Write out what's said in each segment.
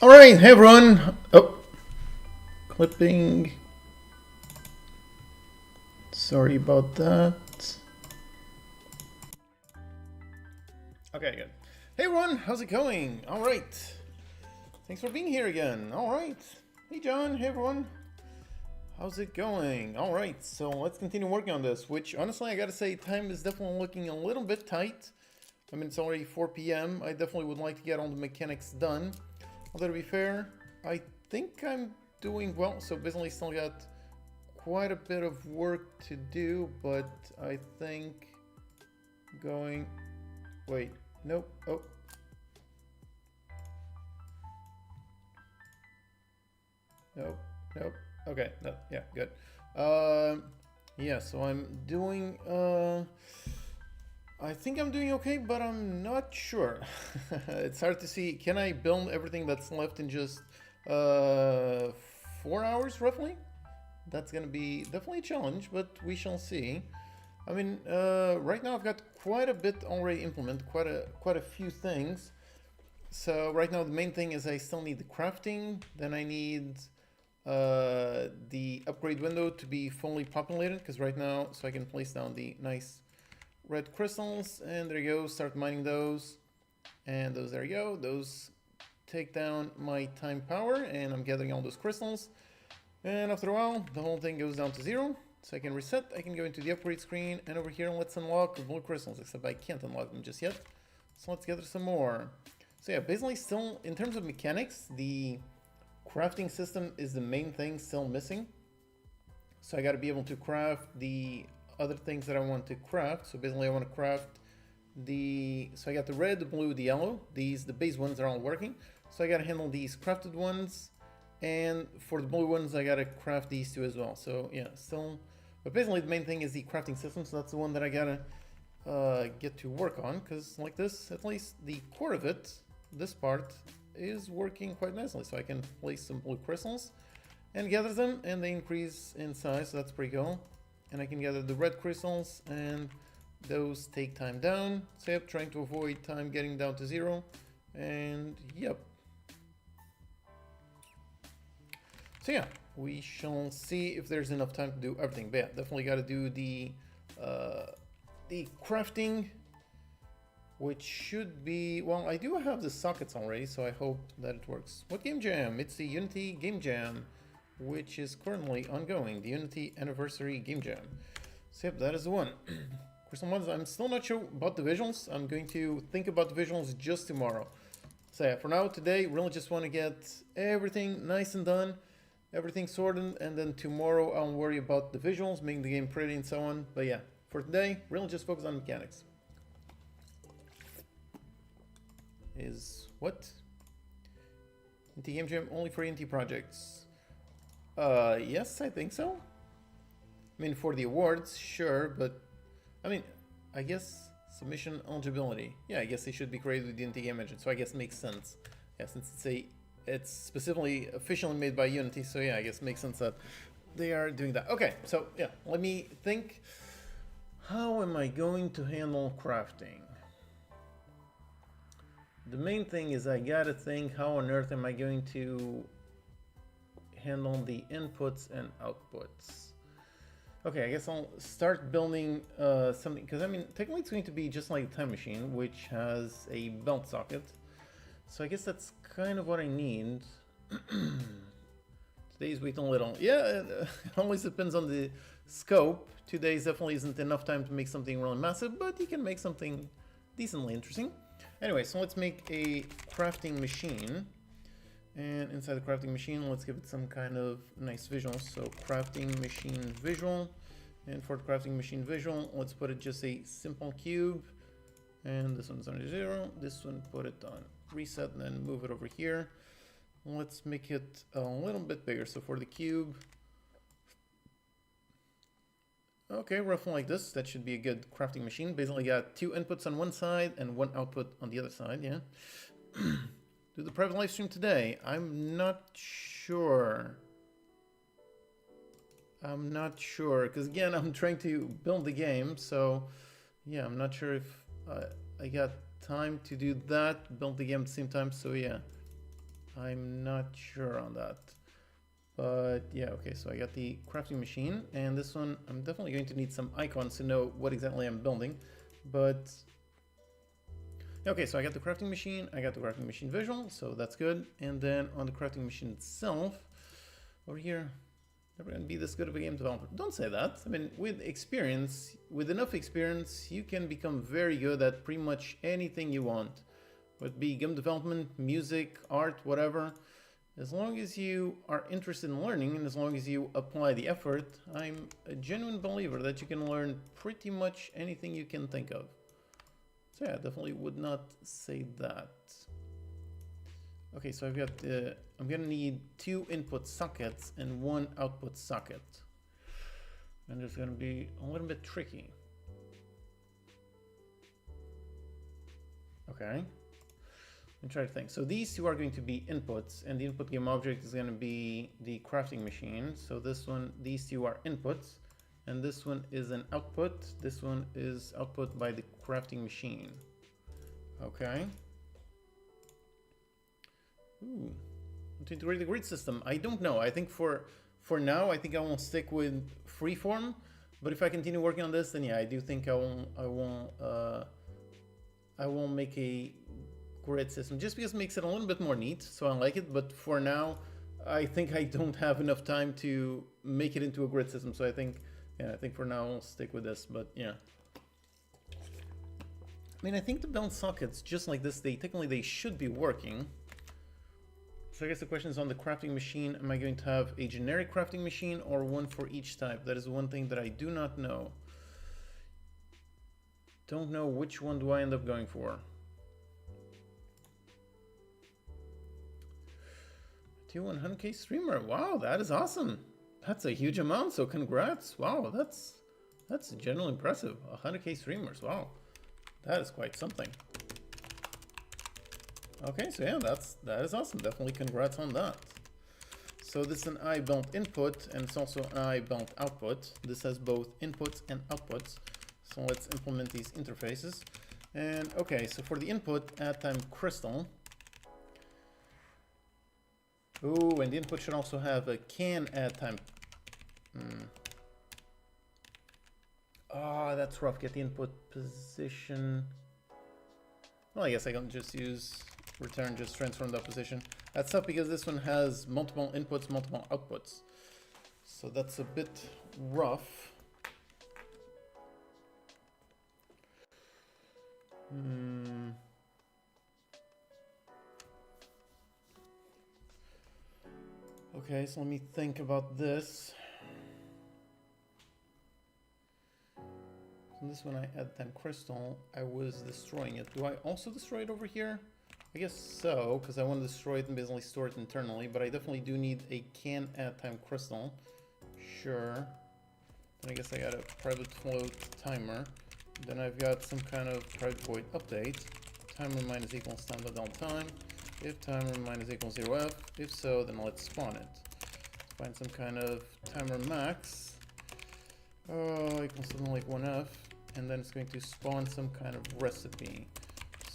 All right, hey everyone. Oh, clipping. Sorry about that. Okay, good. Hey everyone, how's it going? All right. Thanks for being here again. All right. Hey John, hey everyone. How's it going? All right, so let's continue working on this, which honestly I gotta say time is definitely looking a little bit tight. I mean, it's already 4 p.m. I definitely would like to get all the mechanics done. Although to be fair, I think I'm doing well. So basically still got quite a bit of work to do, but I think going... Wait, nope, oh. Nope, nope, okay, no, yeah, good. Yeah, so I'm doing... I think I'm doing okay, but I'm not sure. It's hard to see. Can I build everything that's left in just 4 hours, roughly? That's gonna be definitely a challenge, but we shall see. I mean, right now I've got quite a bit already implemented, quite a few things. So right now the main thing is I still need the crafting, then I need the upgrade window to be fully populated, because right now, so I can place down the nice red crystals, and there you go, start mining those, and those, there you go, those take down my time power, and I'm gathering all those crystals, and after a while the whole thing goes down to 0, so I can reset. I can go into the upgrade screen, and over here let's unlock the blue crystals, except I can't unlock them just yet, so let's gather some more. So yeah, basically still in terms of mechanics, the crafting system is the main thing still missing, so I got to be able to craft the other things that I want to craft. So basically I want to craft so I got the red, the blue, the yellow. The base ones are all working. So I got to handle these crafted ones. And for the blue ones, I got to craft these two as well. So yeah, still, but basically the main thing is the crafting system. So that's the one that I got to get to work on. Because like this, at least the core of it, this part is working quite nicely. So I can place some blue crystals and gather them, and they increase in size. So that's pretty cool. And I can gather the red crystals, and those take time down. So yep, trying to avoid time getting down to 0. And yep. So yeah, we shall see if there's enough time to do everything. But yeah, definitely got to do the crafting, which should be, well, I do have the sockets already, so I hope that it works. What game jam? It's the Unity game jam, which is currently ongoing, the Unity Anniversary Game Jam. So yep, that is the one. Crystal Mods, I'm still not sure about the visuals. I'm going to think about the visuals just tomorrow. So yeah, for now, today, really just want to get everything nice and done, everything sorted, and then tomorrow I'll worry about the visuals, making the game pretty and so on. But yeah, for today, really just focus on mechanics. Is what? Unity Game Jam only for Unity projects. Yes, I think so. I mean, for the awards, sure, but I mean, I guess submission eligibility. Yeah, I guess they should be created with the Unity Game Engine, so I guess it makes sense. Yeah, since it's specifically officially made by Unity, so yeah, I guess it makes sense that they are doing that. Okay, so yeah, let me think. How am I going to handle crafting? The main thing is I gotta think, how on earth am I going to handle the inputs and outputs? Okay, I guess I'll start building something, because I mean, technically it's going to be just like a time machine, which has a belt socket. So I guess that's kind of what I need. Today's waiting a little. Yeah, it always depends on the scope. 2 days definitely isn't enough time to make something really massive, but you can make something decently interesting. Anyway, so let's make a crafting machine. And inside the crafting machine, let's give it some kind of nice visual. So crafting machine visual. And for the crafting machine visual, let's put it just a simple cube. And this one's on 0. This one, put it on reset, and then move it over here. Let's make it a little bit bigger. So for the cube, okay, roughly like this. That should be a good crafting machine. Basically got 2 inputs on one side and 1 output on the other side, yeah. Do the private live stream today? I'm not sure. Because again, I'm trying to build the game, so yeah, I'm not sure if I got time to do that, build the game at the same time, so yeah. I'm not sure on that. But yeah, okay, so I got the crafting machine, and this one, I'm definitely going to need some icons to know what exactly I'm building. But okay, so I got the crafting machine, I got the crafting machine visual, so that's good. And then on the crafting machine itself, over here, never gonna be this good of a game developer. Don't say that. I mean, with experience, with enough experience, you can become very good at pretty much anything you want. Whether it be game development, music, art, whatever. As long as you are interested in learning and as long as you apply the effort, I'm a genuine believer that you can learn pretty much anything you can think of. So yeah, definitely would not say that. Okay, so I've got, I'm gonna need 2 input sockets and 1 output socket. And it's gonna be a little bit tricky. Okay. And try to think. So these 2 are going to be inputs, and the input game object is going to be the crafting machine. So this one, these 2 are inputs, and this one is an output. This one is output by the crafting machine. Okay. Ooh. To integrate the grid system, I don't know. I think for now, I think I won't stick with freeform. But if I continue working on this, then yeah, I do think I won't make a grid system just because it makes it a little bit more neat, so I like it. But for now, I think I don't have enough time to make it into a grid system, so I think, yeah, I think for now I'll stick with this. But yeah, I mean, I think the build sockets just like this, technically they should be working. So I guess the question is on the crafting machine, am I going to have a generic crafting machine or one for each type? That is one thing that I do not know. Don't know which one do I end up going for. 100k streamer. Wow, that is awesome. That's a huge amount, so congrats. Wow, that's generally impressive. 100k streamers. Wow, that is quite something. Okay, so yeah, that is awesome. Definitely congrats on that. So this is an I-bound input, and it's also an I-bound output. This has both inputs and outputs. So let's implement these interfaces. And okay, so for the input, add time crystal. Oh, and the input should also have a can add time. Oh, that's rough. Get the input position. Well, I guess I can just use return, just transform that position. That's tough because this one has multiple inputs, multiple outputs. So that's a bit rough. Okay, so let me think about this. So this one I add time crystal, I was destroying it. Do I also destroy it over here? I guess so, because I want to destroy it and basically store it internally, but I definitely do need a can add time crystal. Sure. Then I guess I got a private float timer. Then I've got some kind of private void update. Timer minus equals time.time. If timer minus equals 0f, if so, then let's spawn it. Find some kind of timer max. Equals something like 1f, and then it's going to spawn some kind of recipe.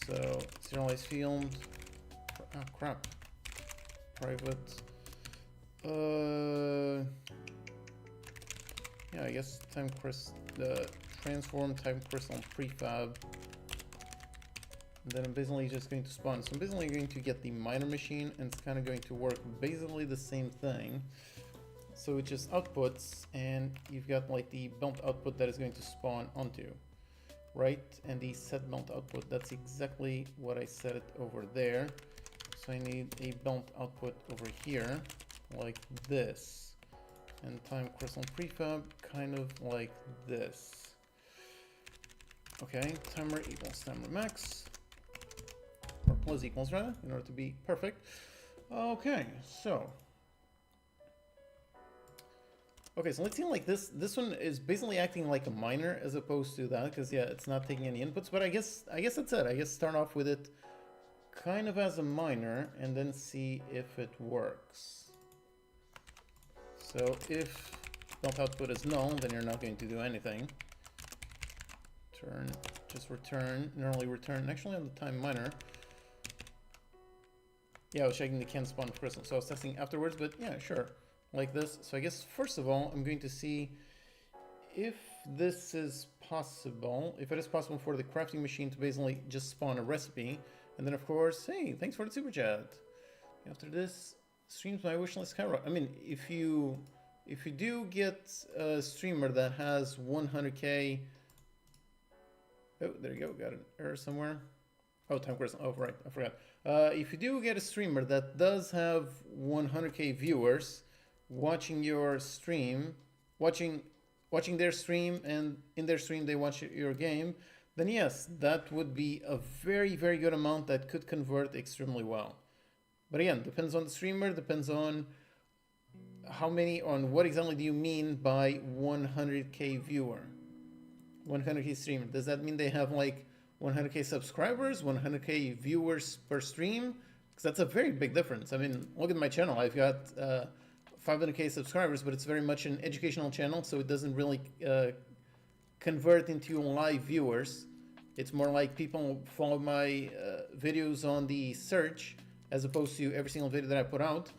So serialize field. Oh crap. Private. Yeah, I guess transform time crystal prefab. And then I'm basically just going to spawn. So I'm basically going to get the miner machine, and it's kind of going to work basically the same thing. So it just outputs, and you've got like the bump output that is going to spawn onto, right? And the set bump output, that's exactly what I set it over there. So I need a bump output over here, like this. And time crystal prefab, kind of like this. Okay, timer equals timer max. Or plus equals rather, in order to be perfect. Okay, so. Okay, so let's see, like this one is basically acting like a miner as opposed to that, because yeah, it's not taking any inputs, but I guess that's it. I guess start off with it kind of as a miner and then see if it works. So if bump output is null, then you're not going to do anything. Just return, normally return, actually on the time miner. Yeah, I was checking the can spawn crystal, so I was testing afterwards, but yeah, sure, like this. So I guess first of all, I'm going to see if this is possible, if it is possible for the crafting machine to basically just spawn a recipe. And then of course, hey, thanks for the super chat. After this, streams my wishlist skyrocket. I mean, if you do get a streamer that has 100k, oh, there you go, got an error somewhere. Oh, time crystal. Oh, right, I forgot. If you do get a streamer that does have 100k viewers watching your stream, watching their stream, and in their stream they watch your game, then yes, that would be a very, very good amount that could convert extremely well. But again, depends on the streamer, depends on how many, on what exactly do you mean by 100k viewer, 100k streamer. Does that mean they have like 100k subscribers, 100k viewers per stream? Because that's a very big difference. I mean, look at my channel. I've got 500k subscribers, but it's very much an educational channel, so it doesn't really convert into live viewers. It's more like people follow my videos on the search as opposed to every single video that I put out.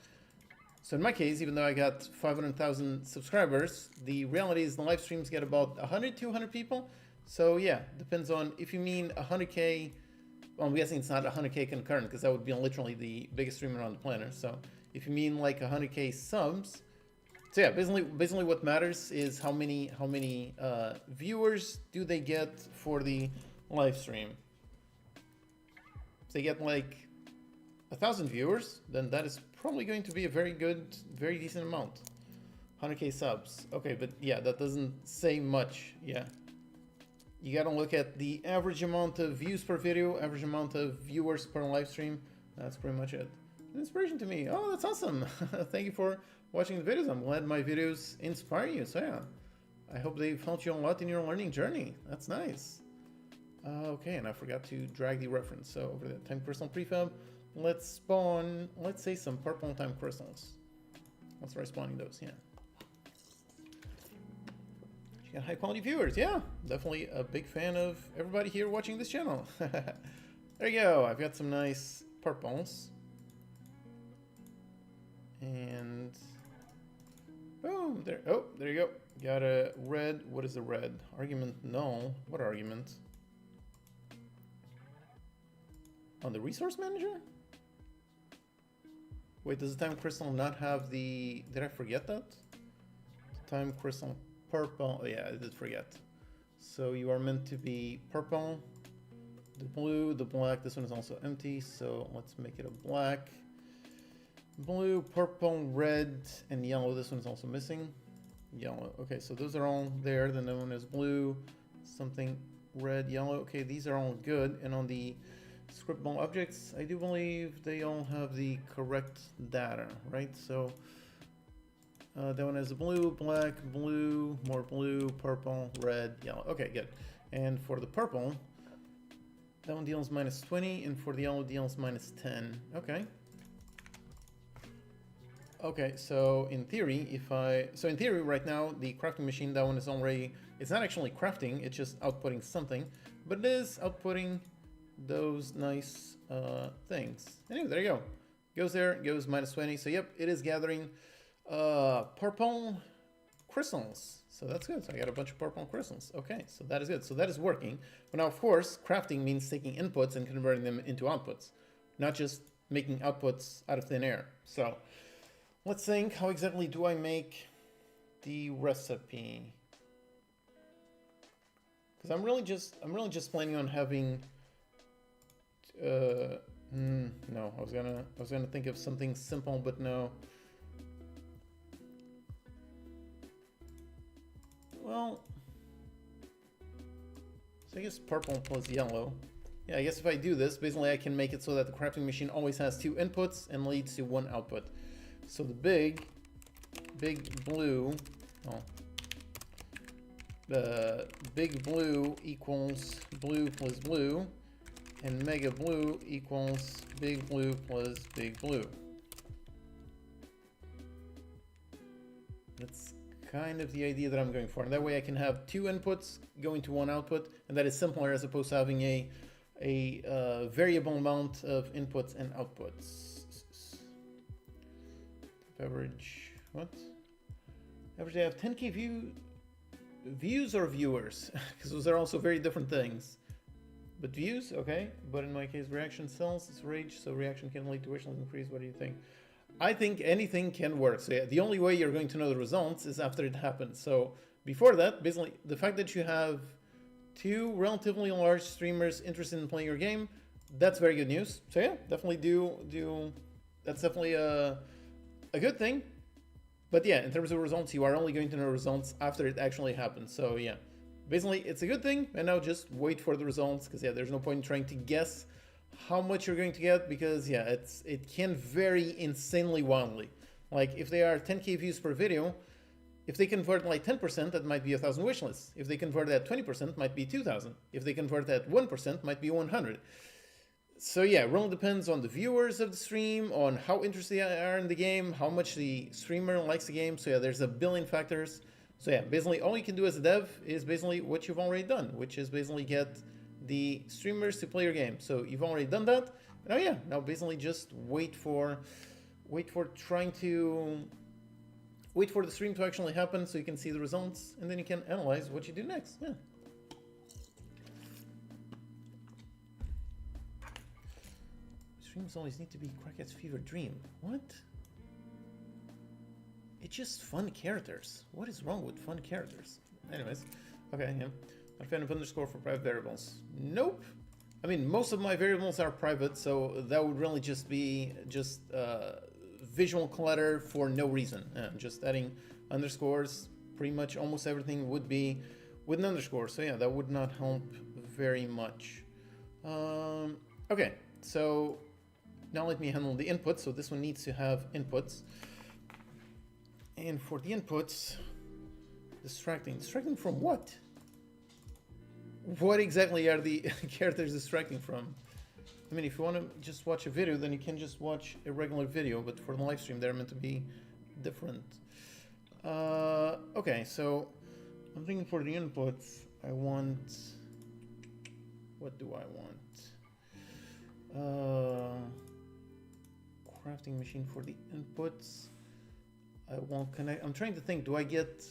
So in my case, even though I got 500,000 subscribers, the reality is the live streams get about 100, 200 people. So yeah, depends on if you mean 100k. Well, I'm guessing it's not 100k concurrent because that would be literally the biggest streamer on the planet. So if you mean like 100k subs, so yeah, basically what matters is how many viewers do they get for the live stream. If they get like 1,000 viewers, then that is probably going to be a very good, very decent amount. 100k subs. Okay, but yeah, that doesn't say much. Yeah. You gotta look at the average amount of views per video, average amount of viewers per live stream. That's pretty much it. An inspiration to me. Oh, that's awesome. Thank you for watching the videos. I'm glad my videos inspire you. So yeah, I hope they've helped you a lot in your learning journey. That's nice. Okay, and I forgot to drag the reference. So over the time crystal prefab, let's spawn, let's say some purple time crystals. Let's try spawning those, yeah. You got high quality viewers, yeah. Definitely a big fan of everybody here watching this channel. There you go, I've got some nice purples. And boom, there, oh, there you go. Got a red, what is a red? Argument null, what argument? On the resource manager? Wait, does the time crystal not have the, did I forget that? Time crystal purple, oh yeah, I did forget. So you are meant to be purple, the blue, the black, this one is also empty, so let's make it a black. Blue, purple, red, and yellow, this one is also missing. Yellow, okay, so those are all there, the known as blue, something red, yellow, okay, these are all good, and on the scriptable objects, I do believe they all have the correct data, right? So that one has blue, black, blue, more blue, purple, red, yellow. Okay, good. And for the purple, that one deals -20, and for the yellow deals -10. Okay. Okay, so in theory, in theory right now, the crafting machine, that one is already, it's not actually crafting, it's just outputting something, but it is outputting those nice things. Anyway, there you go. Goes there, goes -20. So yep, it is gathering purple crystals. So that's good. So I got a bunch of purple crystals. Okay, so that is good. So that is working. But now, of course, crafting means taking inputs and converting them into outputs, not just making outputs out of thin air. So let's think, how exactly do I make the recipe? Because I'm really just planning on having no, I was gonna think of something simple, but no. Well, so I guess purple plus yellow. Yeah, I guess if I do this, basically I can make it so that the crafting machine always has 2 inputs and leads to 1 output. So the big blue, oh, the big blue equals blue plus blue, and mega blue equals big blue plus big blue. That's kind of the idea that I'm going for. And that way I can have 2 inputs going to 1 output, and that is simpler as opposed to having a variable amount of inputs and outputs. Average, what? Average, I have 10K views or viewers? Because those are also very different things. But views, okay. But in my case, reaction sells, it's rage, so reaction can lead to wish list increase. What do you think? I think anything can work. So yeah, the only way you're going to know the results is after it happens. So before that, basically, the fact that you have 2 relatively large streamers interested in playing your game, that's very good news. So yeah, definitely do. That's definitely a good thing. But yeah, in terms of results, you are only going to know results after it actually happens. So yeah, basically it's a good thing. And now just wait for the results, because yeah, there's no point in trying to guess how much you're going to get, because yeah, it can vary insanely wildly. Like if they are 10K views per video, if they convert like 10%, that might be 1,000 wish lists. If they convert at 20%, might be 2,000. If they convert at 1%, might be 100. So yeah, it really depends on the viewers of the stream, on how interested they are in the game, how much the streamer likes the game. So yeah, there's a billion factors. So yeah, basically all you can do as a dev is basically what you've already done, which is basically get the streamers to play your game. So you've already done that. Now yeah, now basically just wait for the stream to actually happen so you can see the results, and then you can analyze what you do next. Yeah. Streams always need to be Crackhead's fever dream. What? It's just fun characters. What is wrong with fun characters? Anyways, okay, yeah. I'm a fan of underscore for private variables. Nope. I mean, most of my variables are private, so that would really just be visual clutter for no reason. Just adding underscores, pretty much almost everything would be with an underscore. So yeah, that would not help very much. Okay, so now let me handle the inputs. So this one needs to have inputs. And for the inputs, distracting from what? What exactly are the characters distracting from? I mean, if you want to just watch a video, then you can just watch a regular video, but for the live stream, they're meant to be different. Okay, so I'm thinking for the inputs, I want... What do I want? Crafting machine for the inputs. I won't connect. I'm trying to think, do I get...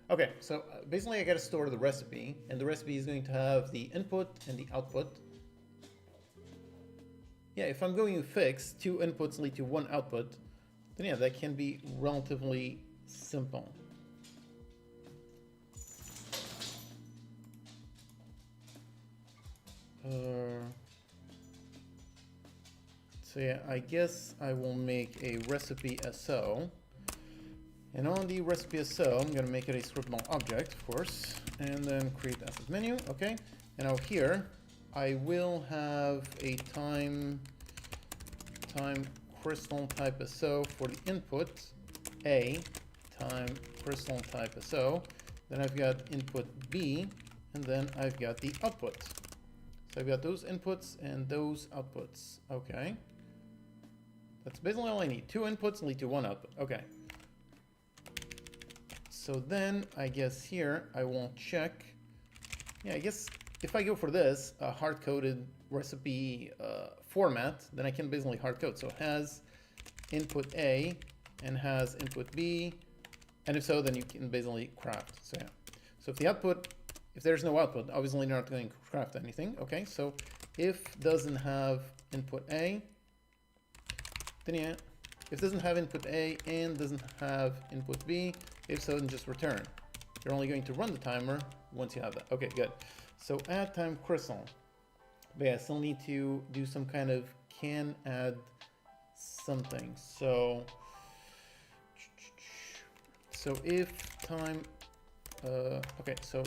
Okay, so basically I gotta store the recipe, and the recipe is going to have the input and the output. Yeah, if I'm going to fix 2 inputs lead to 1 output, then yeah, that can be relatively simple. So yeah, I guess I will make a recipe SO. And on the recipe SO, I'm gonna make it a scriptable object, of course, and then create asset menu, okay? And now here, I will have a time crystal type SO for the input, A, time crystal type SO. Then I've got input B, and then I've got the output. So I've got those inputs and those outputs, okay? That's basically all I need. 2 inputs lead to 1 output, okay. So then I guess here I won't check. Yeah, I guess if I go for this hard-coded recipe format, then I can basically hard-code. So it has input A and has input B, and if so, then you can basically craft. So yeah. So if there's no output, obviously you're not going to craft anything. Okay, so if doesn't have input A, then yeah. If it doesn't have input A and doesn't have input B, if so, then just return. You're only going to run the timer once you have that. Okay, good. So add time crystal. But yeah, I still need to do some kind of can add something. So if time, okay, so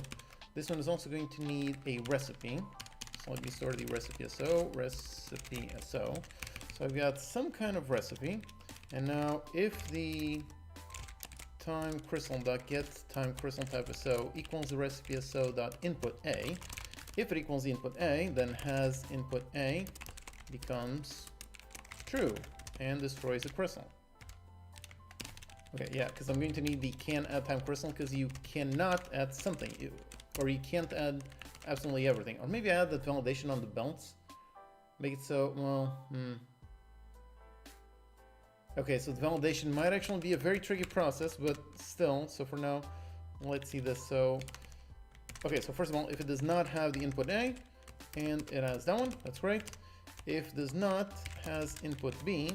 this one is also going to need a recipe. So let me store the recipe SO, So I've got some kind of recipe. And now if the time crystal.get time crystal type SO equals the recipe SO dot input A, if it equals the input A, then has input A becomes true and destroys the crystal. Okay, yeah, because I'm going to need the can add time crystal, because you cannot add something, or you can't add absolutely everything. Or maybe add that validation on the belts. Make it so, well, Okay, so the validation might actually be a very tricky process, but still, so for now, let's see this. So, okay, so first of all, if it does not have the input A, and it has that one, that's great. If does not, has input B.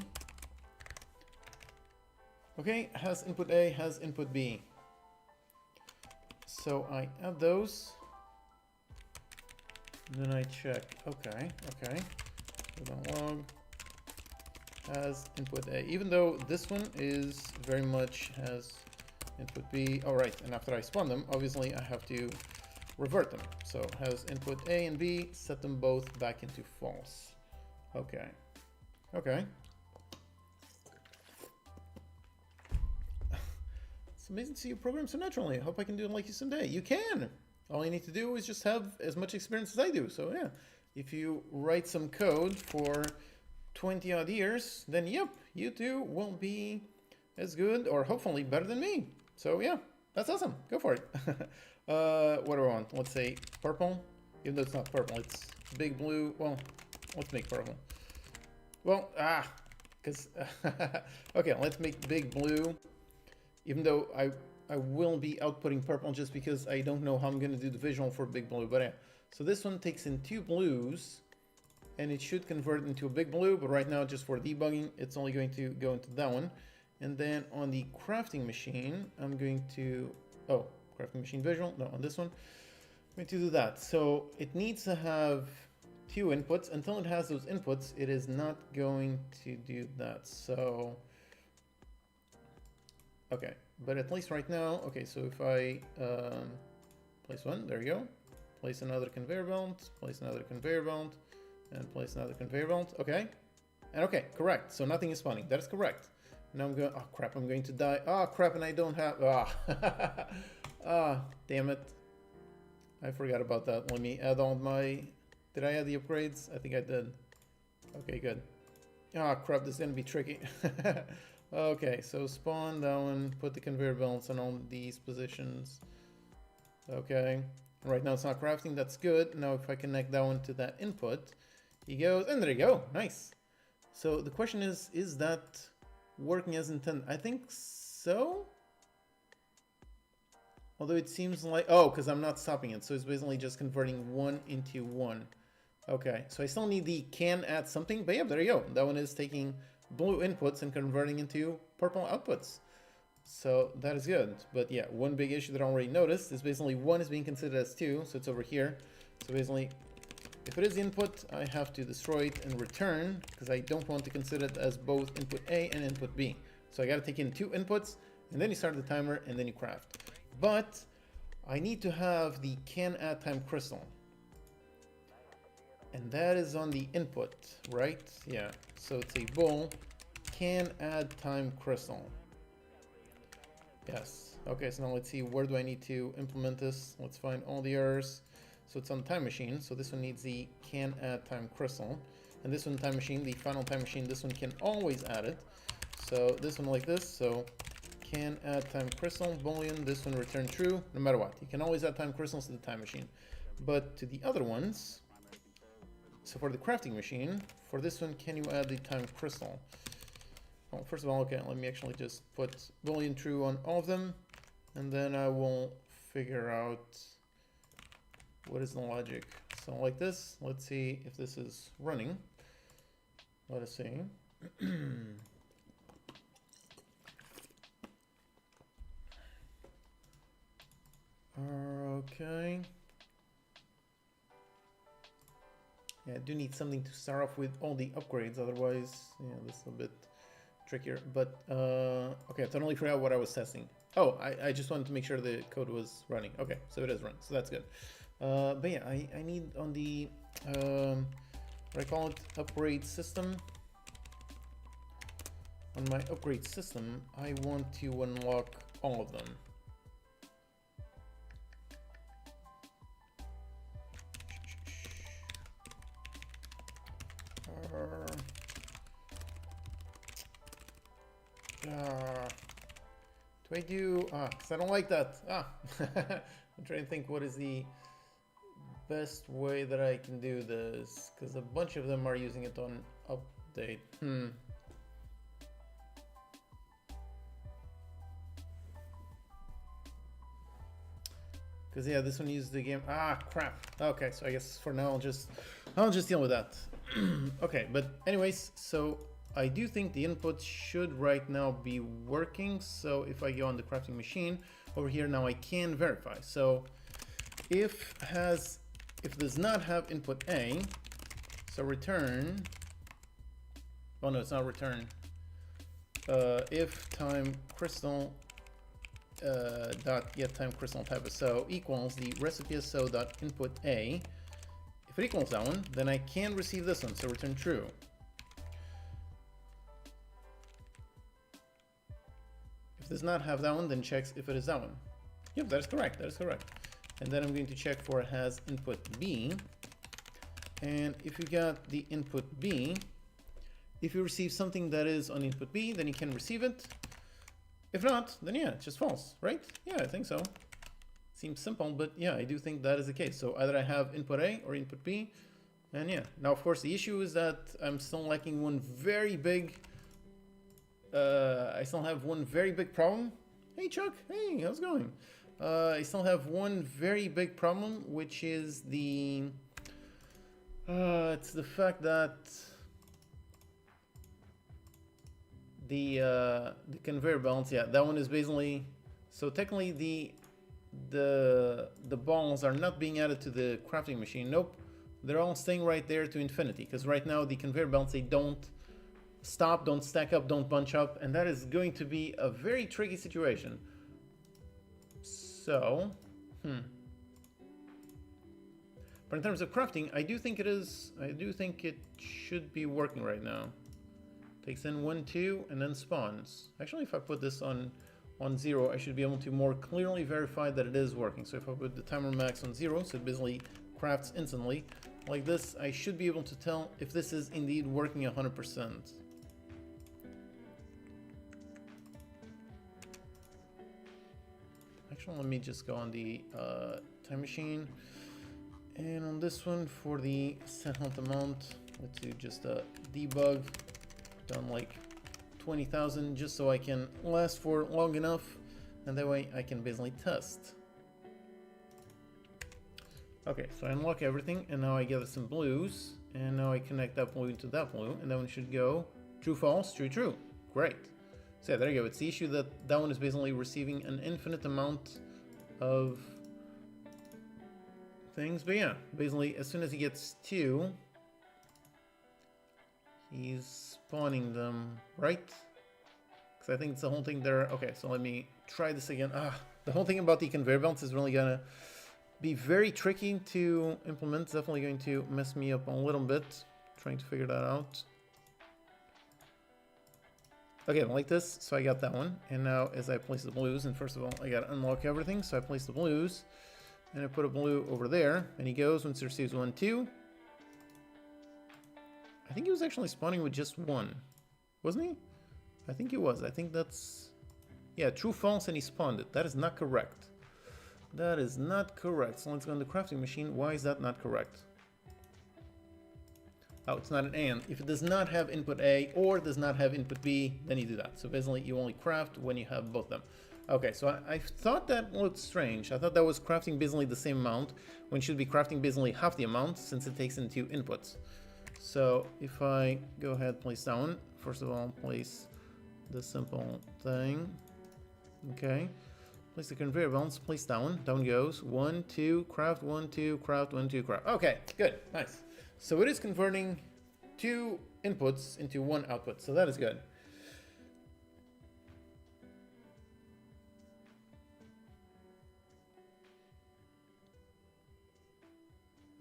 Okay, has input A, has input B. So I add those, and then I check, okay, log has input A, even though this one is very much has input B. All right, and after I spawn them, obviously I have to revert them. So has input A and B, set them both back into false. Okay. It's amazing to see you program so naturally. I hope I can do it like you someday. You can. All you need to do is just have as much experience as I do. So yeah, if you write some code for 20 odd years, then yep, you too will be as good or hopefully better than me. So yeah, that's awesome. Go for it. What do I want? Let's say purple, even though it's not purple, it's big blue. Well, let's make purple. Well, because, okay, let's make big blue, even though I will be outputting purple just because I don't know how I'm going to do the visual for big blue. But yeah, so this one takes in 2 blues, and it should convert into a big blue, but right now, just for debugging, it's only going to go into that one. And then on the crafting machine, I'm going to, oh, crafting machine visual, no, on this one, I'm going to do that. So it needs to have 2 inputs. Until it has those inputs, it is not going to do that. So, okay, but at least right now, okay, so if I place one, there you go, place another conveyor belt, place another conveyor belt, and place another conveyor belt. Okay, and okay, correct. So nothing is spawning. That is correct. Now I'm going, oh crap, I'm going to die. Oh crap, and I don't have, damn it. I forgot about that. Let me add all my, did I add the upgrades? I think I did. Okay, good. Oh crap, this is gonna be tricky. Okay, so spawn that one, put the conveyor belts on all these positions. Okay, right now it's not crafting, that's good. Now if I connect that one to that input, he goes, and there you go, nice. So the question is that working as intended? I think so. Although it seems like, oh, because I'm not stopping it. So it's basically just converting 1 into 1. Okay, so I still need the can add something, but yeah, there you go. That one is taking blue inputs and converting into purple outputs. So that is good. But yeah, one big issue that I already noticed is basically 1 is being considered as 2, so it's over here. So basically, if it is input, I have to destroy it and return, because I don't want to consider it as both input A and input B. So I got to take in 2 inputs, and then you start the timer, and then you craft. But I need to have the can add time crystal. And that is on the input, right? Yeah, so it's a bool can add time crystal. Yes, okay, so now let's see, where do I need to implement this? Let's find all the errors. So it's on time machine, so this one needs the can add time crystal. And this one time machine, the final time machine, this one can always add it. So this one like this, so can add time crystal, boolean, this one return true, no matter what. You can always add time crystals to the time machine. But to the other ones, so for the crafting machine, for this one, can you add the time crystal? Well, first of all, okay, let me actually just put boolean true on all of them, and then I will figure out what is the logic. So like this, let's see if this is running. Let us see. Okay. Yeah, I do need something to start off with all the upgrades, otherwise, yeah, this is a bit trickier. But, okay, I totally forgot what I was testing. Oh, I just wanted to make sure the code was running. Okay, so it is running, so that's good. But yeah, I need on the, what I call it, upgrade system. On my upgrade system, I want to unlock all of them. Do I do, because I don't like that. I'm trying to think what is the best way that I can do this, because a bunch of them are using it on update. Because yeah, this one uses the game. Ah, crap. Okay, so I guess for now I'll just deal with that. Okay, but anyways, so I do think the input should right now be working. So if I go on the crafting machine over here now, I can verify. So if does not have input A, so return. Oh no, it's not return. If time crystal dot get time crystal type of so equals the recipe so dot input A. If it equals that one, then I can receive this one, so return true. If it does not have that one, then checks if it is that one. Yep, that is correct. That is correct. And then I'm going to check for it has input B. And if you got the input B, if you receive something that is on input B, then you can receive it. If not, then yeah, it's just false, right? Yeah, I think so. Seems simple, but yeah, I do think that is the case. So either I have input A or input B, and yeah. Now, of course, the issue is that I'm still lacking one very big, I still have one very big problem. Hey, Chuck, hey, how's it going? I still have one very big problem, which is it's the fact that the conveyor belts, yeah, that one is basically, so technically the balls are not being added to the crafting machine. Nope, they're all staying right there to infinity, because right now the conveyor belts, they don't stop, don't stack up, don't bunch up, and that is going to be a very tricky situation. So but in terms of crafting, I do think it should be working right now. Takes in 1, 2, and then spawns. Actually, if I put this on 0, I should be able to more clearly verify that it is working. So if I put the timer max on 0, so it basically crafts instantly, like this, I should be able to tell if this is indeed working 100%. Actually, let me just go on the time machine. And on this one, for the set hunt amount, let's do just a debug. Done like 20,000 just so I can last for long enough, and that way I can basically test. Okay, so I unlock everything, and now I gather some blues, and now I connect that blue into that blue, and that one should go true, false, true, true. Great. So yeah, there you go. It's the issue that that one is basically receiving an infinite amount of things, but yeah, basically as soon as he gets 2, he's spawning them, right? Because I think it's the whole thing there. Okay, so let me try this again. The whole thing about the conveyor belts is really gonna be very tricky to implement. It's definitely going to mess me up a little bit trying to figure that out. Okay, like this. So I got that one, and now as I place the blues, and first of all I gotta unlock everything, so I place the blues and I put a blue over there, and he goes once he receives 1, 2. I think he was actually spawning with just 1, wasn't he? I think he was. I think that's, yeah, true, false, and he spawned it. That is not correct. That is not correct. So let's go on the crafting machine. Why is that not correct? Oh, it's not an and. If it does not have input A or does not have input B, then you do that. So basically you only craft when you have both of them. Okay, so I thought that looked strange. I thought that was crafting basically the same amount when it should be crafting basically half the amount since it takes in 2 inputs. So if I go ahead, place down, first of all, place the simple thing. Okay. Place the conveyor belts, place down. Down goes 1, 2, craft, 1, 2, craft, 1, 2, craft. Okay, good, nice. So it is converting 2 inputs into 1 output. So that is good.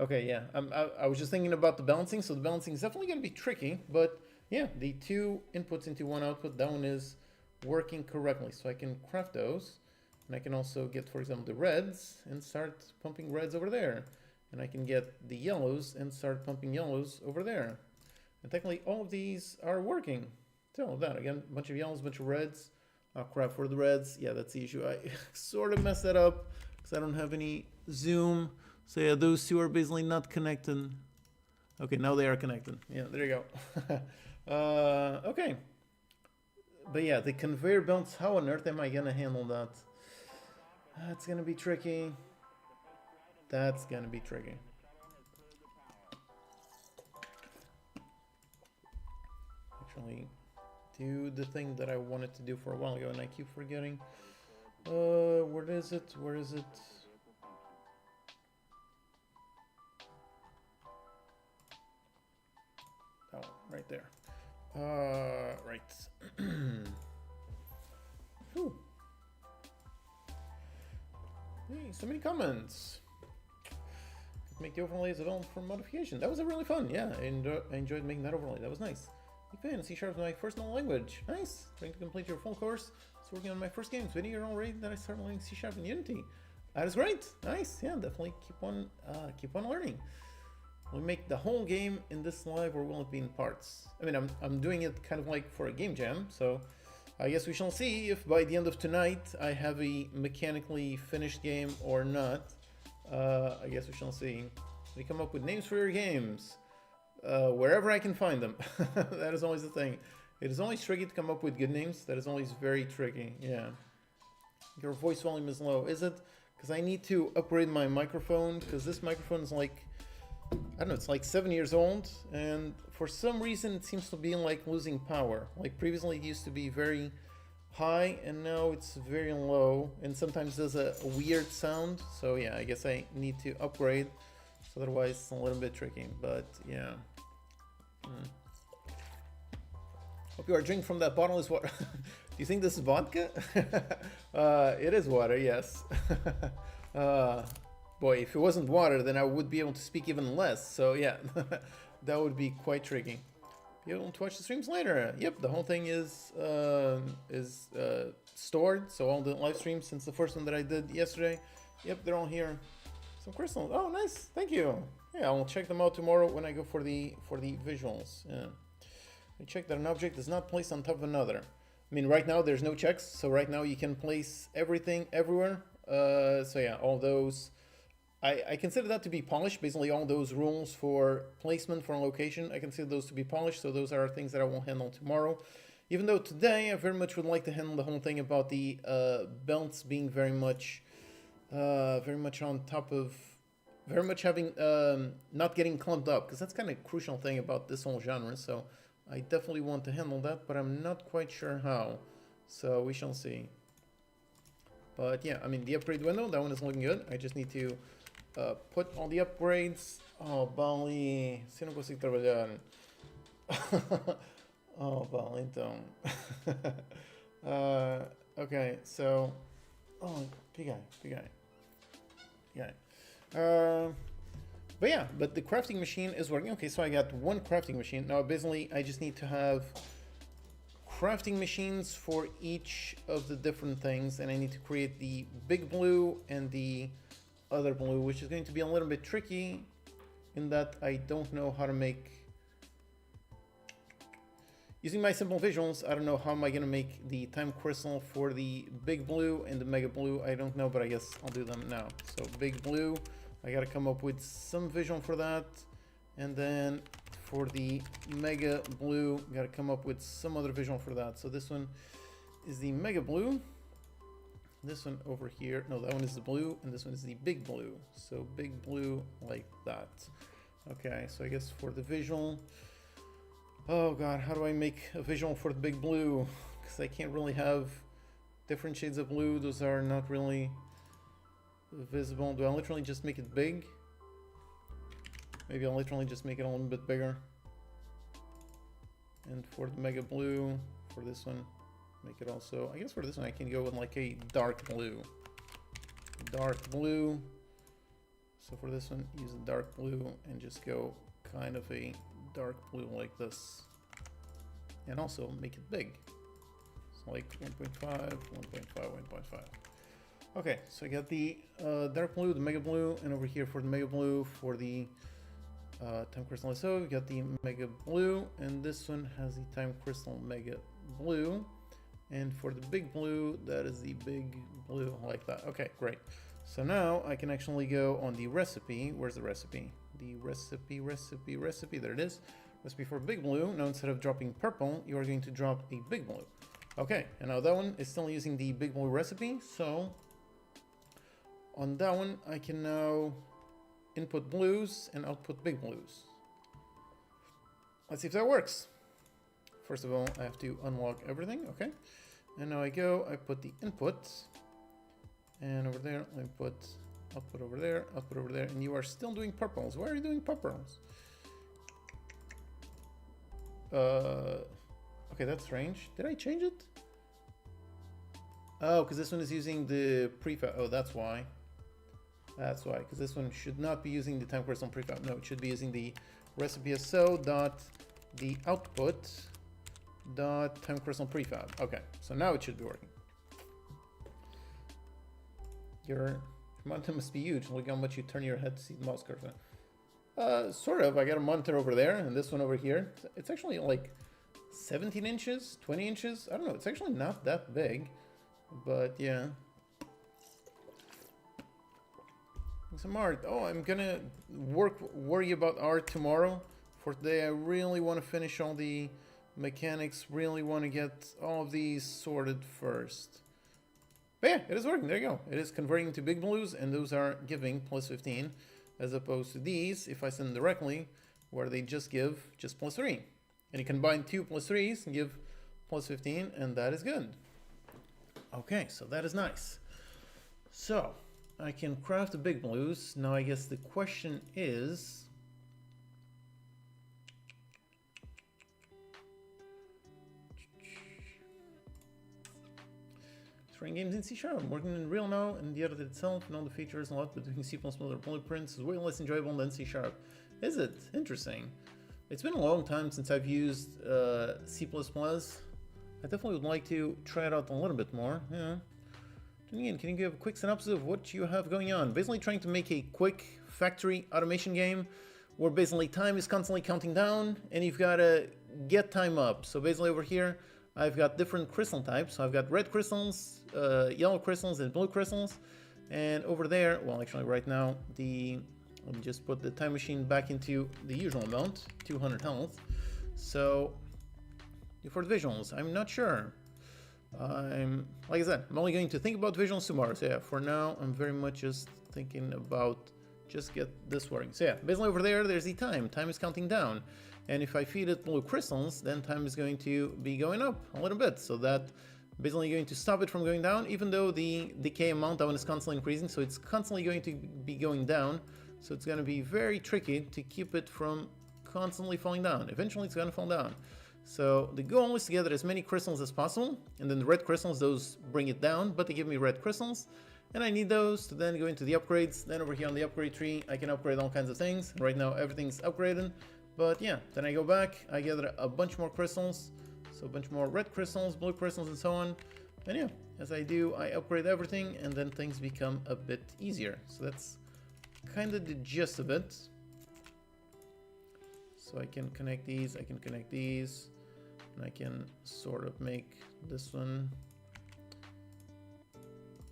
Okay, yeah, I was just thinking about the balancing. So the balancing is definitely going to be tricky, but yeah, the 2 inputs into 1 output, that one is working correctly. So I can craft those, and I can also get, for example, the reds and start pumping reds over there. And I can get the yellows and start pumping yellows over there. And technically all of these are working. So that, again, a bunch of yellows, a bunch of reds. Oh crap, for the reds, yeah, that's the issue. I sort of messed that up because I don't have any zoom. So yeah, those 2 are basically not connected. Okay, now they are connected. Yeah, there you go. Okay. But yeah, the conveyor belts, how on earth am I gonna handle that? It's gonna be tricky. That's gonna be tricky. Actually, do the thing that I wanted to do for a while ago, and I keep forgetting. Where is it? Where is it? Oh, right there. Right. Whew. Hey, so many comments. Make the overlays available for modification. That was a really fun. Yeah, I enjoyed making that overlay. That was nice. Big fan. C# is my first known language. Nice. Trying to complete your full course. So working on my first game. It's been a year already that I started learning C# in Unity. That is great. Nice. Yeah, definitely keep on learning. We'll make the whole game in this live, or will it be in parts? I mean, I'm doing it kind of like for a game jam, so I guess we shall see if by the end of tonight I have a mechanically finished game or not. I guess we shall see. We come up with names for your games wherever I can find them. That is always the thing. It is always tricky to come up with good names. That is always very tricky. Yeah. Your voice volume is low. Is it? Because I need to upgrade my microphone, because this microphone is like, I don't know, it's like 7 years old, and for some reason it seems to be like losing power. Like previously it used to be very high, and now it's very low, and sometimes does a weird sound. So yeah, I guess I need to upgrade, so otherwise it's a little bit tricky, but yeah. Hope you are drinking from that bottle. Is water. Do you think this is vodka? It is water, yes. Boy, if it wasn't water, then I would be able to speak even less. So yeah, that would be quite tricky. Be able to watch the streams later. Yep, the whole thing is stored. So all the live streams since the first one that I did yesterday, yep, they're all here. Some crystals. Oh, nice. Thank you. Yeah, I'll check them out tomorrow when I go for the visuals. Yeah. I check that an object is not placed on top of another. I mean, right now there's no checks, so right now you can place everything everywhere. So yeah, all those. I consider that to be polished. Basically, all those rules for placement, for location, I consider those to be polished. So those are things that I will handle tomorrow. Even though today I very much would like to handle the whole thing about the belts being very much on top of, very much having not getting clumped up, because that's kind of a crucial thing about this whole genre. So I definitely want to handle that, but I'm not quite sure how. So we shall see. But yeah, I mean, the upgrade window, that one is looking good. I just need to put all the upgrades. Oh, Bali, se não consigo trabalhar. Oh, Bali, então. Okay, so, oh, big guy. But yeah, but the crafting machine is working. Okay, so I got one crafting machine. Now, basically, I just need to have crafting machines for each of the different things, and I need to create the big blue and the other blue, which is going to be a little bit tricky in that I don't know how to make, using my simple visuals, I don't know how am I going to make the time crystal for the big blue and the mega blue. I don't know, but I guess I'll do them now. So big blue, I got to come up with some visual for that, and then for the mega blue, got to come up with some other visual for that. So this one is the mega blue. This one over here, no, that one is the blue, and this one is the big blue. So big blue like that. Okay, so I guess for the visual, oh god, how do I make a visual for the big blue? Because I can't really have different shades of blue. Those are not really visible. Do I literally just make it big? Maybe I'll literally just make it a little bit bigger. And for the mega blue, for this one, make it also, I guess for this one I can go with like a dark blue. Dark blue. So for this one, use a dark blue and just go kind of a dark blue like this. And also make it big. So like 1.5, 1.5, 1.5. Okay, so I got the dark blue, the mega blue, and over here for the mega blue, for the time crystal SO, we got the mega blue, and this one has the time crystal mega blue. And for the big blue, that is the big blue like that. Okay, great. So now I can actually go on the recipe. Where's the recipe? The recipe, there it is. Recipe for big blue. Now instead of dropping purple, you are going to drop a big blue. Okay, and now that one is still using the big blue recipe. So on that one, I can now input blues and output big blues. Let's see if that works. First of all, I have to unlock everything, okay. And now I put the input, and over there, I put output over there, and you are still doing purples. Why are you doing purples? Okay, that's strange. Did I change it? Oh, because this one is using the prefab. Oh, that's why. That's why, because this one should not be using the time crystal prefab. No, it should be using the recipe SO dot the output dot time crystal prefab. Okay, so now it should be working. Your monitor must be huge. Look how much you turn your head to see the mouse cursor. Sort of. I got a monitor over there and this one over here. It's actually like 17 inches, 20 inches. I don't know. It's actually not that big, but yeah. Some art. Oh, I'm gonna worry about art tomorrow. For today, I really want to finish all the mechanics. Really want to get all of these sorted first. But yeah, it is working. There you go. It is converting to big blues, and those are giving plus 15, as opposed to these, if I send them directly, where they just give just plus 3. And you combine 2 plus 3s and give plus 15, and that is good. Okay, so that is nice. So I can craft the big blues. Now I guess the question is, running games in C#. I'm working in Real now, and the editor itself and all the features and a lot, but doing C++ or blueprints is way less enjoyable than C#. Is it? Interesting. It's been a long time since I've used C++. I definitely would like to try it out a little bit more. Yeah. And again, can you give a quick synopsis of what you have going on? Basically trying to make a quick factory automation game where basically time is constantly counting down and you've got to get time up. So basically over here, I've got different crystal types. So I've got red crystals, yellow crystals, and blue crystals. And over there, well, actually right now, let me just put the time machine back into the usual amount, 200 health. So for the visuals, I'm not sure. Like I said, I'm only going to think about visuals tomorrow. So yeah, for now, I'm very much just thinking about just get this working. So yeah, basically over there, there's the time. Time is counting down. And if I feed it blue crystals, then time is going to be going up a little bit. So that basically going to stop it from going down, even though the decay amount that one is constantly increasing. So it's constantly going to be going down. So it's going to be very tricky to keep it from constantly falling down. Eventually it's going to fall down. So the goal is to gather as many crystals as possible. And then the red crystals, those bring it down, but they give me red crystals. And I need those to then go into the upgrades. Then over here on the upgrade tree, I can upgrade all kinds of things. Right now everything's upgraded. But yeah, then I go back, I gather a bunch more crystals. So a bunch more red crystals, blue crystals, and so on. And yeah, as I do, I upgrade everything, and then things become a bit easier. So that's kind of the gist of it. So I can connect these, and I can sort of make this one.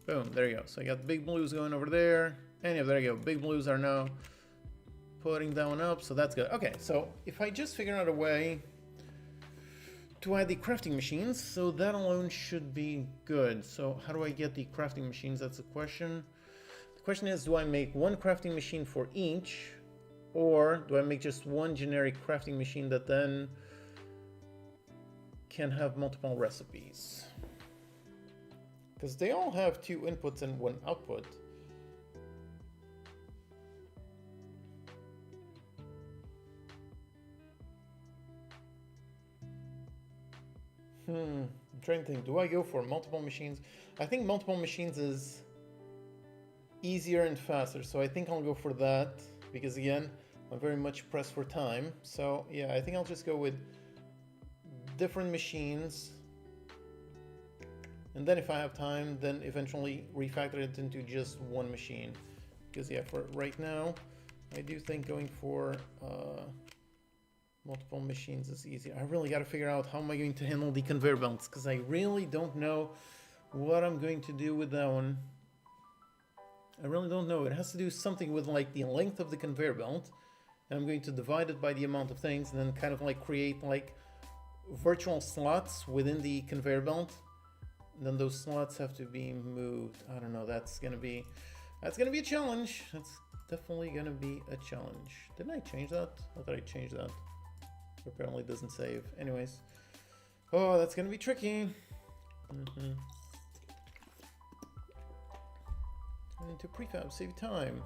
Boom, there you go. So I got big blues going over there. And yeah, there you go. Big blues are now putting down up, so that's good. Okay, so if I just figure out a way to add the crafting machines, so that alone should be good. So how do I get the crafting machines? That's the question. The question is, do I make one crafting machine for each, or do I make just one generic crafting machine that then can have multiple recipes? Because they all have 2 inputs and 1 output. I'm trying to think, do I go for multiple machines? I think multiple machines is easier and faster, so I think I'll go for that, because again, I'm very much pressed for time. So yeah, I think I'll just go with different machines, and then if I have time, then eventually refactor it into just one machine. Because yeah, for right now, I do think going for multiple machines is easy. I really got to figure out how am I going to handle the conveyor belts, because I really don't know what I'm going to do with that one. I really don't know. It has to do something with like the length of the conveyor belt, and I'm going to divide it by the amount of things, and then kind of like create like virtual slots within the conveyor belt. And then those slots have to be moved. I don't know. That's gonna be a challenge. That's definitely gonna be a challenge. Didn't I change that? I thought I changed that. Apparently it doesn't save. Anyways. Oh, that's gonna be tricky. Into prefab, save time.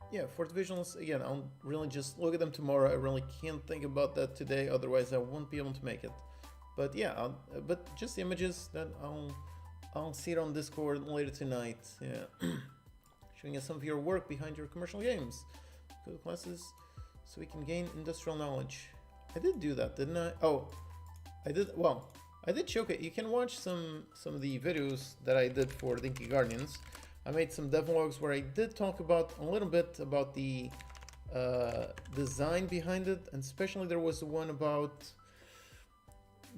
Yeah, fourth visuals, again, I'll really just look at them tomorrow. I really can't think about that today, otherwise I won't be able to make it. But yeah, but just the images that I'll see it on Discord later tonight. Yeah, showing us some of your work behind your commercial games. Go to classes so we can gain industrial knowledge. I did do that, didn't I? Oh, I did. Well, I did showcase. You can watch some of the videos that I did for Dinky Guardians. I made some devlogs where I did talk about a little bit about the design behind it, and especially there was one about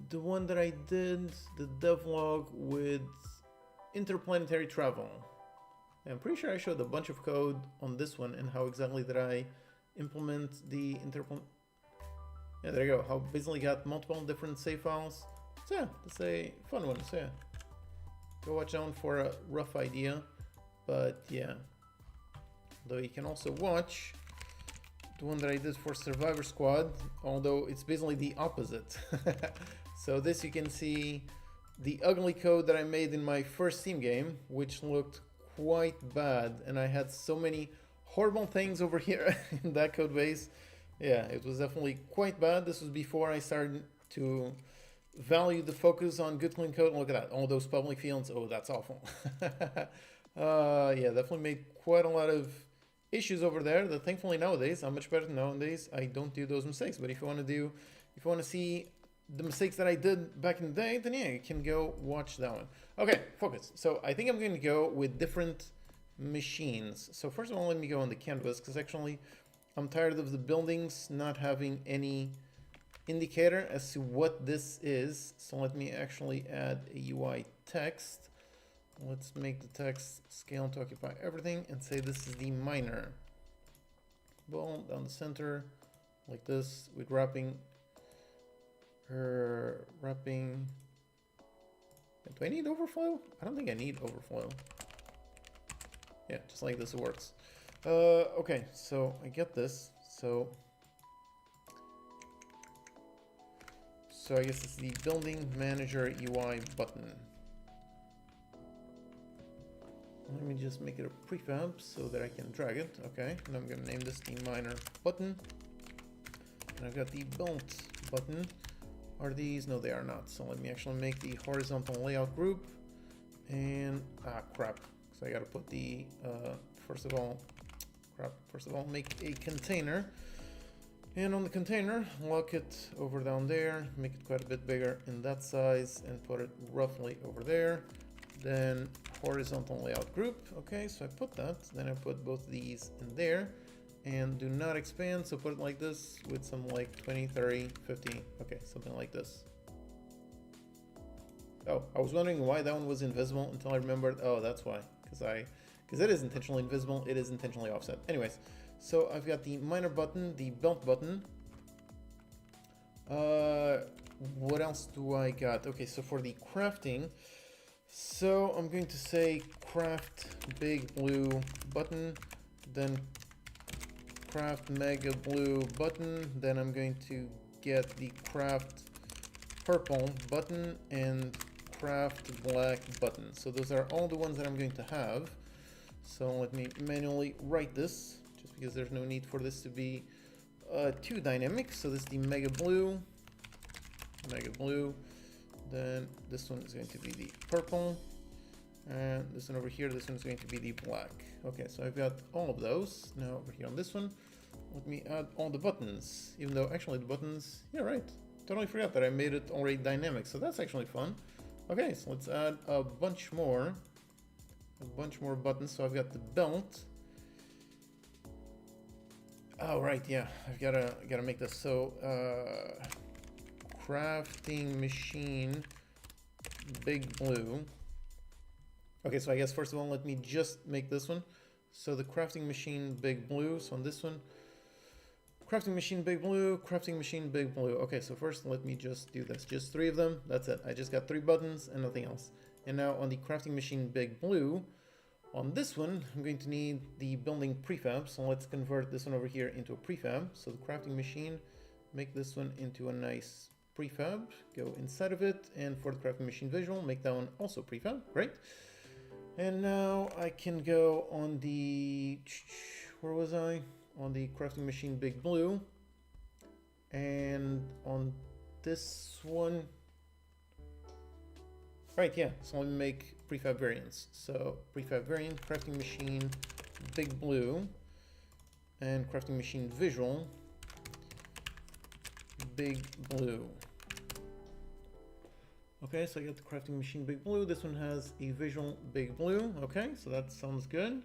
the one that I did, the devlog with interplanetary travel. I'm pretty sure I showed a bunch of code on this one and how exactly did I implement the yeah, there you go. How basically got multiple different save files. So yeah, that's a fun one. So yeah, go watch that one for a rough idea. But yeah, though you can also watch the one that I did for Survivor Squad, although it's basically the opposite. So this you can see the ugly code that I made in my first Steam game, which looked quite bad, and I had so many horrible things over here in that code base. Yeah, it was definitely quite bad. This was before I started to value the focus on good clean code. Look at that, all those public fields. Oh, that's awful. Yeah, definitely made quite a lot of issues over there that thankfully nowadays, I'm much better nowadays. I don't do those mistakes. But if you want to see the mistakes that I did back in the day, then yeah, you can go watch that one. Okay, focus. So I think I'm going to go with different machines. So first of all, let me go on the canvas, because actually I'm tired of the buildings not having any indicator as to what this is. So let me actually add a UI text. Let's make the text scale to occupy everything and say this is the miner. Boom, down the center, like this, with wrapping. Do I need overflow? I don't think I need overflow. Yeah, just like this it works. Okay, so I get this. So I guess it's the building manager UI button. Let me just make it a prefab so that I can drag it. Okay, and I'm gonna name this the miner button. And I've got the built button. Are these? No, they are not. So let me actually make the horizontal layout group. And crap. So I gotta put the first of all, make a container. And on the container, lock it over down there, make it quite a bit bigger in that size, and put it roughly over there. Then horizontal layout group. Okay, so I put that. Then I put both of these in there. And do not expand, so put it like this with some like 20, 30, 50, okay, something like this. Oh, I was wondering why that one was invisible until I remembered, oh, that's why, because it is intentionally invisible, it is intentionally offset. Anyways, so I've got the miner button, the belt button. What else do I got? Okay, so for the crafting, so I'm going to say craft big blue button, then craft mega blue button, then I'm going to get the craft purple button and craft black button. So those are all the ones that I'm going to have. So let me manually write this, just because there's no need for this to be too dynamic. So this is the mega blue, then this one is going to be the purple, and this one over here, this one is going to be the black. Okay, so I've got all of those. Now over here on this one, let me add all the buttons, even though actually the buttons, yeah, right. Totally forgot that I made it already dynamic, so that's actually fun. Okay, so let's add a bunch more buttons. So I've got the belt. Oh, right, yeah, I've gotta make this. So, crafting machine, big blue. Okay, so I guess first of all, let me just make this one. So the crafting machine, big blue. So on this one, crafting machine, big blue, crafting machine, big blue. Okay, so first let me just do this. Just 3 of them. That's it. I just got 3 buttons and nothing else. And now on the crafting machine, big blue, On this one, I'm going to need the building prefab, so let's convert this one over here into a prefab. So the crafting machine, make this one into a nice prefab, go inside of it, and for the crafting machine visual, make that one also prefab, great. And now I can go on the, where was I? On the crafting machine big blue, and on this one, right, yeah, so let me make prefab variants. So prefab variant, crafting machine, big blue, and crafting machine visual, big blue. Okay, so I got the crafting machine big blue. This one has a visual big blue. Okay, so that sounds good.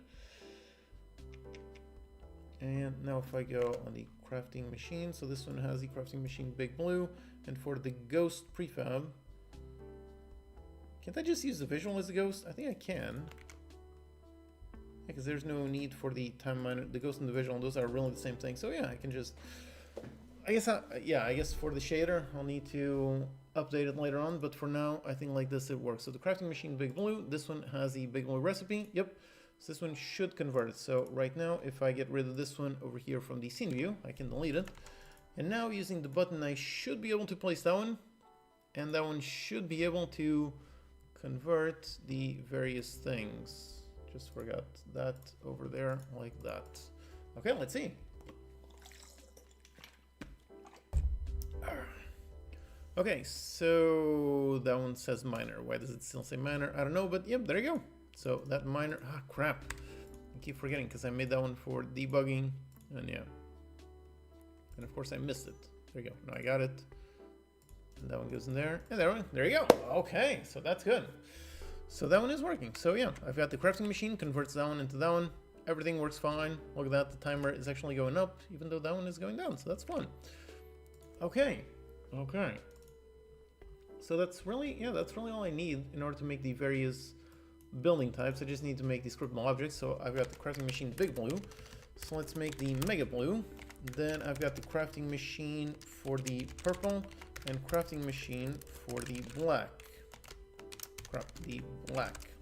And now if I go on the crafting machine, so this one has the crafting machine big blue, and for the ghost prefab, can't I just use the visual as a ghost? I think I can. Because there's no need for the time miner, the ghost and the visual, those are really the same thing. So yeah, I can just, I guess for the shader, I'll need to update it later on, but for now, I think like this it works. So the crafting machine big blue, this one has the big blue recipe. Yep. So this one should convert it. So right now, if I get rid of this one over here from the scene view, I can delete it. And now using the button, I should be able to place that one, and that one should be able to convert the various things. Just forgot that over there like that. Okay, let's see. Okay, so that one says minor. Why does it still say minor? I don't know, but yep, there you go. So that minor, crap. I keep forgetting because I made that one for debugging, and yeah. And of course I missed it. There you go, now I got it. And that one goes in there, and there you go. Okay, so that's good. So that one is working. So yeah, I've got the crafting machine, converts that one into that one. Everything works fine. Look at that, the timer is actually going up, even though that one is going down, so that's fun. Okay, okay. So that's really all I need in order to make the various building types. I just need to make the scriptable objects. So I've got the crafting machine big blue. So let's make the mega blue. Then I've got the crafting machine for the purple and crafting machine for the black.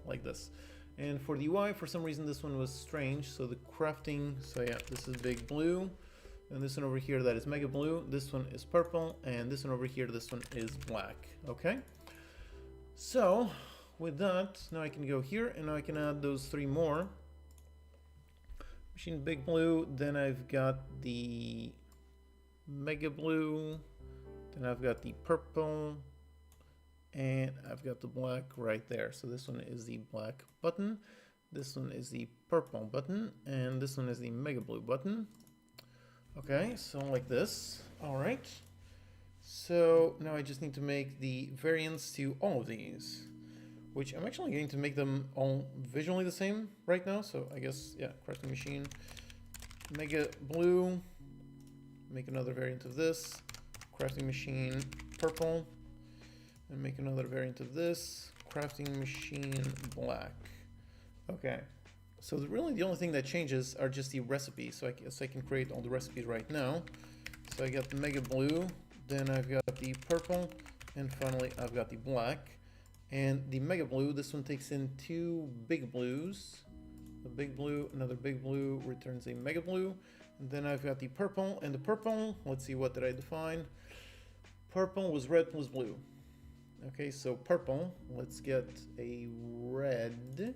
Like this. And for the UI, for some reason this one was strange. So the crafting, so yeah, this is big blue. And this one over here, that is mega blue. This one is purple, and this one over here, this one is black. Okay. So with that, now I can go here, and now I can add those three more. Machine big blue. Then I've got the mega blue. Then I've got the purple, and I've got the black right there. So this one is the black button. This one is the purple button, and this one is the mega blue button. Okay, so like this. All right. So now I just need to make the variants to all of these, which I'm actually going to make them all visually the same right now. So I guess, yeah, crafting machine, mega blue, make another variant of this, crafting machine, purple, and make another variant of this, crafting machine, black. Okay. So really the only thing that changes are just the recipes. So I guess I can create all the recipes right now. So I got the mega blue, then I've got the purple, and finally I've got the black. And the mega blue, this one takes in two big blues. A big blue, another big blue returns a mega blue. And then I've got the purple, and the purple, let's see, what did I define? Purple was red plus blue. Okay, so purple, let's get a red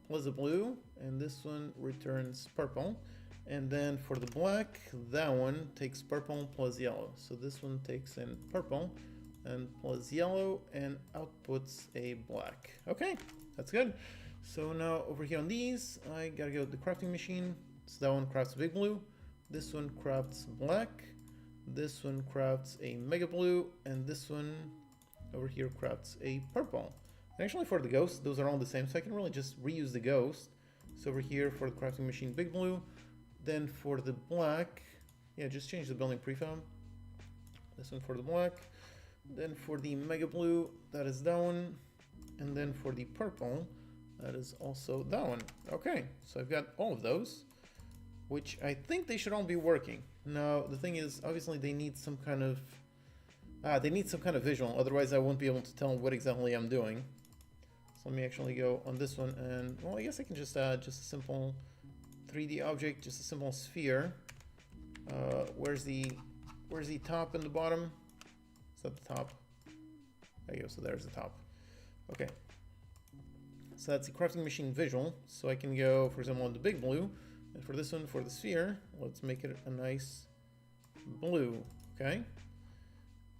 plus a blue, and this one returns purple. And then for the black, that one takes purple plus yellow. So this one takes in purple and plus yellow and outputs a black. Okay, that's good. So now over here on these, I gotta go to the crafting machine. So that one crafts big blue, this one crafts black, this one crafts a mega blue, and this one over here crafts a purple. Actually, for the ghost, those are all the same, so I can really just reuse the ghost. So over here for the crafting machine big blue, then for the black, yeah, just change the building prefab. This one for the black, then for the mega blue, that is that one, and then for the purple, that is also that one. Okay, so I've got all of those, which I think they should all be working. Now the thing is, obviously they need some kind of visual, otherwise I won't be able to tell what exactly I'm doing. So let me actually go on this one, and well, I guess I can just add just a simple 3D object, just a simple sphere. Where's the top and the bottom? Is that the top? There you go. So there's the top. Okay. So that's the crafting machine visual. So I can go, for example, on the big blue, and for this one, for the sphere, let's make it a nice blue. Okay.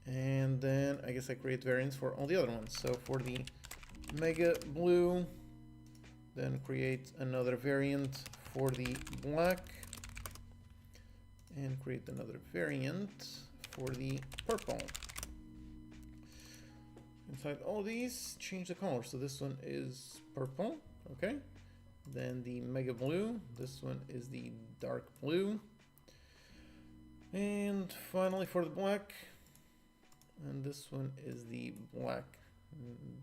And then I guess I create variants for all the other ones. So for the mega blue, then create another variant for the black, and create another variant for the purple. Inside all these, change the color. So this one is purple, okay? Then the mega blue, this one is the dark blue. And finally for the black, and this one is the black.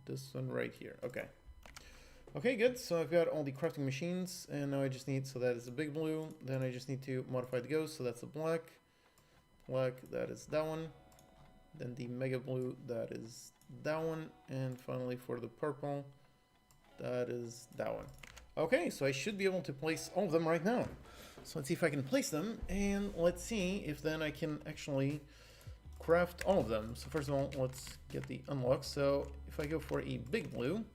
This one right here, okay. Okay, good. So I've got all the crafting machines, and now I just need, so that is the big blue. Then I just need to modify the ghost, so that's the black. Black, that is that one. Then the mega blue, that is that one. And finally for the purple, that is that one. Okay, so I should be able to place all of them right now. So let's see if I can place them, and let's see if then I can actually craft all of them. So first of all, let's get the unlock. So if I go for a big blue,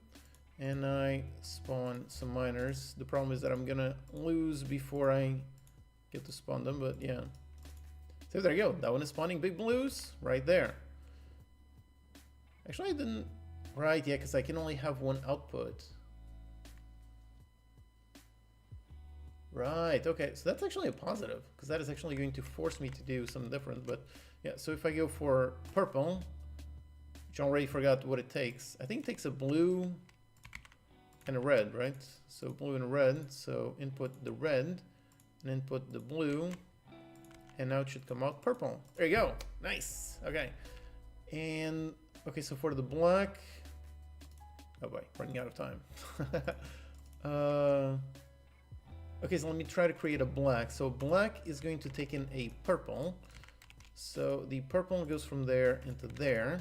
and I spawn some miners. The problem is that I'm gonna lose before I get to spawn them, but yeah. So there you go, that one is spawning big blues right there. Actually I didn't, right, yeah, because I can only have one output. Right, okay, so that's actually a positive, because that is actually going to force me to do something different, but yeah, so if I go for purple, which I already forgot what it takes. I think it takes a blue and a red, right? So blue and red, so input the red and input the blue, and now it should come out purple. There you go, nice, okay. And okay, so for the black, oh boy, running out of time. Okay, so let me try to create a black. So black is going to take in a purple, so the purple goes from there into there,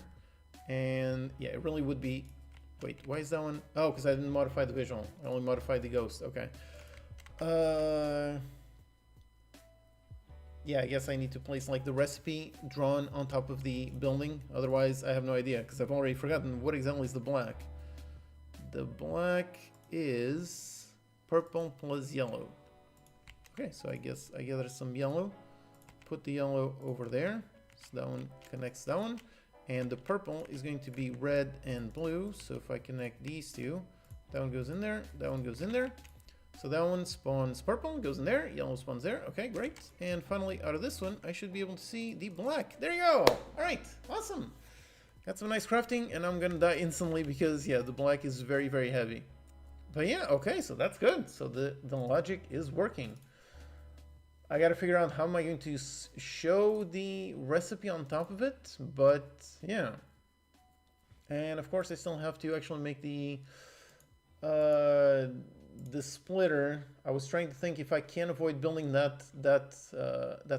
and yeah, it really would be. Wait, why is that one? Oh, because I didn't modify the visual. I only modified the ghost. Okay. Yeah, I guess I need to place like the recipe drawn on top of the building. Otherwise, I have no idea because I've already forgotten what exactly is the black. The black is purple plus yellow. Okay, so I guess I gather some yellow. Put the yellow over there. So that one connects that one. And the purple is going to be red and blue. So if I connect these two, that one goes in there, that one goes in there. So that one spawns purple, goes in there, yellow spawns there. Okay, great. And finally, out of this one, I should be able to see the black. There you go. All right, awesome. Got some nice crafting, and I'm gonna die instantly because, yeah, the black is very, very heavy. But yeah, okay, so that's good. So the logic is working. I gotta figure out how am I going to show the recipe on top of it, but yeah. And of course I still have to actually make the splitter. I was trying to think if I can avoid building that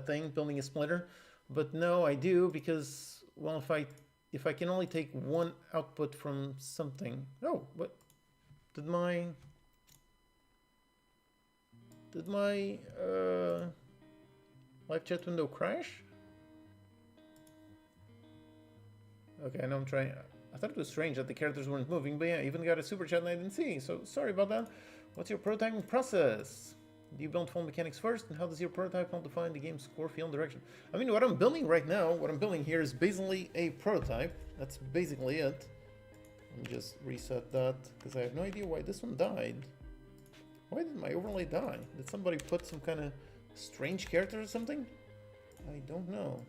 thing, building a splitter, but no, I do because, well, if I can only take one output from something. Oh, what did my live chat window crash? Okay, I know I'm trying. I thought it was strange that the characters weren't moving, but yeah, I even got a super chat and I didn't see, so sorry about that. What's your prototyping process? Do you build full mechanics first, and how does your prototype help define the game's core feel and direction? I mean, what I'm building right now, what I'm building here is basically a prototype. That's basically it. Let me just reset that, because I have no idea why this one died. Why did my overlay die? Did somebody put some kind of strange character or something? I don't know.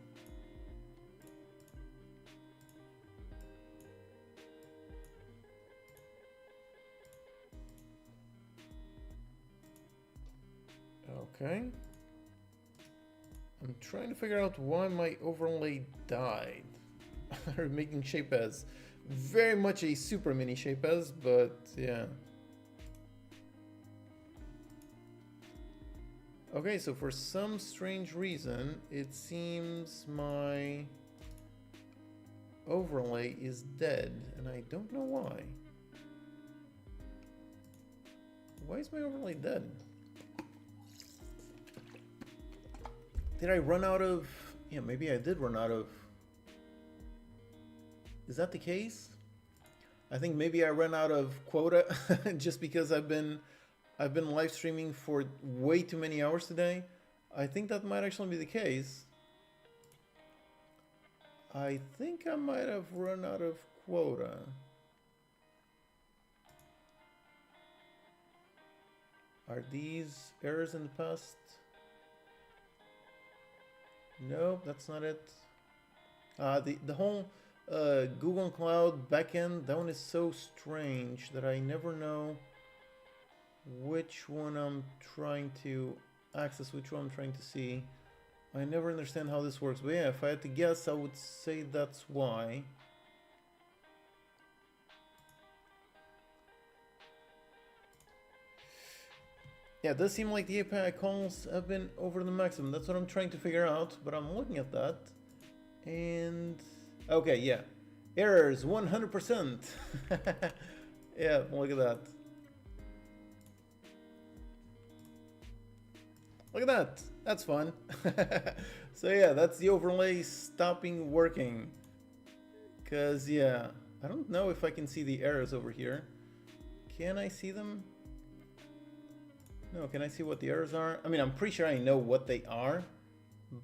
Okay. I'm trying to figure out why my overlay died. I'm making shape as very much a super mini shape as, but yeah. Okay, so for some strange reason, it seems my overlay is dead, and I don't know why. Why is my overlay dead? Did I run out of... Yeah, maybe I did run out of... Is that the case? I think maybe I ran out of quota just because I've been live streaming for way too many hours today. I think that might actually be the case. I think I might have run out of quota. Are these errors in the past? Nope, that's not it. The whole Google Cloud backend, that one is so strange that I never know which one I'm trying to access, which one I'm trying to see. I never understand how this works, but yeah, if I had to guess, I would say that's why. Yeah, it does seem like the API calls have been over the maximum. That's what I'm trying to figure out, but I'm looking at that. And... okay, yeah. Errors, 100%. Yeah, look at that. Look at that. That's fun. So yeah, that's the overlay stopping working. Because, yeah, I don't know if I can see the errors over here. Can I see them? No, can I see what the errors are? I mean, I'm pretty sure I know what they are,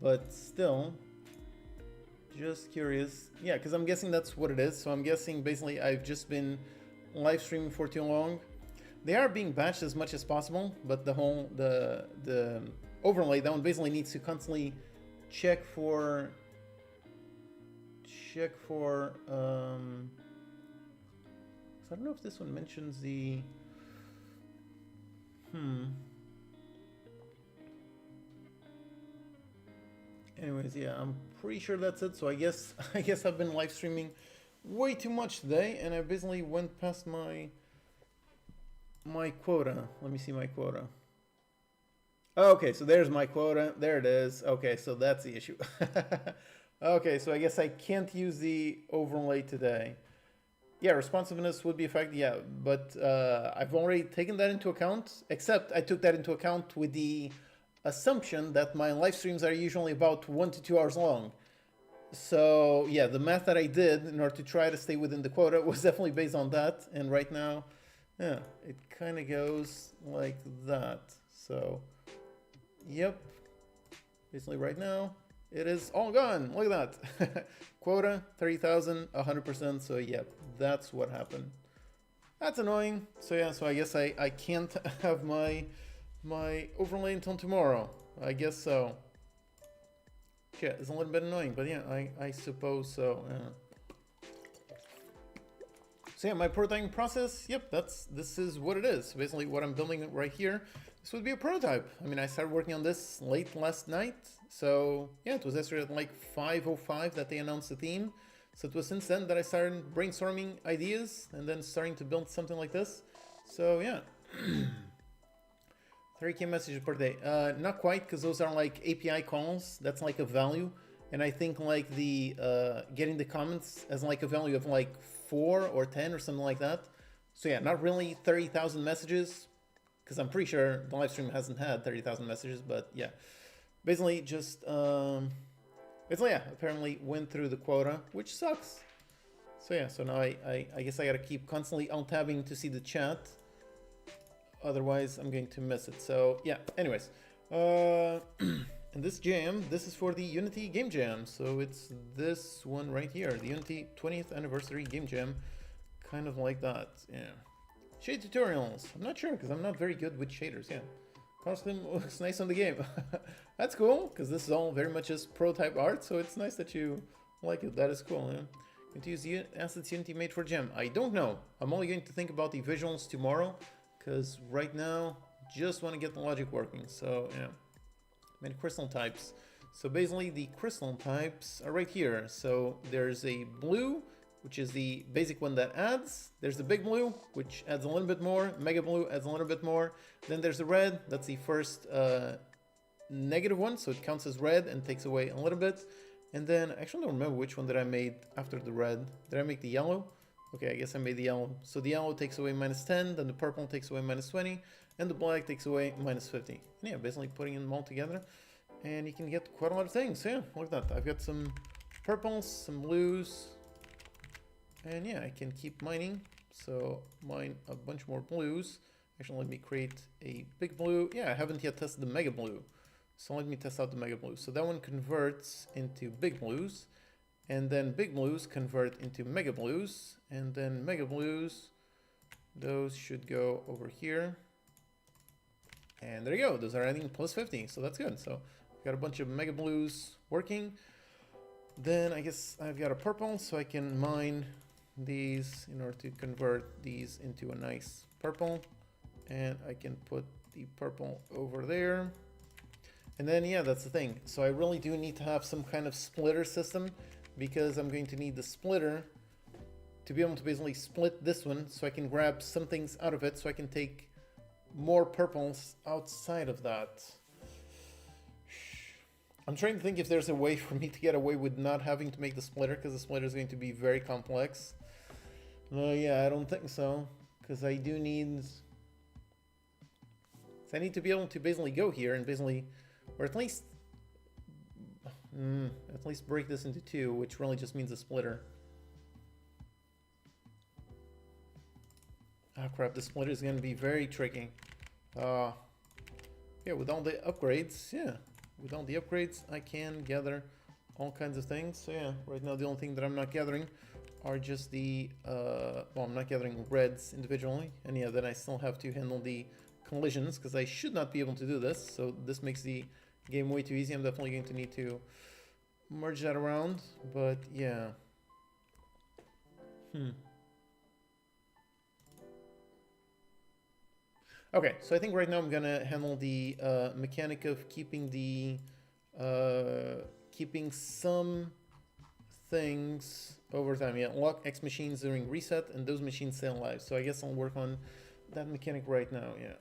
but still, just curious. Yeah, because I'm guessing that's what it is. So I'm guessing basically I've just been live streaming for too long. They are being batched as much as possible, but the whole, the overlay, that one basically needs to constantly check for, so I don't know if this one mentions the, anyways, yeah, I'm pretty sure that's it. So I guess I've been live streaming way too much today, and I basically went past my quota. Let me see my quota. Okay, so there's my quota. There it is. Okay, so that's the issue. Okay, so I guess I can't use the overlay today. Yeah, responsiveness would be affected, yeah, but I've already taken that into account, except I took that into account with the assumption that my live streams are usually about 1 to 2 hours long. So yeah, the math that I did in order to try to stay within the quota was definitely based on that, and right now, yeah, it kind of goes like that. So, yep, basically right now, it is all gone. Look at that. Quota, 30,000, 100%. So, yep, that's what happened. That's annoying. So, yeah, so I guess I can't have my overlay until tomorrow. I guess so. Yeah, it's a little bit annoying, but yeah, I suppose so. Yeah. So yeah, my prototyping process, yep, this is what it is. Basically what I'm building right here, this would be a prototype. I mean, I started working on this late last night. So yeah, it was yesterday at like 5:05 that they announced the theme. So it was since then that I started brainstorming ideas and then starting to build something like this. So yeah. 30k messages per day. Not quite, because those are like API calls. That's like a value. And I think like the getting the comments as like a value of like 4 or 10 or something like that. So yeah, not really 30,000 messages, because I'm pretty sure the live stream hasn't had 30,000 messages, but yeah. Basically just, yeah, apparently went through the quota, which sucks. So yeah, so now I guess I gotta keep constantly alt-tabbing to see the chat. Otherwise, I'm going to miss it. So yeah, anyways. And this jam, this is for the Unity Game Jam. So it's this one right here, the Unity 20th Anniversary Game Jam. Kind of like that, yeah. Shade tutorials. I'm not sure, because I'm not very good with shaders, yeah. Costume looks nice on the game. That's cool, because this is all very much just prototype art, so it's nice that you like it. That is cool, yeah. Going to use the assets Unity made for Gem. I don't know. I'm only going to think about the visuals tomorrow, because right now, just want to get the logic working. So, yeah. Many crystal types. So basically, the crystal types are right here. So there's a blue, which is the basic one that adds. There's the big blue, which adds a little bit more. Mega blue adds a little bit more. Then there's the red. That's the first negative one, so it counts as red and takes away a little bit. And then, I actually don't remember which one that I made after the red. Did I make the yellow? Okay, I guess I made the yellow. So the yellow takes away -10, then the purple takes away -20, and the black takes away -50. And yeah, basically putting them all together, and you can get quite a lot of things. So yeah, look at that. I've got some purples, some blues, and yeah, I can keep mining. So mine a bunch more blues. Actually, let me create a big blue. Yeah, I haven't yet tested the mega blue. So let me test out the mega blue. So that one converts into big blues, and then big blues convert into mega blues, and then mega blues, those should go over here. And there you go. Those are adding +50. So that's good. So I've got a bunch of mega blues working. Then I guess I've got a purple, so I can mine these in order to convert these into a nice purple. And I can put the purple over there. And then, yeah, that's the thing. So I really do need to have some kind of splitter system, because I'm going to need the splitter to be able to basically split this one so I can grab some things out of it, so I can take more purples outside of that. I'm trying to think if there's a way for me to get away with not having to make the splitter, because the splitter is going to be very complex. Yeah, I don't think so, because I do need... So I need to be able to basically go here and basically, or at least break this into two, which really just means a splitter. Oh crap, the splitter is going to be very tricky. Yeah, with all the upgrades, I can gather all kinds of things. So yeah, right now the only thing that I'm not gathering are just the, well, I'm not gathering reds individually. And yeah, then I still have to handle the collisions, because I should not be able to do this. So this makes the game way too easy. I'm definitely going to need to merge that around, but yeah. Okay, so I think right now I'm gonna handle the mechanic of keeping the keeping some things over time. Yeah, lock X machines during reset, and those machines stay alive. So I guess I'll work on that mechanic right now. Yeah.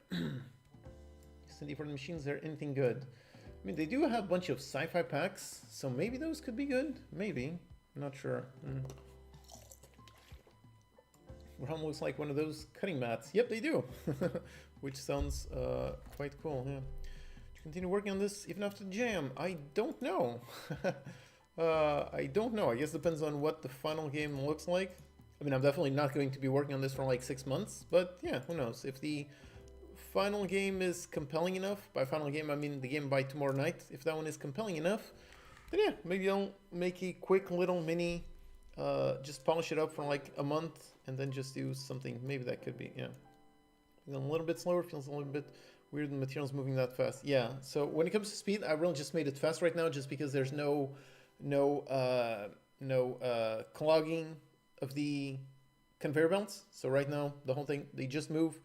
Cindy, for the machines, are anything good? I mean, they do have a bunch of sci-fi packs, so maybe those could be good. Maybe, I'm not sure. Realm looks like one of those cutting mats. Yep, they do. Which sounds quite cool. Yeah. To continue working on this even after the jam? I don't know. I don't know. I guess it depends on what the final game looks like. I mean, I'm definitely not going to be working on this for like 6 months, but yeah, who knows? If the final game is compelling enough, by final game I mean the game by tomorrow night, if that one is compelling enough, then yeah, maybe I'll make a quick little mini, just polish it up for like a month and then just do something. Maybe that could be, yeah. A little bit slower, feels a little bit weird, the material's moving that fast. Yeah, so when it comes to speed, I really just made it fast right now just because there's no clogging of the conveyor belts. So right now, the whole thing, they just move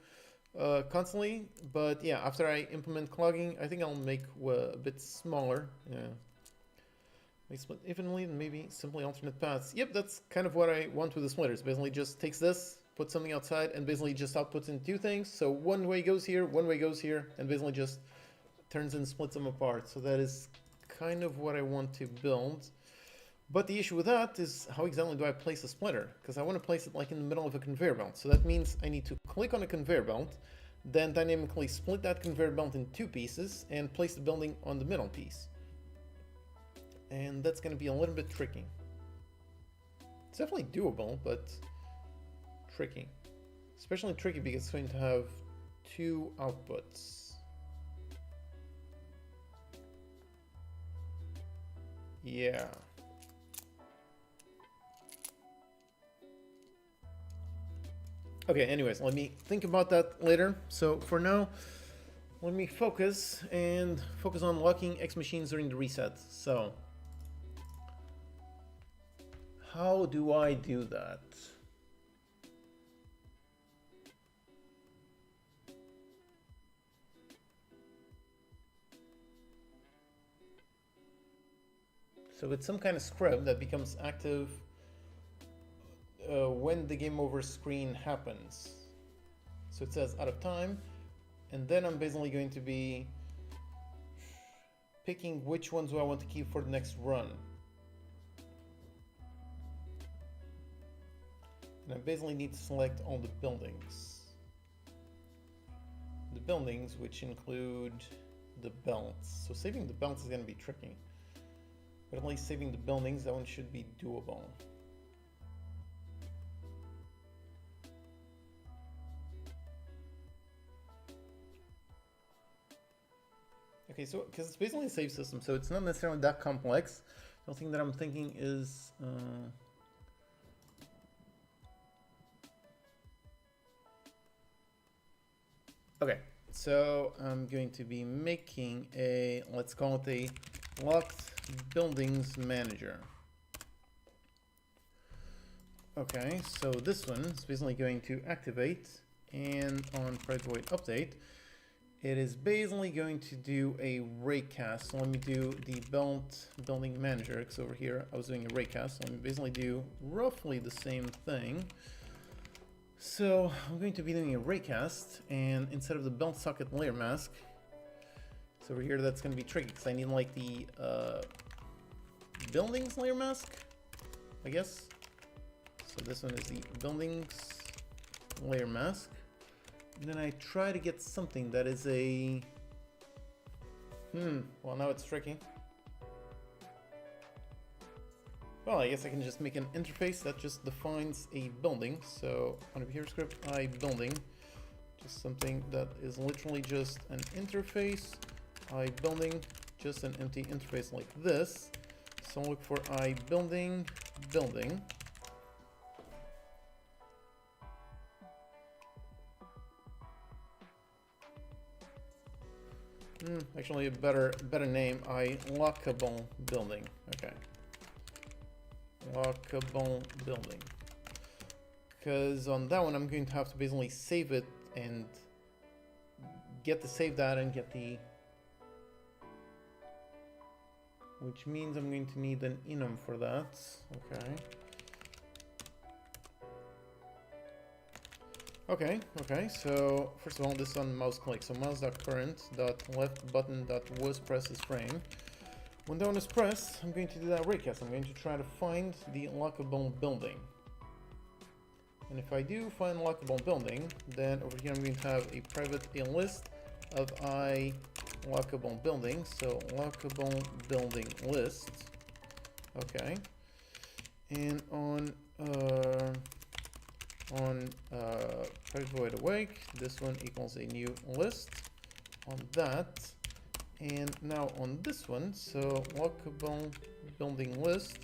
constantly. But yeah, after I implement clogging, I think I'll make a bit smaller. Yeah. Make split evenly and maybe simply alternate paths. Yep, that's kind of what I want with the splitters. Basically just takes this, puts something outside, and basically just outputs in two things. So one way goes here, one way goes here, and basically just turns and splits them apart. So that is kind of what I want to build. But the issue with that is, how exactly do I place a splitter? Because I want to place it like in the middle of a conveyor belt. So that means I need to click on a conveyor belt, then dynamically split that conveyor belt in two pieces and place the building on the middle piece. And that's going to be a little bit tricky. It's definitely doable, but tricky. Especially tricky because it's going to have two outputs. Yeah. Okay, anyways, let me think about that later. So for now, let me focus on locking X machines during the reset. So how do I do that? So it's some kind of script that becomes active when the game over screen happens. So it says out of time, and then I'm basically going to be picking which ones do I want to keep for the next run. And I basically need to select all the buildings. the buildings, which include the belts. So saving the belts is going to be tricky. But at least saving the buildings, that one should be doable. Okay, so because it's basically a save system, so it's not necessarily that complex. The only thing that I'm thinking is okay, so I'm going to be making a, let's call it a locked buildings manager. Okay, so this one is basically going to activate, and on private void update, it is basically going to do a raycast. So let me do the building manager, because over here I was doing a raycast. So let me basically do roughly the same thing. So I'm going to be doing a raycast, and instead of the belt socket layer mask, so over here that's going to be tricky because I need like the buildings layer mask, I guess. So this one is the buildings layer mask. And then I try to get something that is a... well, now it's tricky. Well, I guess I can just make an interface that just defines a building. So on a behavior script, I building, just something that is literally just an interface. I building, just an empty interface like this. So I'll look for I building. Actually, a better name. I lockable building. Okay. Lockable building. Because on that one, I'm going to have to basically save it and get the save data and get the... Which means I'm going to need an enum for that. Okay, so first of all, this on mouse click. So mouse.current.left button.was presses frame. When that one is pressed, I'm going to do that raycast. I'm going to try to find the lockable building. And if I do find lockable building, then over here I'm going to have a private list of I lockable building. So lockable building list. Okay. And on private void awake, this one equals a new list on that. And now on this one, so lockable building list,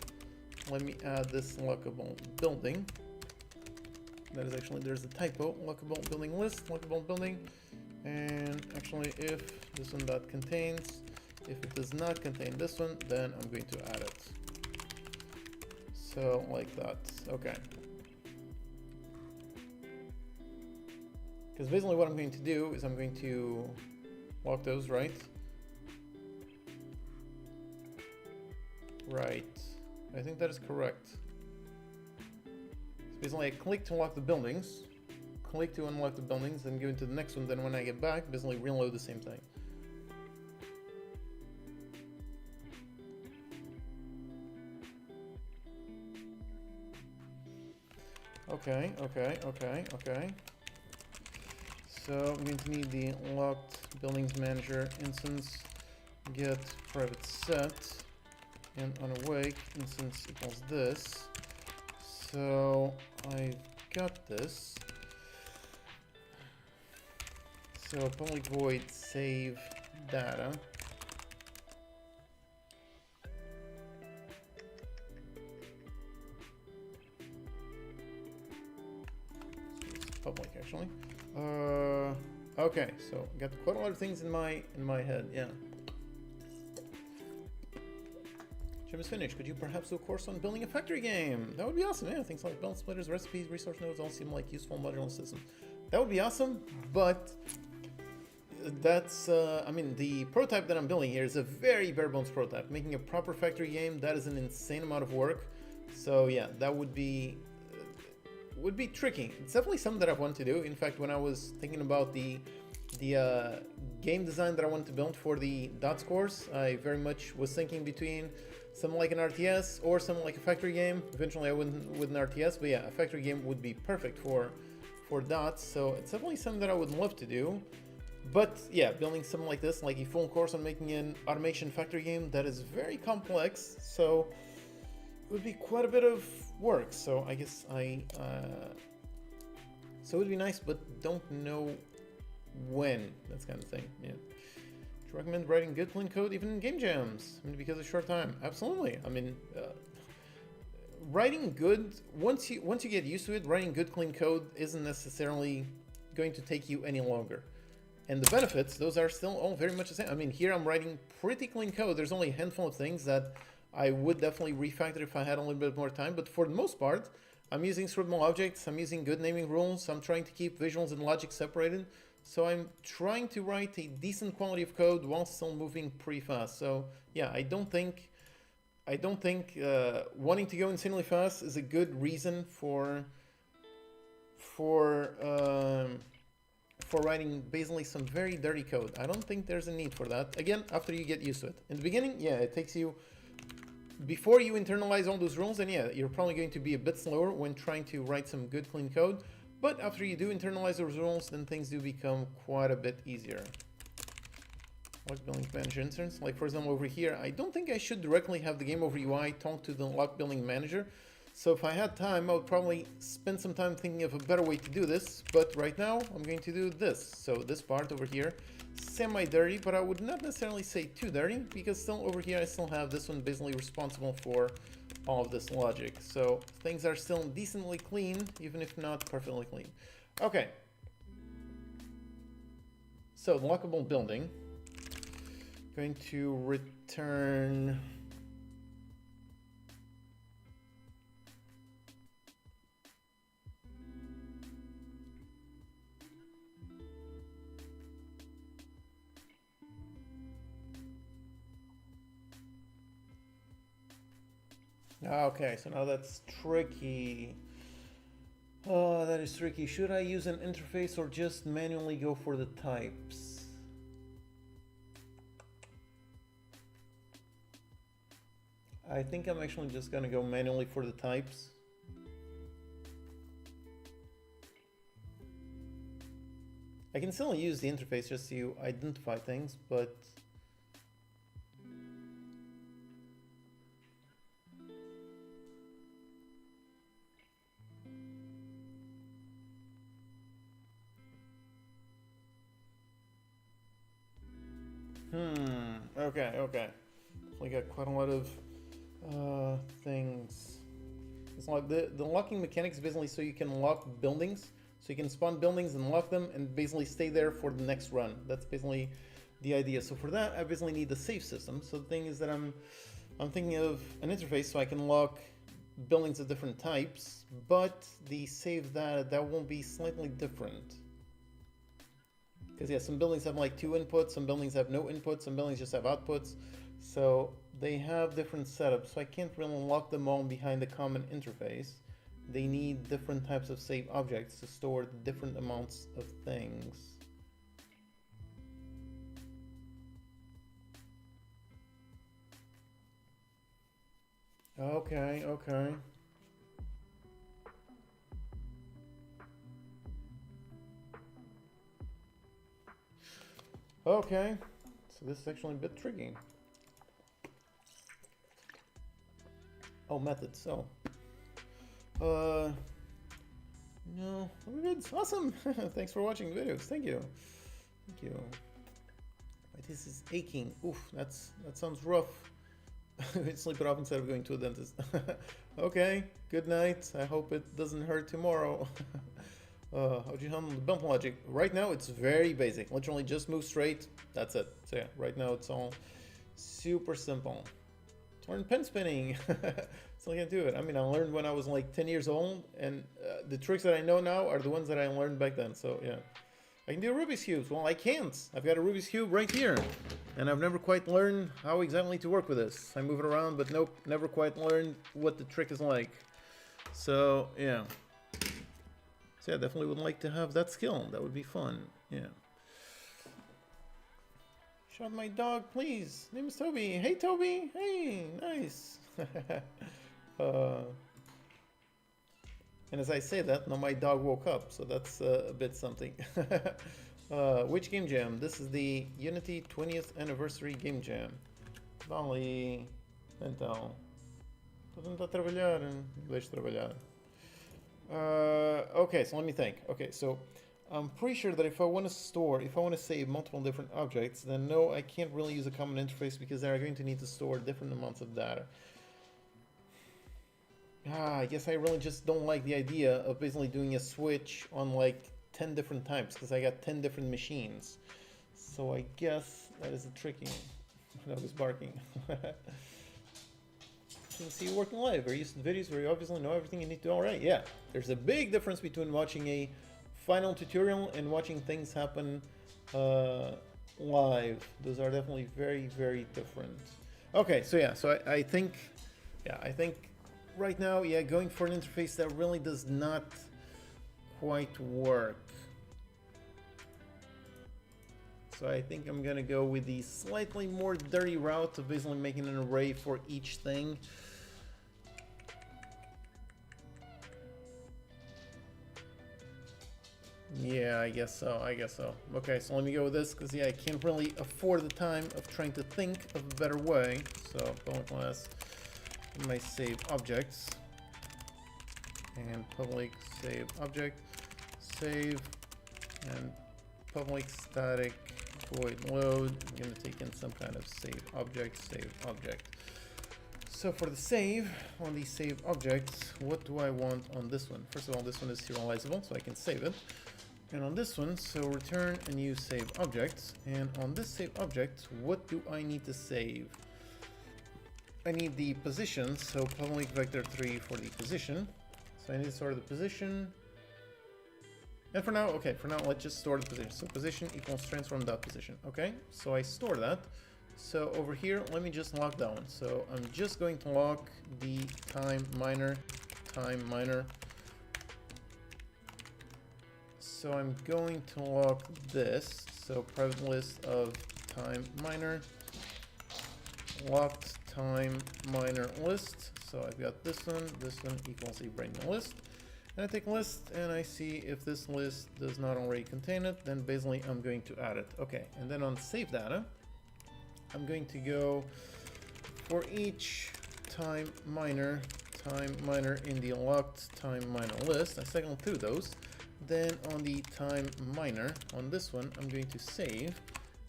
let me add this lockable building. That is actually, there's a typo, lockable building list, lockable building. And actually if this one that contains, if it does not contain this one, then I'm going to add it. So like that, okay. Because basically what I'm going to do is I'm going to lock those, right? Right, I think that is correct. So basically I click to lock the buildings, click to unlock the buildings, then go into the next one, then when I get back, basically reload the same thing. Okay. So I'm going to need the locked buildings manager instance get private set, and on awake instance equals this. So I've got this. So public void save data. So it's public actually. Okay, so got quite a lot of things in my head, yeah. Gym is finished. Could you perhaps do a course on building a factory game? That would be awesome. Yeah, things like build splitters, recipes, resource nodes all seem like useful modular systems. That would be awesome, but that's, I mean, the prototype that I'm building here is a very bare bones prototype. Making a proper factory game, that is an insane amount of work. So yeah, that would be tricky. It's definitely something that I want to do. In fact, when I was thinking about the game design that I wanted to build for the DOTS course, I very much was thinking between something like an RTS or something like a factory game. Eventually I went with an RTS, but yeah, a factory game would be perfect for DOTS. So it's definitely something that I would love to do. But yeah, building something like this, like a full course on making an automation factory game that is very complex, so it would be quite a bit of work. So I guess so it would be nice, but don't know when. That's kind of thing. Yeah. Do you recommend writing good clean code even in game jams? I mean, because of short time. Absolutely. I mean, writing good, once you get used to it, writing good clean code isn't necessarily going to take you any longer. And the benefits, those are still all very much the same. I mean, here I'm writing pretty clean code. There's only a handful of things that I would definitely refactor if I had a little bit more time. But for the most part, I'm using scriptable objects. I'm using good naming rules. I'm trying to keep visuals and logic separated. So I'm trying to write a decent quality of code while still moving pretty fast. So yeah, I don't think wanting to go insanely fast is a good reason for writing basically some very dirty code. I don't think there's a need for that. Again, after you get used to it. In the beginning, yeah, it takes you, before you internalize all those rules, then yeah, you're probably going to be a bit slower when trying to write some good clean code. But after you do internalize those rules, then things do become quite a bit easier. Lock building manager instance. Like for example, over here, I don't think I should directly have the game over UI talk to the lock building manager. So if I had time, I would probably spend some time thinking of a better way to do this. But right now, I'm going to do this. So this part over here, semi-dirty, but I would not necessarily say too dirty, because still over here, I still have this one basically responsible for all of this logic. So things are still decently clean, even if not perfectly clean. Okay. So lockable building. Going to return... Okay, so now that's tricky. Oh, that is tricky. Should I use an interface or just manually go for the types? I think I'm actually just gonna go manually for the types. I can still use the interface just to identify things, but okay. We got quite a lot of things. It's like the locking mechanics basically so you can lock buildings. So you can spawn buildings and lock them and basically stay there for the next run. That's basically the idea. So for that, I basically need a save system. So the thing is that I'm thinking of an interface so I can lock buildings of different types, but the save that won't be slightly different. Because yeah, some buildings have like 2 inputs, some buildings have no inputs, some buildings just have outputs. So they have different setups, so I can't really lock them all behind the common interface. They need different types of save objects to store different amounts of things. Okay. Okay, so this is actually a bit tricky. Oh, methods, so. No, we're good, awesome. Thanks for watching the videos, thank you. This is aching, oof, that sounds rough. Sleep it off instead of going to a dentist. Okay, good night, I hope it doesn't hurt tomorrow. How'd you handle the bump logic? Right now it's very basic, literally just move straight, that's it. So yeah, right now it's all super simple. Learn pen spinning. Still can't do it. I mean, I learned when I was like 10 years old, and the tricks that I know now are the ones that I learned back then. So yeah, I can do Rubik's cubes. Well, I can't. I've got a Rubik's cube right here, and I've never quite learned how exactly to work with this. I move it around, but nope, never quite learned what the trick is like. So yeah. So yeah, definitely would like to have that skill. That would be fun. Yeah. Shot my dog, please. Name is Toby. Hey, Toby. Hey, nice. And as I say that, now my dog woke up, so that's a bit something. Which game jam? This is the Unity 20th anniversary game jam. Vale, então. Tô tentando trabalhar, deixa trabalhar. Okay, so let me think. Okay, so I'm pretty sure that if I want to save multiple different objects, then no, I can't really use a common interface because they're going to need to store different amounts of data. I guess I really just don't like the idea of basically doing a switch on like 10 different types because I got 10 different machines. So I guess that is a tricky one. Dog is barking. You see you working live, or used to videos where you obviously know everything you need to do. All right, yeah. There's a big difference between watching a final tutorial and watching things happen live. Those are definitely very, very different. Okay, so yeah, so I think right now, yeah, going for an interface that really does not quite work. So I think I'm gonna go with the slightly more dirty route of basically making an array for each thing. Yeah, I guess so. Okay, so let me go with this because yeah, I can't really afford the time of trying to think of a better way. So public class my save objects and public save object save and public static void load. I'm going to take in some kind of save object. So for the save on the save objects, what do I want on this one? First of all, this one is serializable, so I can save it. And on this one, so return a new save object. And on this save object, what do I need to save? I need the position, so public vector 3 for the position. So I need to store the position. And for now, okay, let's just store the position. So position equals transform.position. Okay, so I store that. So over here, let me just lock that one. So I'm just going to lock the time miner. So I'm going to lock this. So private list of time miner, locked time miner list. So I've got this one equals a brand new list. And I take list and I see if this list does not already contain it, then basically I'm going to add it. Okay, and then on save data, I'm going to go for each time miner in the locked time miner list. I cycle through those. Then on the time miner, on this one, I'm going to save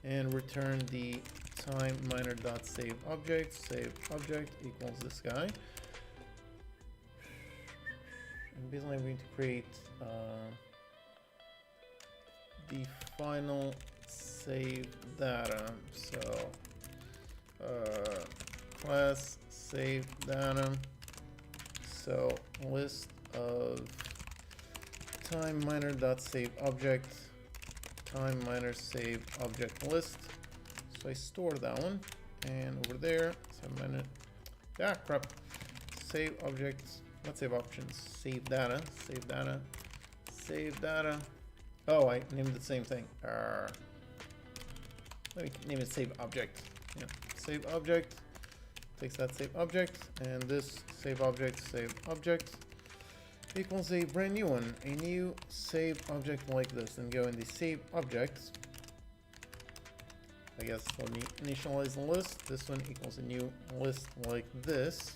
and return the time miner.save object. Save object equals this guy. And basically I'm going to create the final save data. So class save data. So list of time miner.save object, time miner save object list. So I store that one, and over there, save objects, not save options, save data. Oh, I named it the same thing. Let me name it save object. Yeah, save object takes that save object, and this save object equals a brand new one, a new save object like this, and go in the save objects. I guess let me initialize the list. This one equals a new list like this.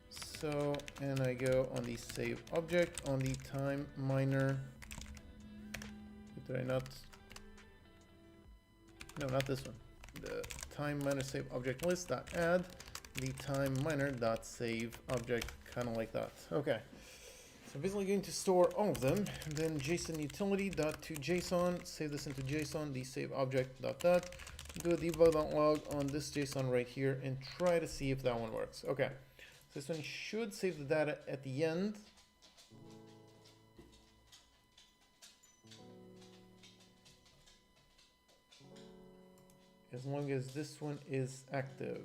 So, and I go on the save object on the time miner. Did I not? No, not this one. The time miner save object list dot add the time miner dot save object, kind of like that. Okay. So I'm basically going to store all of them, and then JSON utility dot to JSON, save this into JSON, the save object dot that, do a debug.log on this JSON right here, and try to see if that one works. Okay, so this one should save the data at the end. As long as this one is active.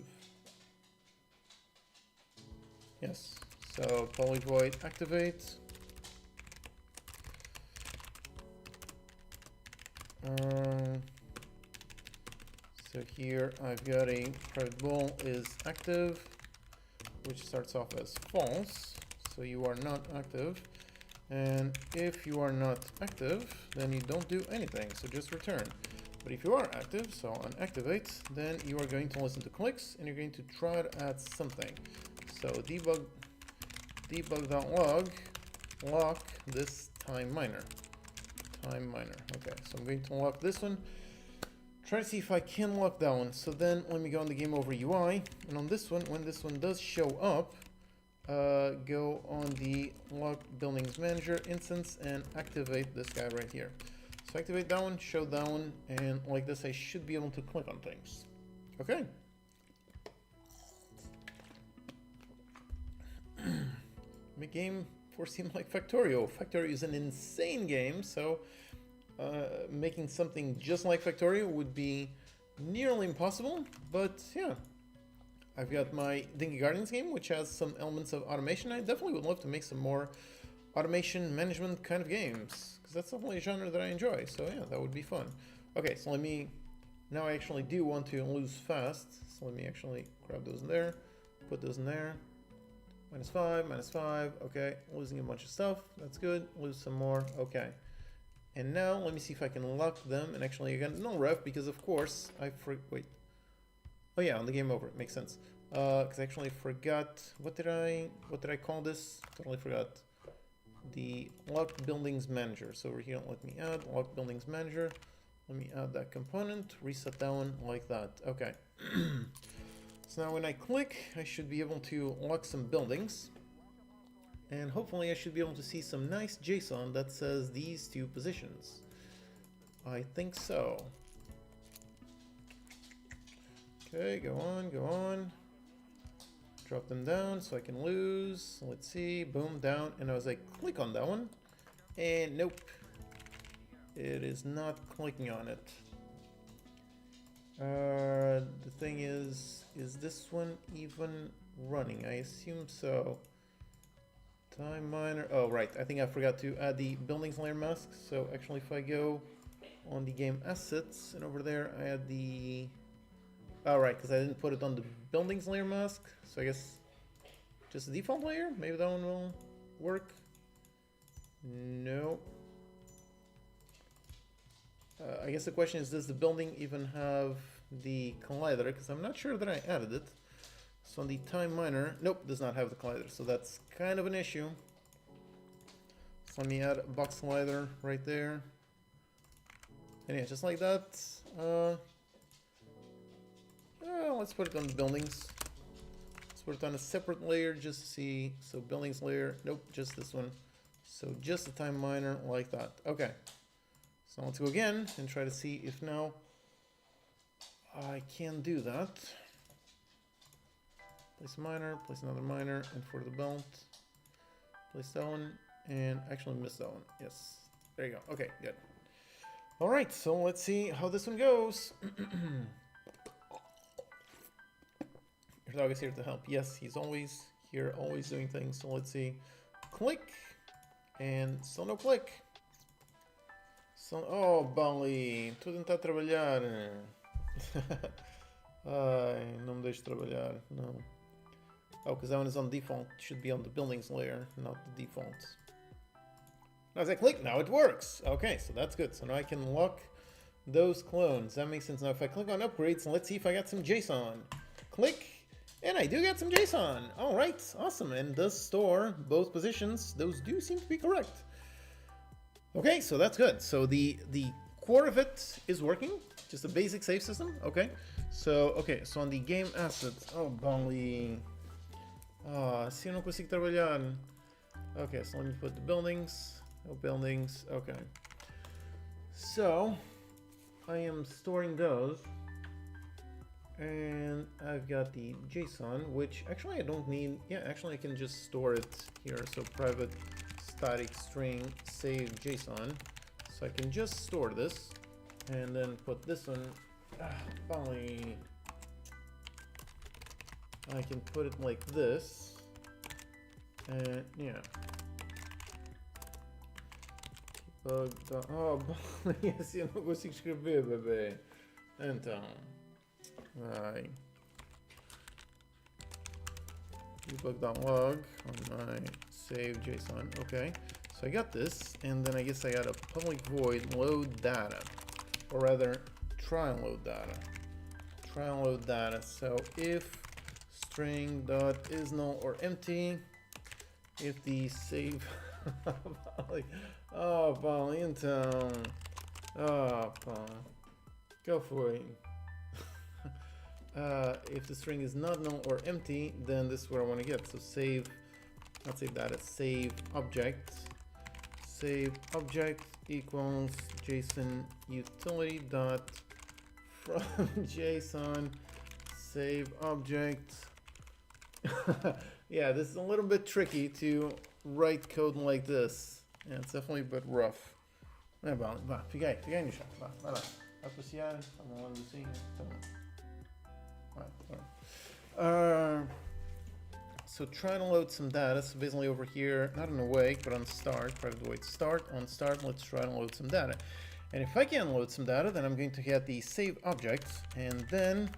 Yes. So public void activate. So here I've got a private bool is active, which starts off as false. So you are not active. And if you are not active, then you don't do anything, so just return. But if you are active, so on activate, then you are going to listen to clicks and you're going to try to add something. So debug.log, lock this time miner. Okay, so I'm going to lock this one. Try to see if I can lock that one. So then let me go on the game over UI, and on this one, when this one does show up, go on the lock buildings manager instance and activate this guy right here. So activate that one, show that one, and like this I should be able to click on things. Okay. My game seemed like Factorio. Factorio is an insane game, so making something just like Factorio would be nearly impossible, but yeah. I've got my Dinky Gardens game, which has some elements of automation. I definitely would love to make some more automation management kind of games, because that's definitely a genre that I enjoy, so yeah, that would be fun. Okay, so now I actually do want to lose fast, so let me actually grab those in there, put those in there. -5, okay, losing a bunch of stuff, that's good, lose some more, okay. And now, let me see if I can lock them, and actually again, no ref, because of course, wait. Oh yeah, on the game over, it makes sense. Because I actually forgot, what did I call this? Totally forgot. The lock buildings manager. So over here, let me add lock buildings manager. Let me add that component, reset that one like that. Okay. So now when I click, I should be able to lock some buildings. And hopefully I should be able to see some nice JSON that says these two positions. I think so. Okay, go on. Drop them down so I can lose. Let's see, boom, down. And as I click on that one, and nope, it is not clicking on it. The thing is this one even running? I assume so. Time miner, oh right, I think I forgot to add the buildings layer mask. So actually if I go on the game assets and over there I add the, oh right, because I didn't put it on the buildings layer mask, so I guess just the default layer, maybe that one will work. No. I guess the question is, does the building even have the collider? Because I'm not sure that I added it. So on the time miner, nope, does not have the collider, so that's kind of an issue. So let me add a box collider right there. And yeah, just like that. Let's put it on the buildings. Let's put it on a separate layer just to see. So buildings layer, nope, just this one. So just the time miner like that. Okay. So let's go again and try to see if now I can do that. Place a miner, place another miner, and for the belt, place that one, and actually miss that one. Yes, there you go. Okay, good. All right, so let's see how this one goes. Your dog is here to help. Yes, he's always here, always doing things. So let's see. Click, and still no click. So, oh, Bali, tu tentar trabalhar. Ai, não me deixes trabalhar, não. Oh, because that one is on default. It should be on the buildings layer, not the default. Now as I click, now it works. Okay, so that's good. So now I can lock those clones. That makes sense. Now if I click on upgrades, let's see if I got some JSON. Click, and I do get some JSON. All right, awesome. And does store both positions. Those do seem to be correct. Okay, so that's good. So the core of it is working. Just a basic save system. Okay. So on the game assets. Oh, Bali. Se eu não consigo trabalhar. Okay, so let me put the buildings. No buildings. Okay. So I am storing those. And I've got the JSON, which actually I don't need. Yeah, actually I can just store it here. So private static string save JSON. So I can just store this and then put this one. Finally, I can put it like this, and yeah. Oh, assim eu não consigo escrever, bebê. Então, vai. Debug.log on my save JSON. Okay, So I got this, and then I guess I got a public void load data, or rather try and load data. Try and load data. So if string dot is null or empty, if the save oh Polly in town. Oh Polly. Go for it. If the string is not null or empty, then this is where I want to get. So save, not save data, save object. Save object equals JSON utility dot from JSON save object. Yeah, this is a little bit tricky to write code like this. Yeah, it's definitely a bit rough. Fiquei no chão. Vai lá. Associar. Vamos assim. So try to load some data. So basically over here, not on awake, but on start, private void start. On start, let's try to load some data. And if I can load some data, then I'm going to get the save object, and then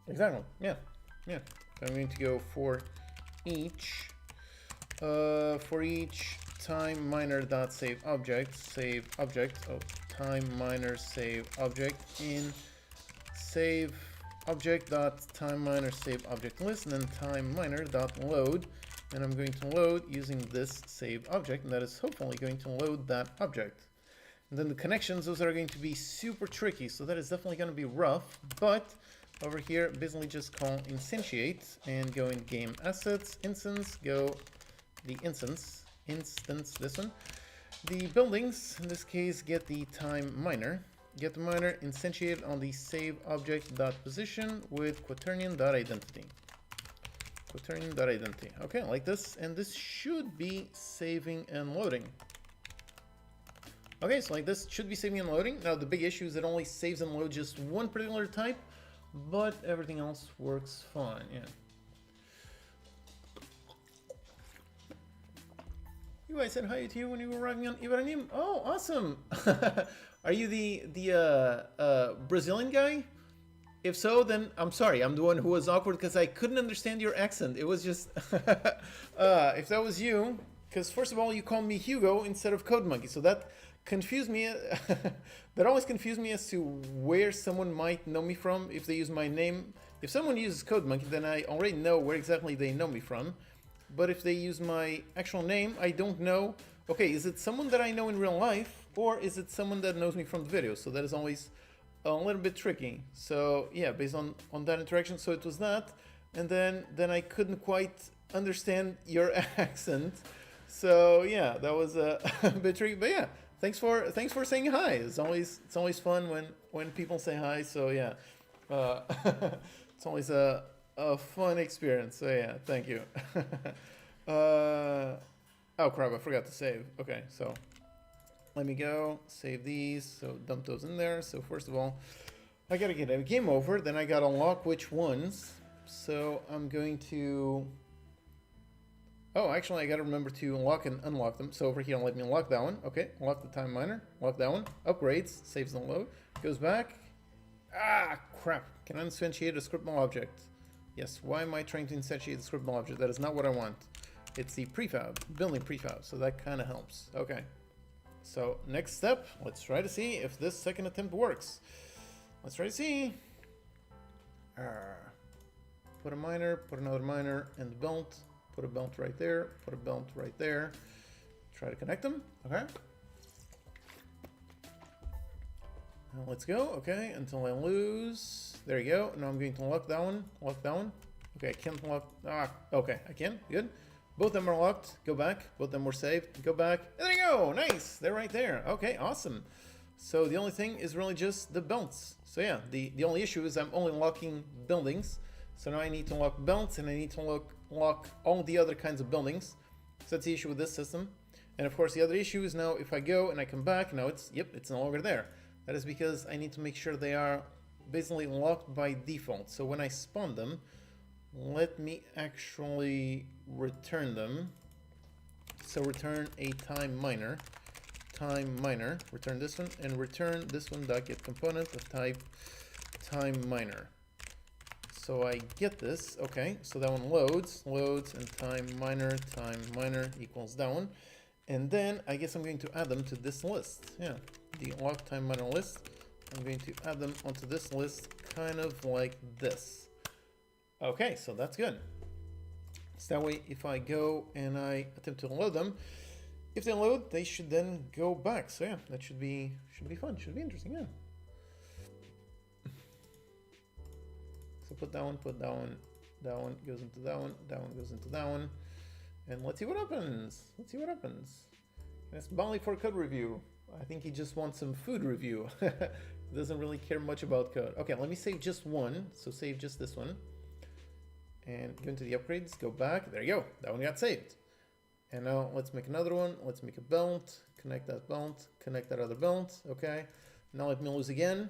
exactly, yeah. So I'm going to go for each time miner dot save object of time miner save object in save object dot time miner save object list, and then time miner dot load, and I'm going to load using this save object, and that is hopefully going to load that object. And then the connections, those are going to be super tricky, so that is definitely going to be rough. But over here, basically just call instantiate and go in game assets, instance, go the instance, this one. The buildings, in this case, get the time miner. Get the miner instantiated on the save object dot position with quaternion dot identity. Quaternion dot identity. Okay, like this, and this should be saving and loading. Okay, so like this should be saving and loading. Now the big issue is it only saves and loads just one particular type, but everything else works fine. Yeah. I said hi to you when you were arriving on Ibrahim. Oh, awesome! Are you the Brazilian guy? If so, then I'm sorry. I'm the one who was awkward because I couldn't understand your accent. It was just if that was you, because first of all you called me Hugo instead of Code Monkey, so that confused me. That always confused me as to where someone might know me from if they use my name. If someone uses Code Monkey, then I already know where exactly they know me from. But if they use my actual name, I don't know. Okay, is it someone that I know in real life, or is it someone that knows me from the video? So that is always a little bit tricky. So yeah, based on that interaction, so it was that, and then I couldn't quite understand your accent. So yeah, that was a bit tricky. But yeah, thanks for saying hi. It's always fun when people say hi. So yeah, it's always a fun experience. So yeah, thank you. Oh crap, I forgot to save. Okay, so let me go save these. So dump those in there. So first of all, I gotta get a game over, then I gotta lock which ones. So I'm going to, oh, actually I gotta remember to lock and unlock them. So over here, let me lock that one. Okay, lock the time miner, lock that one. Upgrades, saves and load, goes back. Ah, crap, can I instantiate a scriptable object? Yes, why am I trying to instantiate the scriptable object? That is not what I want. It's the prefab, building prefab, so that kind of helps. Okay, so next step, let's try to see if this second attempt works. Let's try to see. Put a miner, put another miner in the belt, put a belt right there, put a belt right there. Try to connect them, okay. Now let's go, okay, until I lose. There you go, now I'm going to lock that one, Okay, I can't lock, okay, I can, good. Both of them are locked, go back, both of them were saved, go back, and there you go, nice, they're right there, okay, awesome. So the only thing is really just the belts. So yeah, the only issue is I'm only locking buildings, so now I need to lock belts, and I need to lock all the other kinds of buildings. So that's the issue with this system. And of course the other issue is now if I go and I come back, now it's no longer there. That is because I need to make sure they are basically locked by default. So when I spawn them, let me actually return them. So return a time miner, return this one, and return this one dot get component of type time miner. So I get this. Okay, so that one loads, and time miner equals that one. And then I guess I'm going to add them to this list. Yeah, the log time miner list. I'm going to add them onto this list kind of like this. Okay, so that's good. So that way, if I go and I attempt to load them, if they load, they should then go back. So yeah, that should be fun. Should be interesting. Yeah. So put that one. That one goes into that one. That one goes into that one. And let's see what happens. Let's see what happens. That's Bali for code review. I think he just wants some food review. Doesn't really care much about code. Okay, let me save just one. So save just this one. And go into the upgrades, go back. There you go. That one got saved. And now let's make another one. Let's make a belt. Connect that belt. Connect that other belt. Okay. Now let me lose again.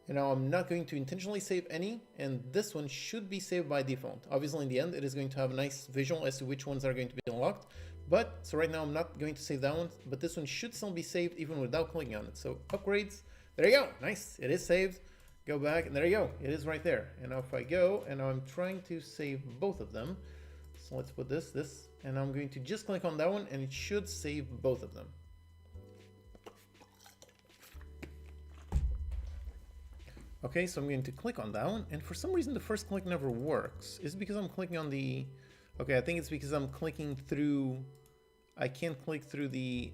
And now I'm not going to intentionally save any. And this one should be saved by default. Obviously, in the end, it is going to have a nice visual as to which ones are going to be unlocked. But so right now, I'm not going to save that one. But this one should still be saved even without clicking on it. So upgrades. There you go. Nice. It is saved. Go back, and there you go. It is right there. And now if I go, and now I'm trying to save both of them. So let's put this, and I'm going to just click on that one, and it should save both of them. Okay, so I'm going to click on that one, and for some reason the first click never works. Is it because I'm clicking on the... Okay, I think it's because I'm clicking through... I can't click through the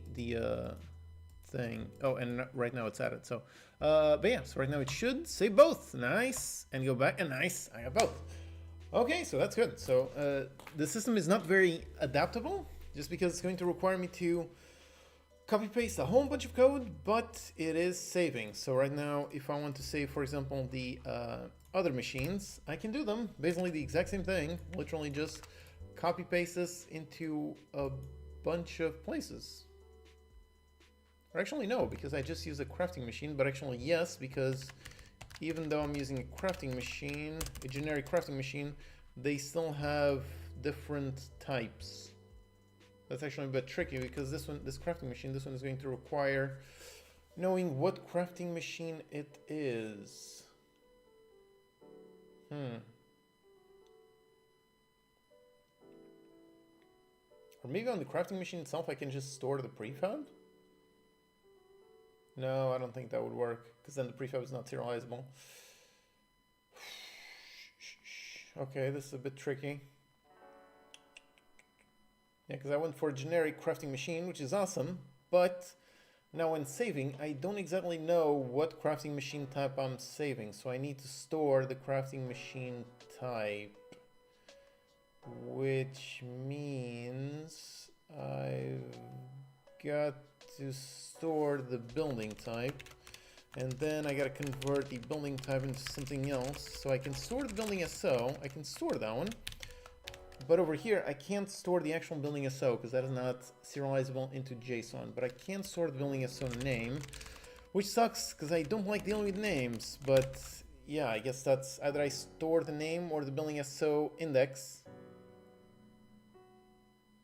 thing. Oh, and right now it's added. So, but yeah, so right now it should save both. Nice. And go back, and nice. I got both. Okay, so that's good. So the system is not very adaptable, just because it's going to require me to copy paste a whole bunch of code, but it is saving. So right now, if I want to save, for example, the other machines, I can do them. Basically the exact same thing. Literally just copy paste this into a bunch of places. Or actually no, because I just used a crafting machine, but actually yes, because even though I'm using a crafting machine, a generic crafting machine, they still have different types. That's actually a bit tricky because this crafting machine, this one is going to require knowing what crafting machine it is. Or maybe on the crafting machine itself, I can just store the prefab? No, I don't think that would work, because then the prefab is not serializable. Okay, this is a bit tricky. Yeah, because I went for a generic crafting machine, which is awesome, but now when saving, I don't exactly know what crafting machine type I'm saving, so I need to store the crafting machine type, which means I've got to store the building type, and then I gotta convert the building type into something else. So I can store the building SO, I can store that one, but over here I can't store the actual building SO because that is not serializable into JSON, but I can store the building SO name, which sucks because I don't like dealing with names. But yeah, I guess that's either I store the name or the building SO index.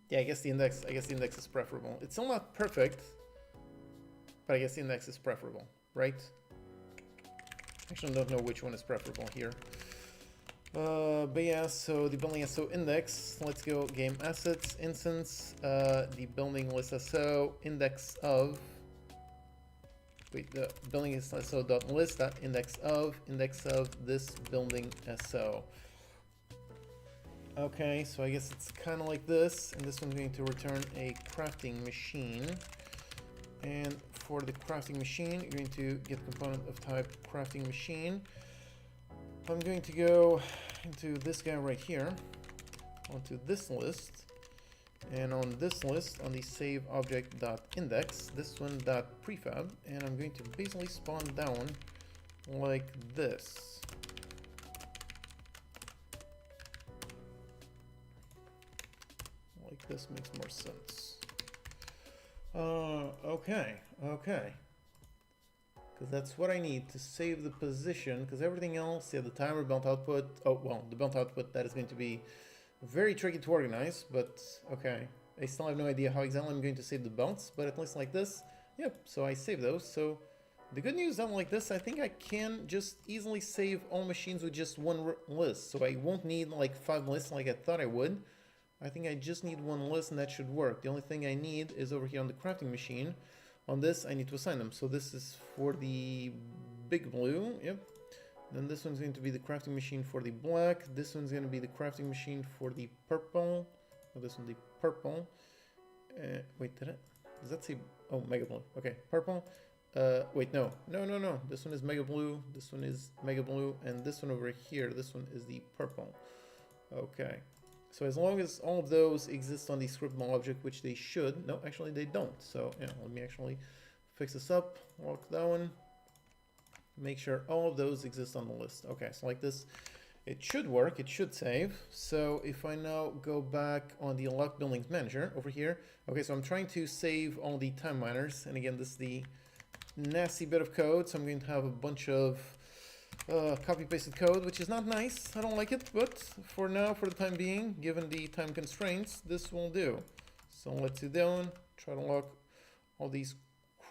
Yeah, I guess the index is preferable. It's still not perfect, but I guess the index is preferable, right? Actually, I don't know which one is preferable here. But yeah, so the building SO index, let's go game assets, instance, the building list SO, index of, wait, the building SO dot list dot index of this building SO. Okay, so I guess it's kind of like this, and this one's going to return a crafting machine. And for the crafting machine, you're going to get component of type crafting machine. I'm going to go into this guy right here, onto this list, and on this list, on the save object dot index, this one dot prefab, and I'm going to basically spawn down like this. Like this makes more sense. Okay. Because that's what I need to save the position, because everything else, yeah, the timer, belt output, oh, well, the belt output, that is going to be very tricky to organize, but okay. I still have no idea how exactly I'm going to save the belts, but at least like this, yep, so I save those, so The good news that like this, I think I can just easily save all machines with just one list. So I won't need like 5 lists like I thought I would. I think I just need one list and that should work. The only thing I need is over here on the crafting machine. On this, I need to assign them. So this is for the big blue, yep. Then this one's going to be the crafting machine for the black. This one's going to be the crafting machine for the purple. Oh, this one, the purple. Wait, did it? Does that say? Oh, mega blue. Okay, purple. Wait, no. No. This one is mega blue. This one is mega blue. And this one over here, this one is the purple. Okay. So as long as all of those exist on the scriptable object, which they should. No, actually they don't. So yeah, let me actually fix this up. Lock that one. Make sure all of those exist on the list. Okay, so like this, it should work, it should save. So if I now go back on the lock buildings manager over here, okay, so I'm trying to save all the time miners. And again, this is the nasty bit of code. So I'm going to have a bunch of copy pasted code, which is not nice. I don't like it, but for now, for the time being, given the time constraints, this will do. So let's do that one, try to lock all these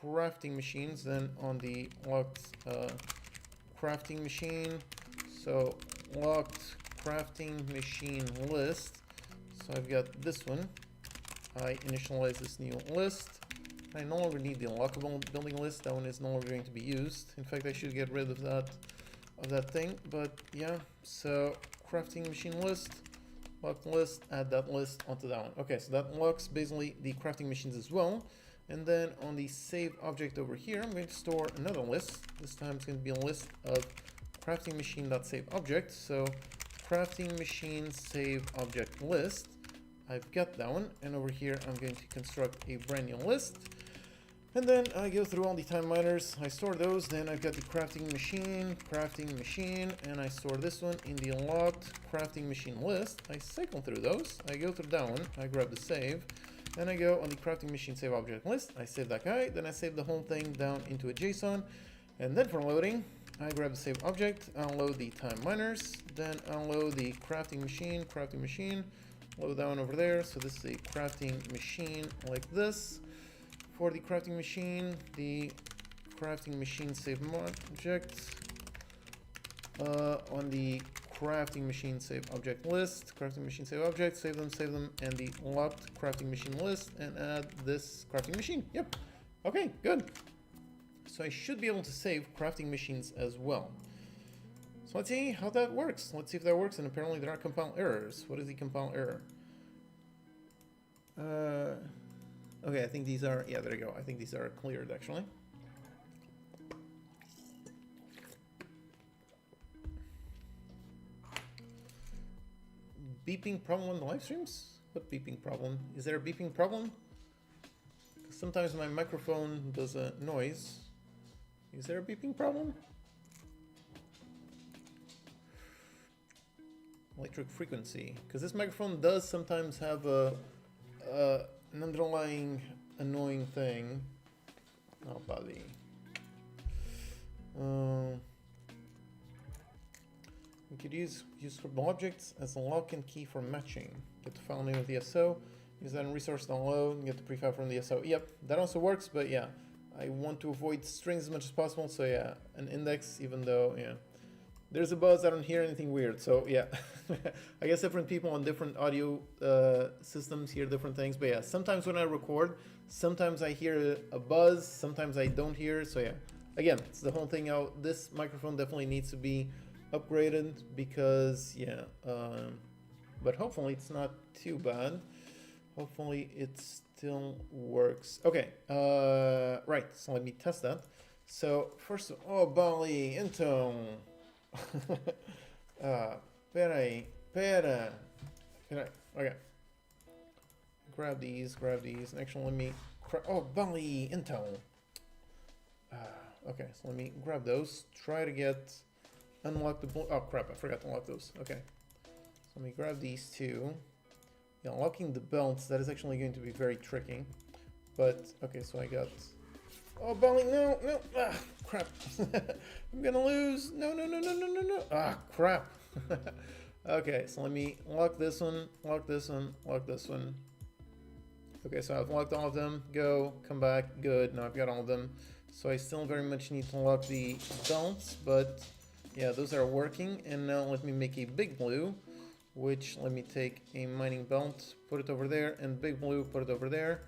crafting machines, then on the locked crafting machine, so locked crafting machine list. So I've got this one. I initialize this new list. I no longer need the lockable building list. That one is no longer going to be used. In fact, I should get rid of that thing. But yeah, so crafting machine list, locked list, add that list onto that one. Okay, so that locks basically the crafting machines as well. And then on the save object over here, I'm going to store another list. This time it's going to be a list of crafting machine.save object. So crafting machine save object list. I've got that one. And over here, I'm going to construct a brand new list. And then I go through all the time miners. I store those. Then I've got the crafting machine, and I store this one in the locked crafting machine list. I cycle through those. I go through that one. I grab the save. Then I go on the crafting machine save object list. I save that guy. Then I save the whole thing down into a JSON. And then for loading, I grab the save object. I'll load the time miners. Then I'll load the crafting machine. Load that one over there. So this is a crafting machine like this. For the crafting machine save object. On the crafting machine save object list, crafting machine save object, save them, and the locked crafting machine list, and add this crafting machine. Yep. Okay, good. So I should be able to save crafting machines as well. So let's see how that works. Let's see if that works, and apparently there are compile errors. What is the compile error? Okay, I think these are, yeah, there you go. I think these are cleared actually. Beeping problem on the live streams? What beeping problem? Is there a beeping problem? Sometimes my microphone does a noise. Is there a beeping problem? Electric frequency. Because this microphone does sometimes have an underlying annoying thing. Oh, buddy. We could use scriptable objects as a lock and key for matching. Get the file name of the SO, use that in resource download, and get the prefab from the SO. Yep, that also works, but yeah, I want to avoid strings as much as possible, so yeah, an index, even though, yeah. There's a buzz, I don't hear anything weird, so yeah. I guess different people on different audio systems hear different things, but yeah, sometimes when I record, sometimes I hear a buzz, sometimes I don't hear, so yeah. Again, it's the whole thing out. This microphone definitely needs to be upgraded because yeah, but hopefully it's not too bad. Hopefully it still works. Okay, right, so let me test that. So first of all, Bali, então, peraí, okay. Grab these, and actually let me, Bali, então. Okay, so let me grab those, try to get, unlock the, oh crap, I forgot to unlock those, okay. So let me grab these two. Yeah, unlocking the belts, that is actually going to be very tricky. But, okay, so I got, oh, Bali, no, crap. I'm gonna lose, no, crap. Okay, so let me lock this one, lock this one. Okay, so I've locked all of them, go, come back, good, now I've got all of them. So I still very much need to lock the belts, but yeah, those are working. And now let me make a big blue, which let me take a mining belt, put it over there, and big blue, put it over there.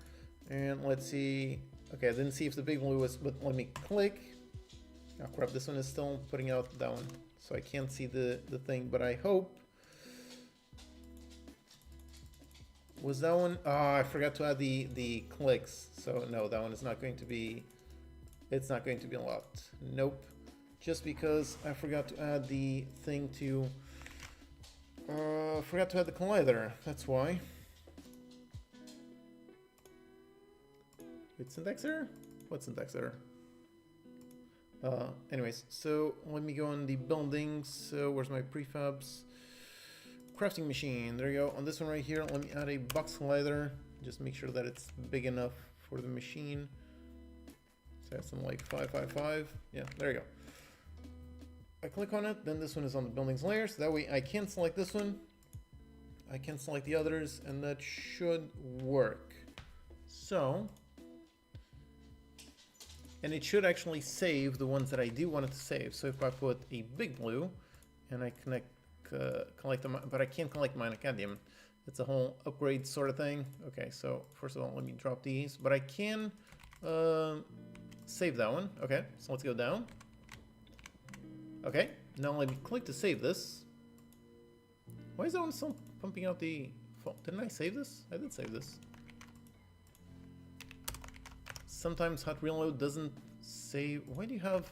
And let's see. Okay, I didn't see if the big blue was, but let me click. Oh crap, this one is still putting out that one. So I can't see the thing, but I hope. Was that one? Oh, I forgot to add the clicks. So no, that one is not going to be, it's not going to be unlocked. Nope. Just because I forgot to add the thing to, forgot to add the collider. That's why. Wait, syntax error? What syntax error? Anyways, so let me go on the buildings. So where's my prefabs? Crafting machine. There you go. On this one right here, let me add a box collider. Just make sure that it's big enough for the machine. So that's something like 555. Yeah, there you go. I click on it, then this one is on the buildings layer. So that way I can select this one. I can select the others, and that should work. So, and it should actually save the ones that I do want it to save. So if I put a big blue and I collect them, but I can't collect mine. Goddamn, it's a whole upgrade sort of thing. Okay, so first of all, let me drop these, but I can save that one. Okay, so let's go down. Okay, now let me click to save this. Why is that one still pumping out the phone? Didn't I save this? I did save this. Sometimes hot reload doesn't save. Why do you have,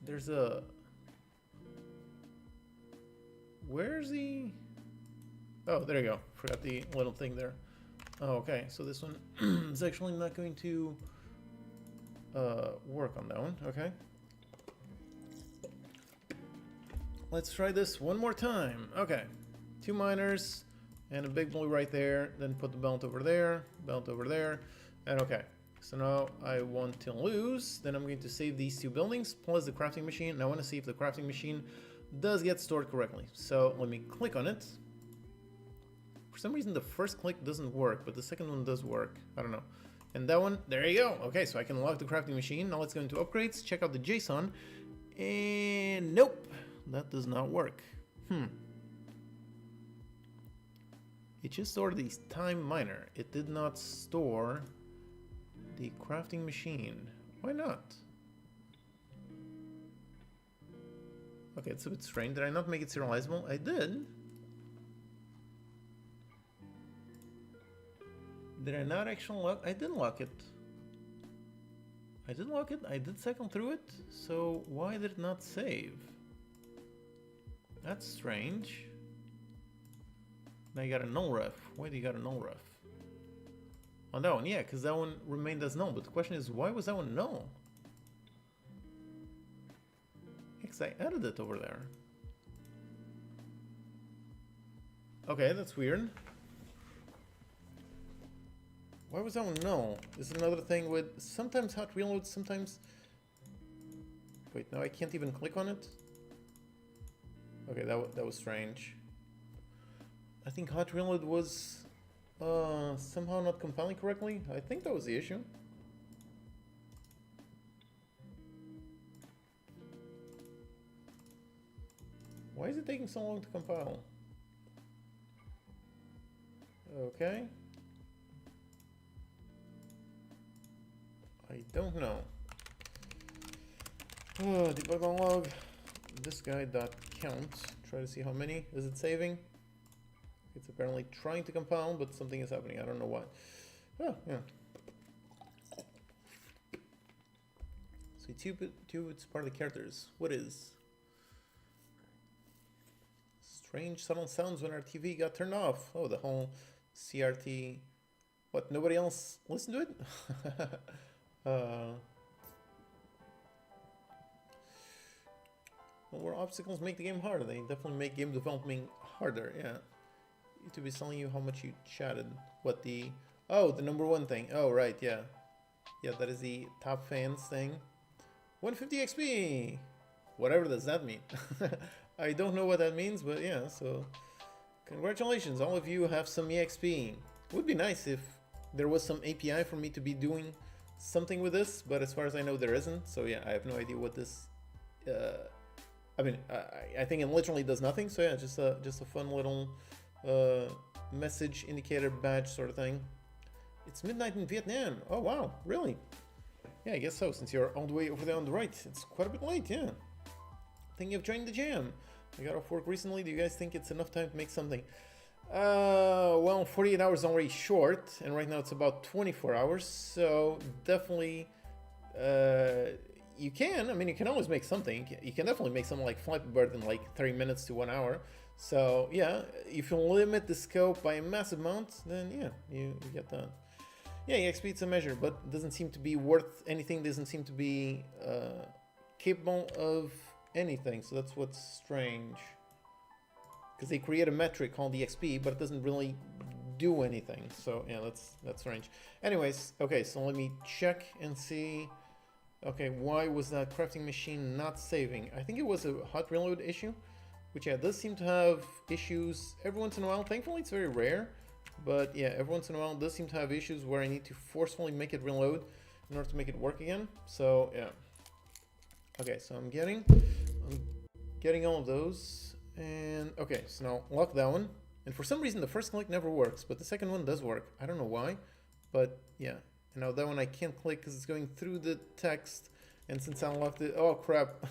there's a, where's the, oh, there you go. Forgot the little thing there. Oh, okay, so this one is actually not going to work on that one. Okay. Let's try this one more time. Okay, 2 miners and a big blue right there. Then put the belt over there, and okay. So now I want to lose. Then I'm going to save these 2 buildings plus the crafting machine. And I want to see if the crafting machine does get stored correctly. So let me click on it. For some reason the first click doesn't work, but the second one does work. I don't know. And that one, there you go. Okay, so I can lock the crafting machine. Now let's go into upgrades, check out the JSON. And nope, that does not work. It just stored the time miner. It did not store the crafting machine. Why not? Okay, it's a bit strange. Did I not make it serializable? I did. Did I not actually lock? I did lock it. I did lock it. I did cycle through it. So why did it not save? That's strange. Now you got a null ref. Why do you got a null ref? On that one, yeah, because that one remained as null. But the question is, why was that one null? Because I added it over there. Okay, that's weird. Why was that one null? This is another thing with sometimes hot reload, sometimes... Wait, now I can't even click on it? Okay, that was strange. I think hot reload was somehow not compiling correctly. I think that was the issue. Why is it taking so long to compile? Okay. I don't know. Debug on log. This guy dot count. Try to see how many. Is it saving? It's apparently trying to compile, but something is happening. I don't know what. Oh, yeah. So two, it's part of the characters. What is? Strange subtle sounds when our TV got turned off. Oh, the whole CRT. What, nobody else listened to it? Well, where obstacles make the game harder. They definitely make game development harder, yeah. YouTube is telling you how much you chatted. What the... Oh, the #1 thing. Oh, right, yeah. Yeah, that is the top fans thing. 150 XP! Whatever does that mean? I don't know what that means, but yeah, so... Congratulations, all of you have some EXP. It would be nice if there was some API for me to be doing something with this, but as far as I know, there isn't. So yeah, I have no idea what this. I mean, I think it literally does nothing. So yeah, just a fun little message indicator badge sort of thing. It's midnight in Vietnam. Oh wow, really? Yeah, I guess so. Since you're all the way over there on the right, it's quite a bit late. Yeah. Thinking of joining the jam. I got off work recently. Do you guys think it's enough time to make something? Well, 48 hours is already short, and right now it's about 24 hours. So definitely, you can. I mean, you can always make something. You can definitely make something like Flappy Bird in like 30 minutes to 1 hour. So yeah, if you limit the scope by a massive amount, then yeah, you get that. Yeah, EXP it's a measure, but doesn't seem to be worth anything. Doesn't seem to be capable of anything. So that's what's strange. Because they create a metric called EXP, but it doesn't really do anything. So yeah, that's strange. Anyways, okay, so let me check and see. Okay, why was that crafting machine not saving? I think it was a hot reload issue, which yeah, does seem to have issues every once in a while. Thankfully, it's very rare, but yeah, every once in a while it does seem to have issues where I need to forcefully make it reload in order to make it work again. So yeah. Okay, so I'm getting all of those, and okay, so now lock that one. And for some reason, the first click never works, but the second one does work. I don't know why, but yeah. And now that one I can't click because it's going through the text, and since I unlocked it, oh crap.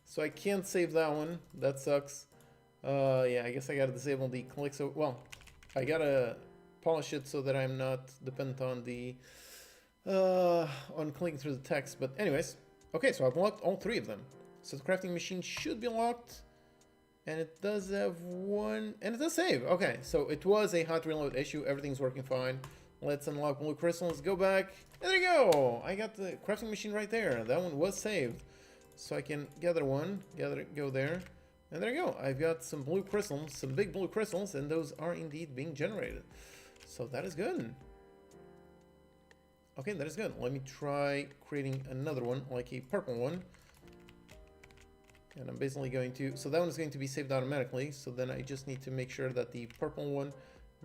So I can't save that one. That sucks. Yeah, I guess I gotta disable the click. So well, I gotta polish it so that I'm not dependent on the on clicking through the text. But anyways, okay, so I've locked all three of them. So the crafting machine should be locked, and it does have one, and it does save. Okay, so it was a hot reload issue. Everything's working fine. Let's unlock blue crystals, go back, and there you go! I got the crafting machine right there. That one was saved. So I can gather one, go there, and there you go. I've got some blue crystals, some big blue crystals, and those are indeed being generated. So that is good. Okay, that is good. Let me try creating another one, like a purple one. And I'm basically going to, so that one is going to be saved automatically. So then I just need to make sure that the purple one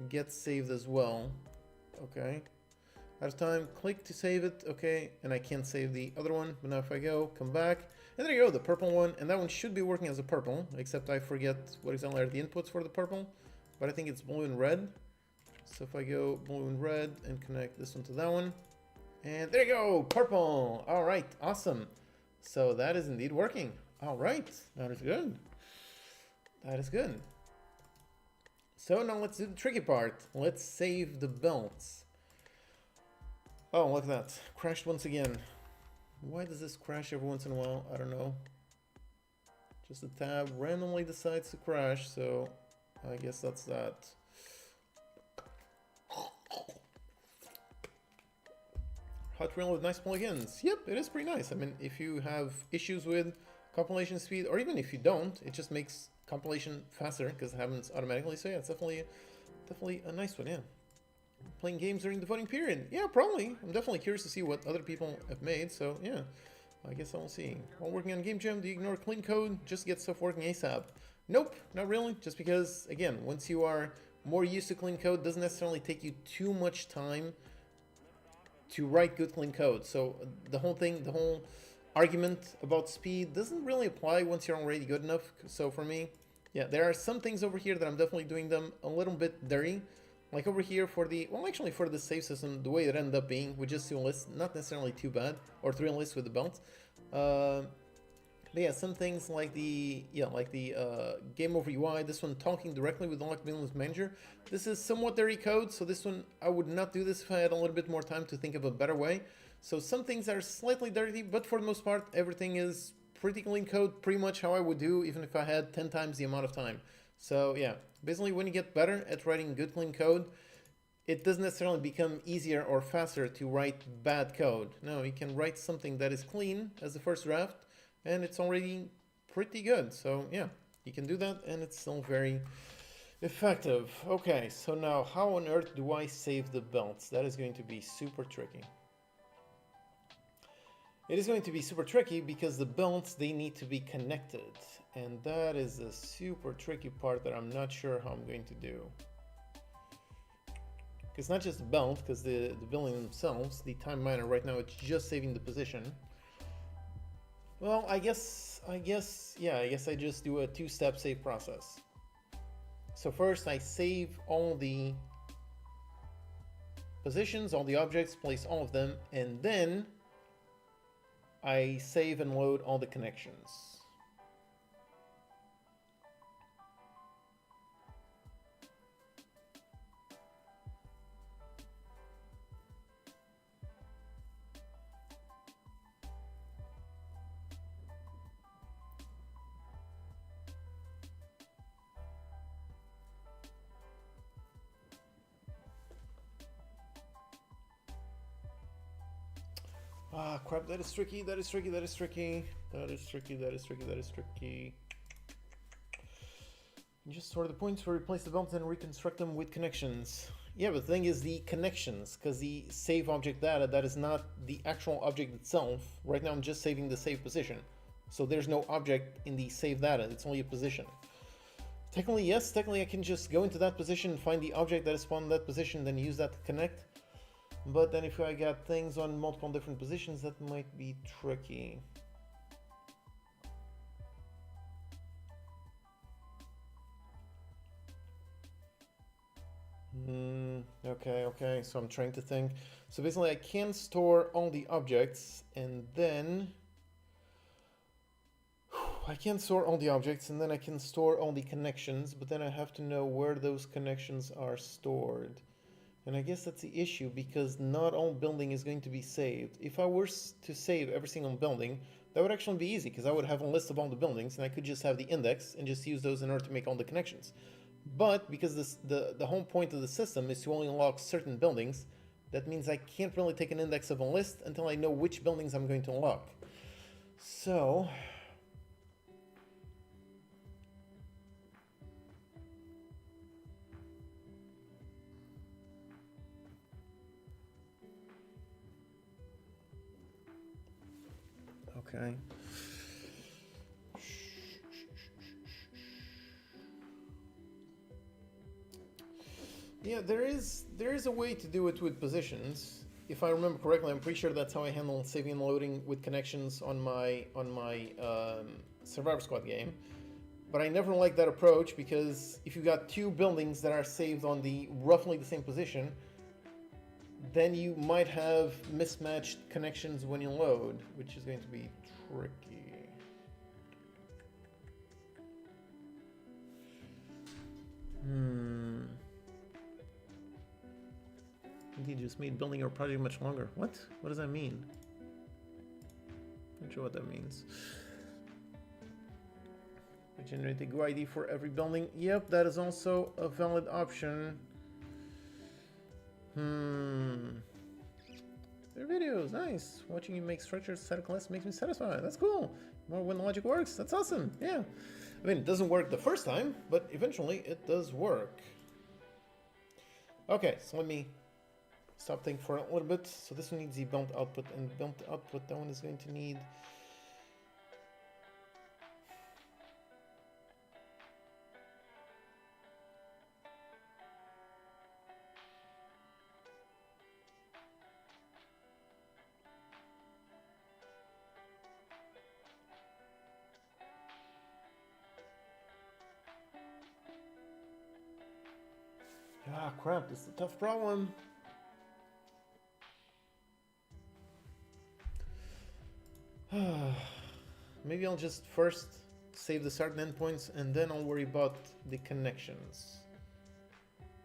gets saved as well. Okay, out of time, click to save it. Okay, and I can't save the other one, but now if I go, come back, and there you go, the purple one, and that one should be working as a purple, except I forget what exactly are the inputs for the purple, but I think it's blue and red. So if I go blue and red and connect this one to that one, and there you go, purple. All right, awesome. So that is indeed working. All right, that is good. That is good. So now let's do the tricky part. Let's save the belts. Oh, look at that. Crashed once again. Why does this crash every once in a while? I don't know. Just the tab randomly decides to crash, so I guess that's that. Hot reload, nice plugins. Yep, it is pretty nice. I mean, if you have issues with compilation speed, or even if you don't, it just makes compilation faster because it happens automatically. So yeah, it's definitely a nice one. Yeah, playing games during the voting period. Yeah, probably. I'm definitely curious to see what other people have made. So yeah, I guess I'll see. While working on Game Jam, do you ignore clean code? Just get stuff working ASAP? Nope, not really. Just because, again, once you are more used to clean code, it doesn't necessarily take you too much time to write good clean code. So the whole thing, the whole argument about speed doesn't really apply once you're already good enough. So for me, yeah, there are some things over here that I'm definitely doing them a little bit dirty. Like over here for the, well, actually for the save system, the way it ended up being with just 2 lists, not necessarily too bad, or 3 lists with the belt. But yeah, some things like the, game over UI, this one talking directly with the Locked Business Manager. This is somewhat dirty code, so this one, I would not do this if I had a little bit more time to think of a better way. So some things are slightly dirty, but for the most part, everything is pretty clean code, pretty much how I would do even if I had 10 times the amount of time. So yeah, basically when you get better at writing good clean code, it doesn't necessarily become easier or faster to write bad code. No, you can write something that is clean as the first draft, and it's already pretty good. So yeah, you can do that, and it's still very effective. Okay, so now how on earth do I save the belts? That is going to be super tricky. It is going to be super tricky because the belts, they need to be connected. And that is a super tricky part that I'm not sure how I'm going to do. It's not just the belt, because the building themselves, the time miner right now, it's just saving the position. Well, I guess I just do a two-step save process. So first I save all the positions, all the objects, place all of them, and then I save and load all the connections. Ah, crap, that is tricky, that is tricky, that is tricky. That is tricky, that is tricky, that is tricky. You just store the points to replace the belts and reconstruct them with connections. Yeah, but the thing is the connections, because the save object data, that is not the actual object itself. Right now I'm just saving the save position. So there's no object in the save data, it's only a position. Technically, yes, technically I can just go into that position, find the object that is spawned in that position, then use that to connect. But then if I got things on multiple different positions, that might be tricky. Okay, so I'm trying to think. So basically I can store all the objects and then I can store all the objects and then I can store all the connections, but then I have to know where those connections are stored. And I guess that's the issue, because not all building is going to be saved. If I were to save every single building, that would actually be easy, because I would have a list of all the buildings and I could just have the index and just use those in order to make all the connections. But because the whole point of the system is to only unlock certain buildings, that means I can't really take an index of a list until I know which buildings I'm going to unlock. So okay. Yeah, there is a way to do it with positions. If I remember correctly, I'm pretty sure that's how I handle saving and loading with connections on my Survivor Squad game. But I never liked that approach, because if you got two buildings that are saved on the roughly the same position, then you might have mismatched connections when you load, which is going to be tricky. Indeed, just made building your project much longer. What? What does that mean? Not sure what that means. We generate a GUI ID for every building. Yep, that is also a valid option. Their videos, nice. Watching you make structures set a class makes me satisfied. That's cool. More when the logic works. That's awesome. Yeah. I mean, it doesn't work the first time, but eventually it does work. Okay, so let me stop thinking for a little bit. So this one needs the build output, and build output, that one is going to need ah, crap, this is a tough problem. Maybe I'll just first save the start and endpoints, and then I'll worry about the connections.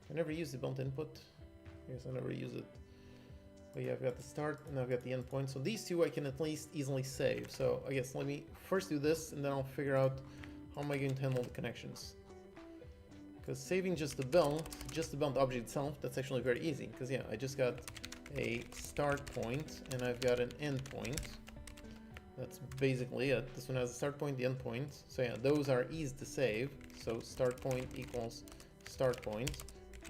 I never use the built input. I guess I never use it. But yeah, I've got the start and I've got the endpoint. So these two I can at least easily save. So I guess let me first do this, and then I'll figure out how am I going to handle the connections. Because saving just the build object itself, that's actually very easy. Because yeah, I just got a start point and I've got an end point. That's basically it. This one has a start point, the end point. So yeah, those are easy to save. So start point equals start point,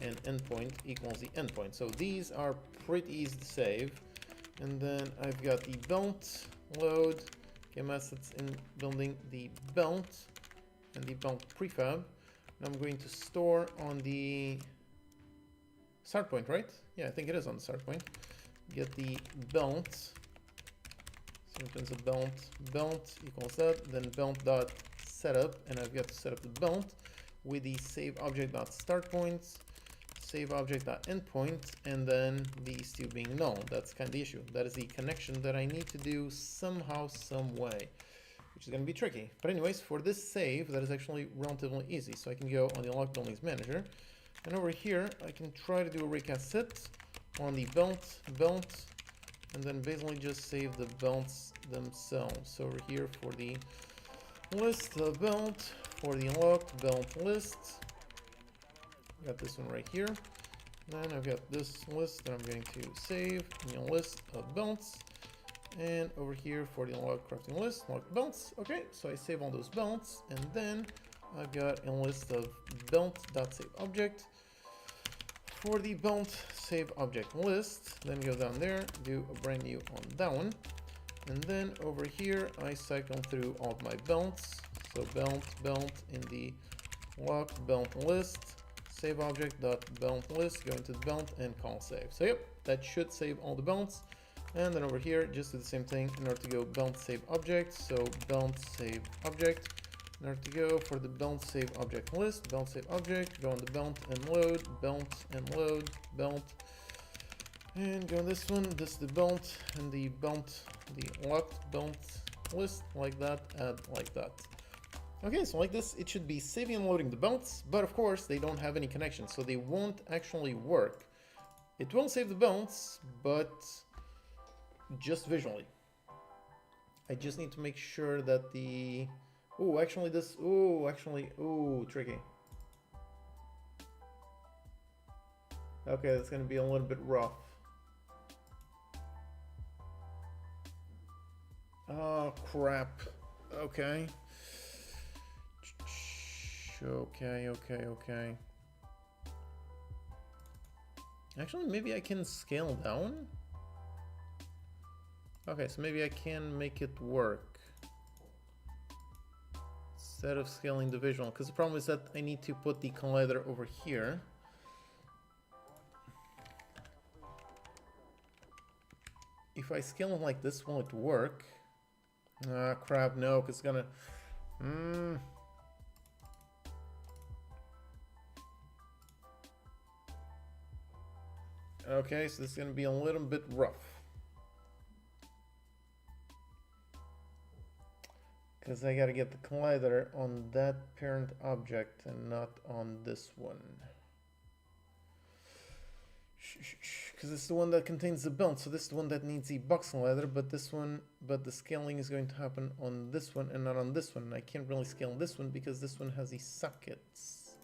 and end point equals the end point. So these are pretty easy to save. And then I've got the belt load, game assets in building the belt and the belt prefab. And I'm going to store on the start point, right? Yeah, I think it is on the start point. Get the belt. So in terms of belt equals that, then belt dot setup, and I've got to set up the belt with the save object dot start points, save object dot endpoint, and then these two being null. That's kind of the issue. That is the connection that I need to do somehow, some way, which is going to be tricky. But anyways, for this save, that is actually relatively easy. So I can go on the lock buildings manager, and over here I can try to do a recast set on the belt, and then basically just save the belts themselves. So over here for the list belt, for the unlocked belt list, got this one right here. Then I've got this list that I'm going to save in the list of belts. And over here for the unlocked crafting list, unlocked belts. Okay, so I save all those belts, and then I've got a list of belt.saveObject. For the belt save object list, then go down there, do a brand new on that one. And then over here, I cycle through all of my belts. So belt in the locked belt list, save object dot belt list, go into the belt and call save. So yep, that should save all the belts. And then over here, just do the same thing in order to go belt save object. So belt save object. In order to go for the belt save object list, belt save object, go on the belt and load, belt, and go on this one. This is the belt and the locked belt list, like that, add like that. Okay, so like this, it should be saving and loading the belts, but of course they don't have any connection, so they won't actually work. It will save the belts, but just visually. I just need to make sure that the... Oh, actually this... Oh, actually... Oh, tricky. Okay, that's going to be a little bit rough. Oh, crap. Okay. Okay. Actually, maybe I can scale down? Okay, so maybe I can make it work instead of scaling the visual, because the problem is that I need to put the collider over here. If I scale it like this, will it work? Ah, crap, no, because it's gonna... Okay, so this is gonna be a little bit rough. Because I gotta get the collider on that parent object and not on this one. Because it's the one that contains the belt, so this is the one that needs the box collider, but the scaling is going to happen on this one and not on this one. I can't really scale this one because this one has the sockets.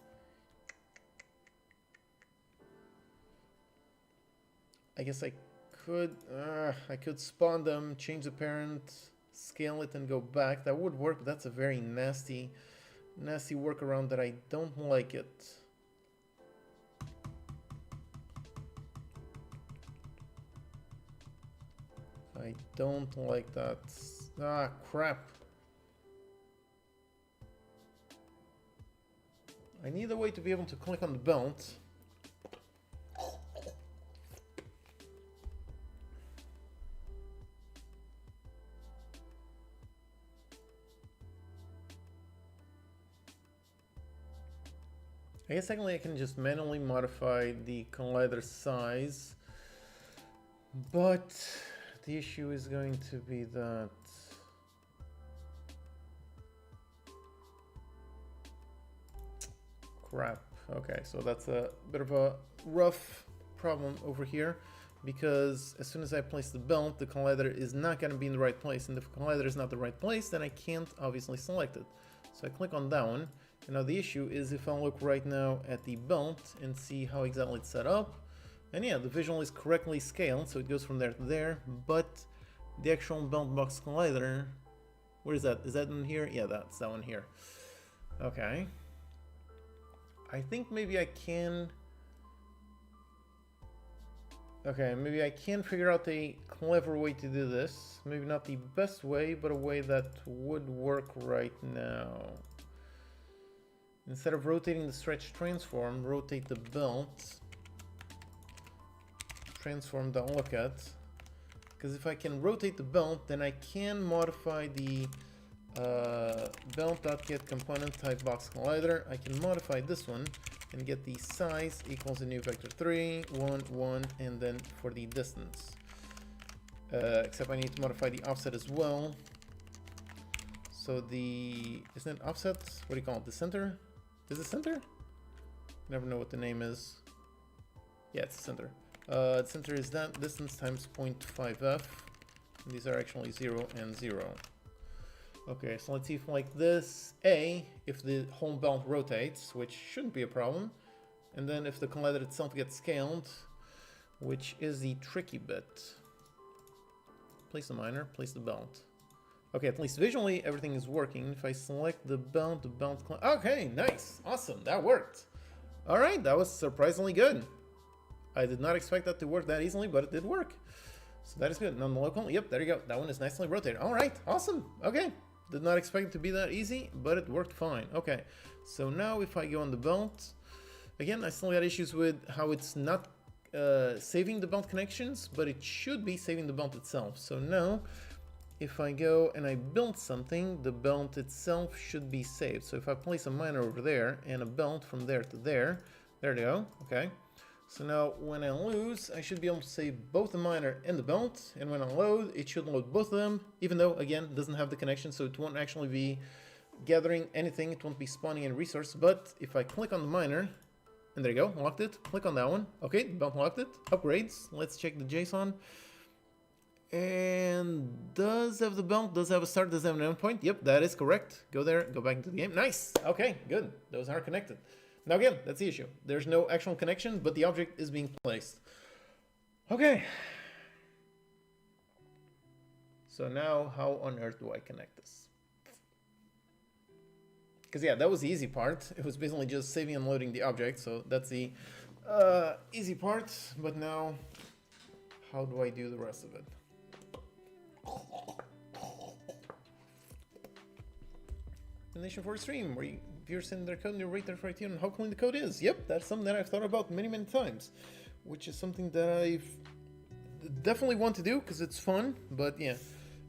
I guess I could spawn them, change the parent, scale it and go back. That would work, but that's a very nasty workaround that I don't like it. I don't like that. Ah, crap. I need a way to be able to click on the belt. I guess secondly I can just manually modify the collider size, but the issue is going to be that crap. Okay, so that's a bit of a rough problem over here, because as soon as I place the belt, the collider is not going to be in the right place, and if the collider is not the right place, then I can't obviously select it. So I click on that one. And now the issue is if I look right now at the belt and see how exactly it's set up, and yeah, the visual is correctly scaled, so it goes from there to there, but the actual belt box collider, where is that? Is that in here? Yeah, that's that one here. Okay. I think maybe I can... Okay, maybe I can figure out a clever way to do this. Maybe not the best way, but a way that would work right now. Instead of rotating the stretch transform, rotate the belt. transform that look at. Because if I can rotate the belt, then I can modify the belt.get component type box collider. I can modify this one and get the size equals a new vector 3, 1, 1, and then for the distance. Except I need to modify the offset as well. So the, isn't it offset? What do you call it? The center? Is it center? Never know what the name is. Yeah, it's the center. The center is that distance times 0.5f. And these are actually 0 and 0. Okay, so let's see if like this, if the whole belt rotates, which shouldn't be a problem. And then if the collider itself gets scaled, which is the tricky bit. Place the miner, place the belt. Okay, at least visually everything is working. If I select the belt, okay, nice, awesome, that worked. All right, that was surprisingly good. I did not expect that to work that easily, but it did work. So that is good. Non-local, yep, there you go. That one is nicely rotated. All right, awesome, okay. Did not expect it to be that easy, but it worked fine. Okay, so now if I go on the belt, again, I still got issues with how it's not saving the belt connections, but it should be saving the belt itself. So now, if I go and I build something, the belt itself should be saved. So if I place a miner over there and a belt from there to there, there they go, okay. So now when I lose, I should be able to save both the miner and the belt, and when I load, it should load both of them, even though, again, it doesn't have the connection, so it won't actually be gathering anything, it won't be spawning any resource. But if I click on the miner, and there you go, locked it, click on that one, okay, the belt locked it, upgrades, let's check the JSON. And does have the belt, does have a start, does have an endpoint. Yep, that is correct. Go there, go back into the game. Nice. Okay, good. Those are connected. Now again, that's the issue. There's no actual connection, but the object is being placed. Okay. So now how on earth do I connect this? Because yeah, that was the easy part. It was basically just saving and loading the object. So that's the easy part. But now, how do I do the rest of it? Nation for a stream where viewers send their code and you rate their criteria on how clean the code is. Yep, that's something that I've thought about many times, which is something that I've definitely want to do because it's fun, but yeah,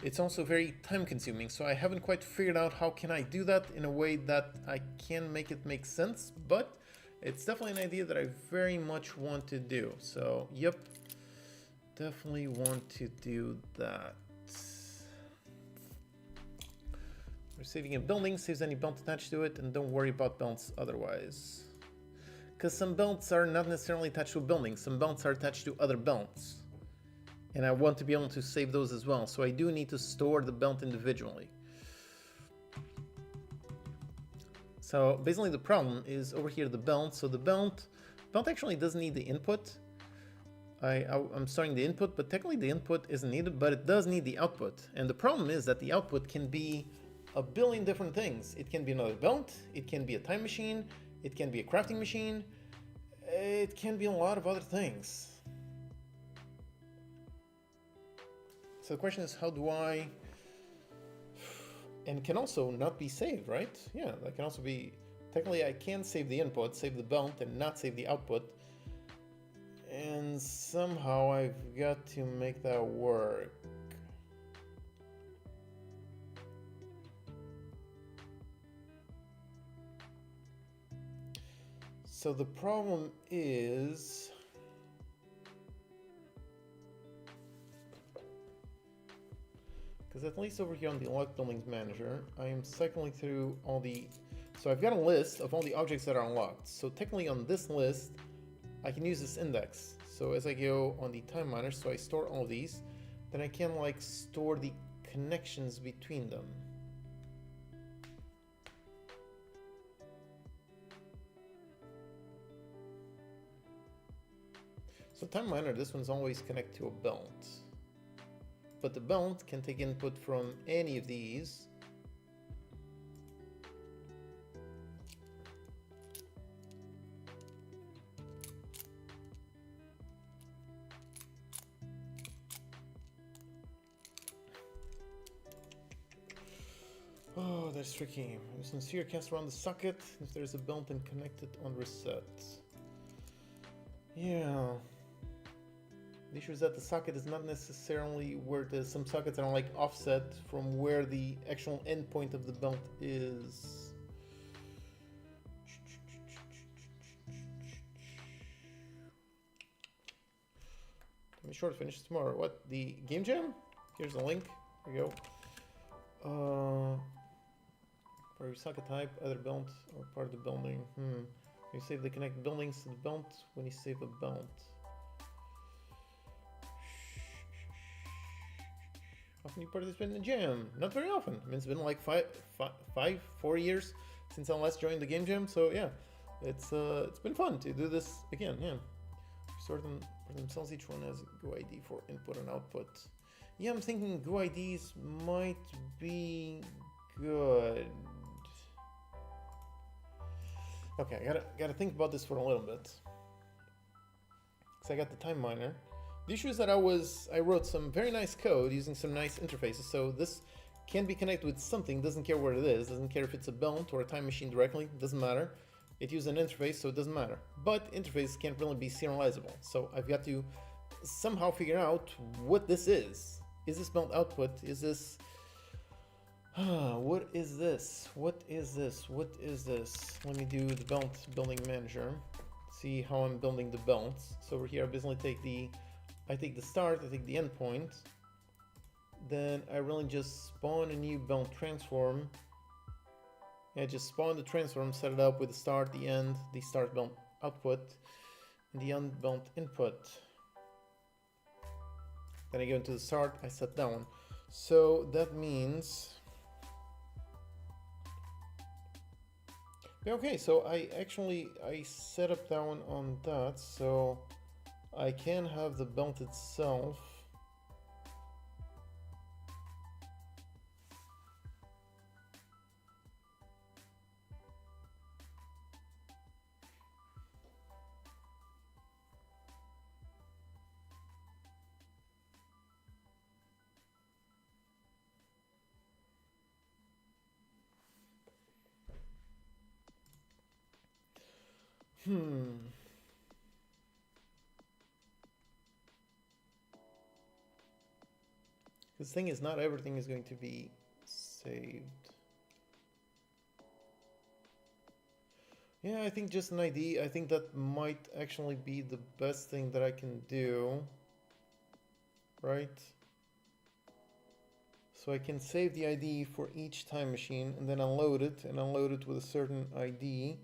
it's also very time consuming. So I haven't quite figured out how can I do that in a way that I can make it make sense, but it's definitely an idea that I very much want to do. So yep, definitely want to do that. Receiving a building saves any belt attached to it, and don't worry about belts otherwise. Because some belts are not necessarily attached to a building, some belts are attached to other belts. And I want to be able to save those as well, so I do need to store the belt individually. So basically the problem is over here the belt, so the belt actually doesn't need the input. I'm storing the input, but technically the input isn't needed, but it does need the output. And the problem is that the output can be a billion different things. It can be another belt, it can be a time machine, it can be a crafting machine, it can be a lot of other things. So the question is, how do I, and can also not be saved, right? Yeah, that can also be, technically I can save the input, save the belt, and not save the output. And somehow I've got to make that work. So the problem is, because at least over here on the Locked Buildings Manager, I am cycling through all the, so I've got a list of all the objects that are unlocked. So technically on this list, I can use this index. So as I go on the time miner, so I store all these, then I can like store the connections between them. So time miner, this one's always connected to a belt. But the belt can take input from any of these. Oh, that's tricky. Sincere cast around the socket if there's a belt and connect it on reset. Yeah. The issue is that the socket is not necessarily where it is. Some sockets are like offset from where the actual endpoint of the belt is. Let me short finish tomorrow. What? The game jam? Here's the link. There you go. For your socket type, either belt or part of the building. You save the connected buildings to the belt when you save a belt. Often you participate in the jam? Not very often. I mean, it's been like 4 years since I last joined the game jam. So yeah, it's been fun to do this again. Yeah, sort them for themselves. Each one has a GUID for input and output. Yeah, I'm thinking GUIDs might be good. Okay, I gotta think about this for a little bit. Cause I got the time miner. The issue is that I wrote some very nice code using some nice interfaces. So this can be connected with something, doesn't care what it is, doesn't care if it's a belt or a time machine directly, doesn't matter. It uses an interface, so it doesn't matter. But interfaces can't really be serializable. So I've got to somehow figure out what this is. Is this belt output? Is this... what is this? What is this? What is this? Let me do the belt building manager. See how I'm building the belts. So over here I basically take the start, I take the endpoint. Then I really just spawn a new belt transform. Yeah, just spawn the transform, set it up with the start, the end, the start belt output, and the end belt input. Then I go into the start, I set that one. So that means... Okay, so I set up that one on that, so I can have the belt itself. The thing is, not everything is going to be saved. Yeah, I think just an ID, I think that might actually be the best thing that I can do. Right? So I can save the ID for each time machine and then unload it, and unload it with a certain ID.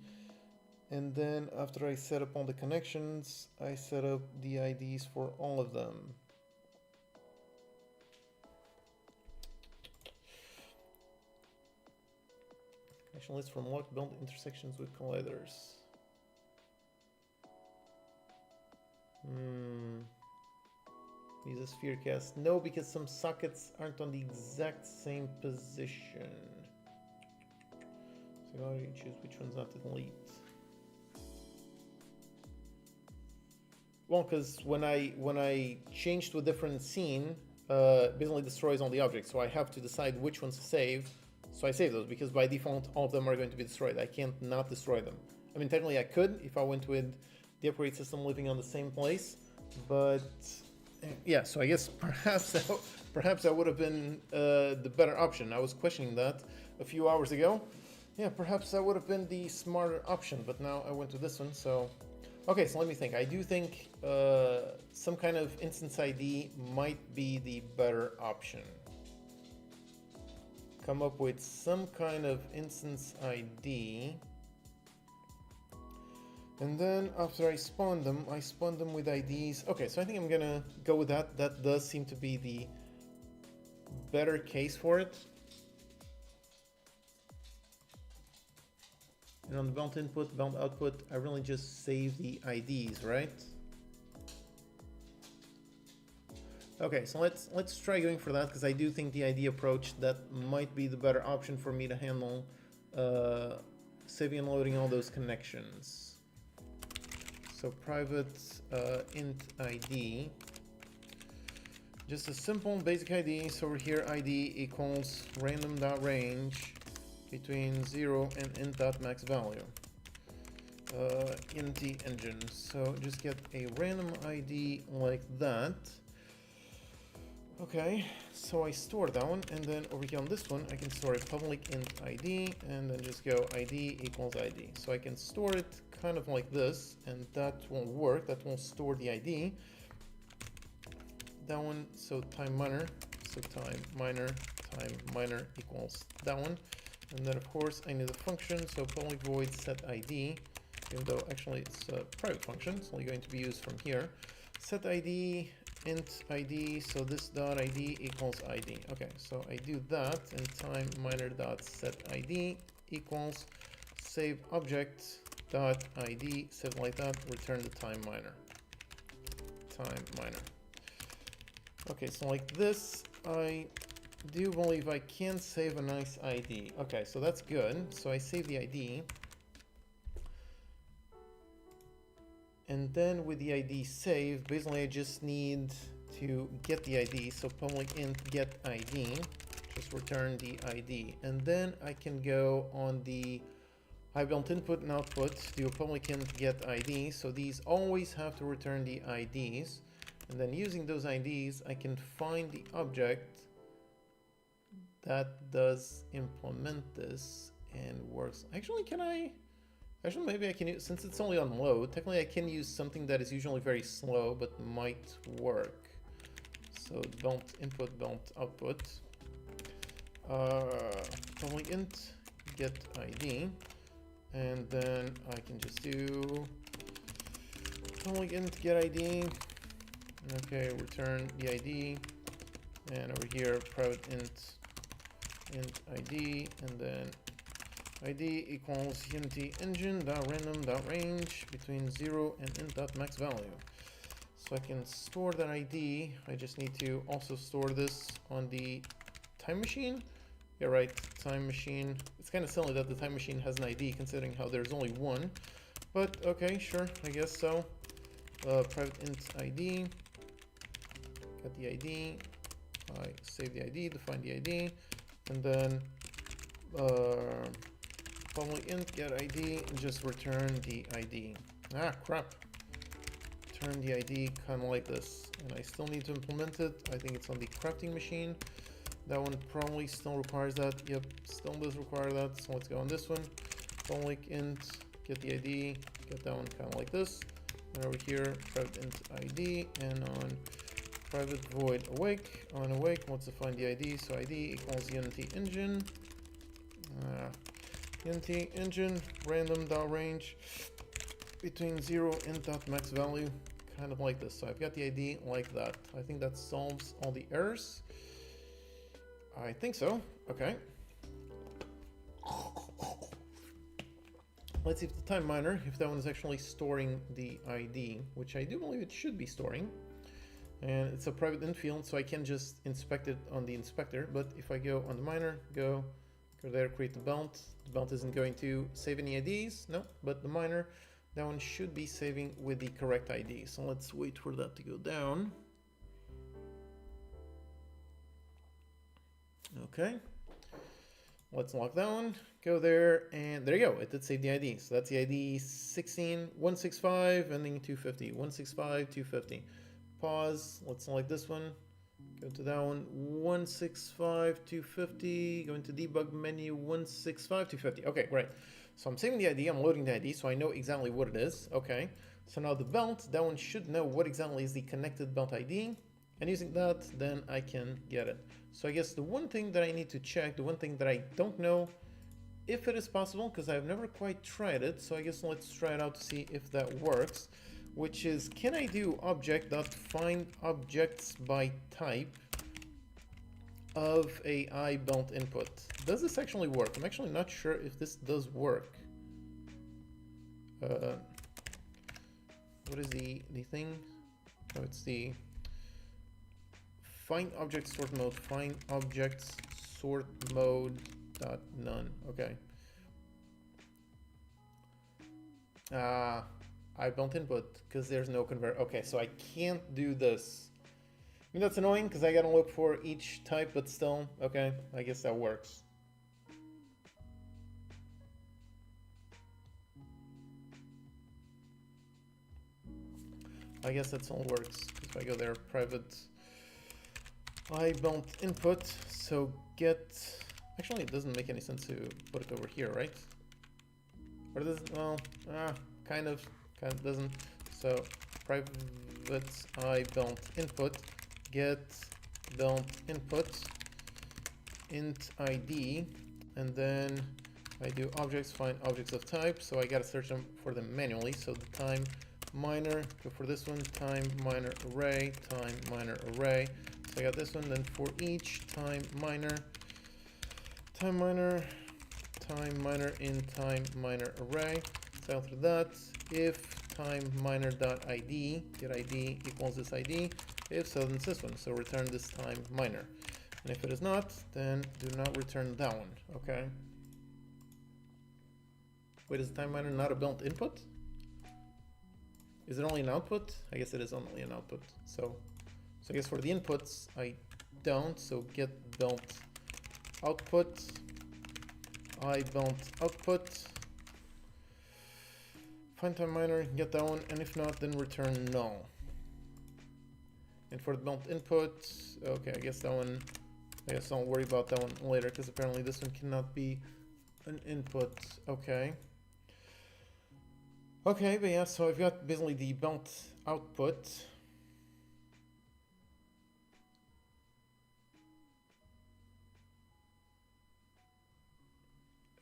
And then after I set up all the connections, I set up the IDs for all of them. Connection list from locked belt intersections with colliders. Use a sphere cast. No, because some sockets aren't on the exact same position. So how do you choose which ones not to delete? Well, because when I change to a different scene, basically destroys all the objects. So I have to decide which ones to save. So I save those because by default all of them are going to be destroyed. I can't not destroy them. I mean, technically I could if I went with the upgrade system living on the same place, but yeah. So I guess perhaps that would have been the better option. I was questioning that a few hours ago. Yeah, perhaps that would have been the smarter option, but now I went to this one. So. Okay, so let me think. I do think some kind of instance ID might be the better option. Come up with some kind of instance ID. And then after I spawn them with IDs. Okay, so I think I'm gonna go with that. That does seem to be the better case for it. And on the belt input, belt output, I really just save the IDs, right? Okay, so let's try going for that, because I do think the ID approach, that might be the better option for me to handle saving and loading all those connections. So private int ID, just a simple basic ID. So over here ID equals random.range between 0 and int.max value. int engine. So just get a random ID like that. Okay, so I store that one, and then over here on this one, I can store a public int ID, and then just go ID equals ID. So I can store it kind of like this, and that won't work. That won't store the ID. That one, so time miner, so time miner equals that one. And then of course I need a function, so public void set ID, even though actually it's a private function, it's only going to be used from here. Set ID, int ID, so this dot ID equals ID. Okay, so I do that, and time miner dot set ID equals save object dot ID, save like that, return the time miner. Okay, so like this, I do believe I can save a nice ID. Okay, so that's good. So I save the ID. And then with the ID saved, basically I just need to get the ID. So public int get ID, just return the ID. And then I can go on the high built input and output, do a public int get ID. So these always have to return the IDs. And then using those IDs, I can find the object that does implement this and works. Actually, actually, maybe I can use, since it's only on load, technically I can use something that is usually very slow, but might work. So built input, built output. Public int get ID. And then I can just do public int get ID. Okay, return the ID, and over here private int ID, and then ID equals unity engine dot random dot range between 0 and int dot max value. So I can store that ID. I just need to also store this on the time machine. Yeah, right, time machine. It's kind of silly that the time machine has an ID considering how there's only one, but okay, sure, I guess so. Private int ID. Get the ID, I save the ID, define the ID, and then public int get ID and just return the ID. Ah, crap. Return the ID kind of like this. And I still need to implement it. I think it's on the crafting machine. That one probably still requires that. Yep, still does require that. So let's go on this one. Public int get the ID, get that one kind of like this. And over here, private int ID, and on private void awake. On awake, let's define the ID. So ID equals unity engine. Unity engine random dot range between 0 and dot max value, kind of like this. So I've got the ID like that. I think that solves all the errors. I think so. Okay. Let's see if the time miner, if that one is actually storing the ID, which I do believe it should be storing. And it's a private int field, so I can just inspect it on the inspector. But if I go on the miner, go there, create the belt isn't going to save any IDs, no, but the miner, that one should be saving with the correct ID. So let's wait for that to go down. Okay, let's lock that one, go there, and there you go, it did save the ID. So that's the ID 16165 ending 250, 165 250. Pause, let's select this one, go to that one, 165 250, go into debug menu, 165 250. Okay, great. So I'm saving the ID, I'm loading the ID, so I know exactly what it is. Okay, so now the belt, that one should know what exactly is the connected belt ID, and using that, then I can get it. So I guess the one thing that I need to check, the one thing that I don't know if it is possible, because I've never quite tried it, so I guess let's try it out to see if that works, which is, can I do object.find objects by type of a I built input? Does this actually work? I'm actually not sure if this does work. What is the thing? Oh, it's the find object sort mode, find objects sort mode dot none. Okay. I built input because there's no convert. Okay, so I can't do this. I mean, that's annoying because I gotta look for each type, but still, okay, I guess that works. I guess that's all works. If I go there, private iBuilt input, so get, actually it doesn't make any sense to put it over here, right? Or does it, well, kind of doesn't. So private iBuilt input, get built input, int ID, and then I do objects, find objects of type, so I gotta search them for them manually. So the time miner, go for this one, time miner array, time miner array. So I got this one, then for each time miner in time miner array. So after that, if time miner dot ID, get ID equals this ID. If so, then it's this one. So return this time miner. And if it is not, then do not return that one. Okay. Wait, is the time miner not a built input? Is it only an output? I guess it is only an output. So I guess for the inputs, I don't. So get built output, iBuilt output, find time miner, get that one, and if not, then return null. And for the built input, okay, I guess that one, I guess I'll worry about that one later because apparently this one cannot be an input. Okay. Okay, but yeah, so I've got basically the built output.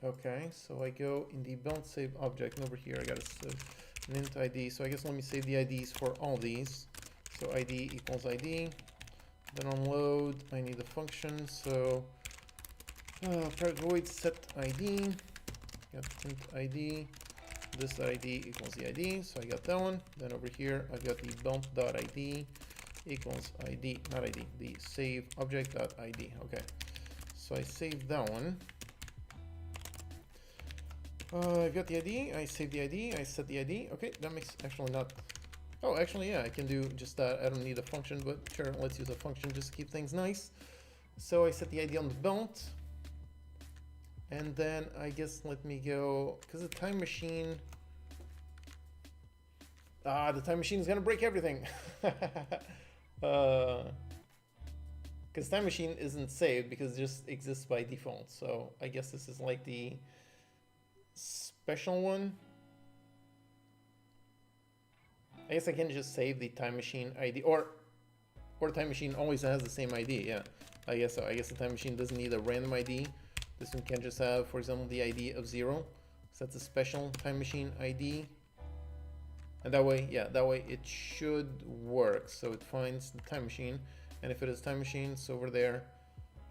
Okay, so I go in the built save object, and over here I got an int ID. So I guess let me save the IDs for all these. So ID equals ID. Then on load, I need a function. So private void set ID. Got int ID. This ID equals the ID. So I got that one. Then over here, I've got the bump.id equals ID, not ID, the save object.id. Okay, so I saved that one. I've got the ID, I saved the ID, I set the ID. Okay, that makes actually not, oh, actually, yeah, I can do just that. I don't need a function, but sure, let's use a function just to keep things nice. So I set the ID on the belt. And then I guess let me go, because the time machine, the time machine is gonna break everything. Because time machine isn't saved because it just exists by default. So I guess this is like the special one. I guess I can just save the time machine ID, or time machine always has the same ID. Yeah, I guess so. I guess the time machine doesn't need a random ID. This one can just have, for example, the ID of 0. So that's a special time machine ID. And that way, yeah, that way it should work. So it finds the time machine. And if it is time machine, it's over there.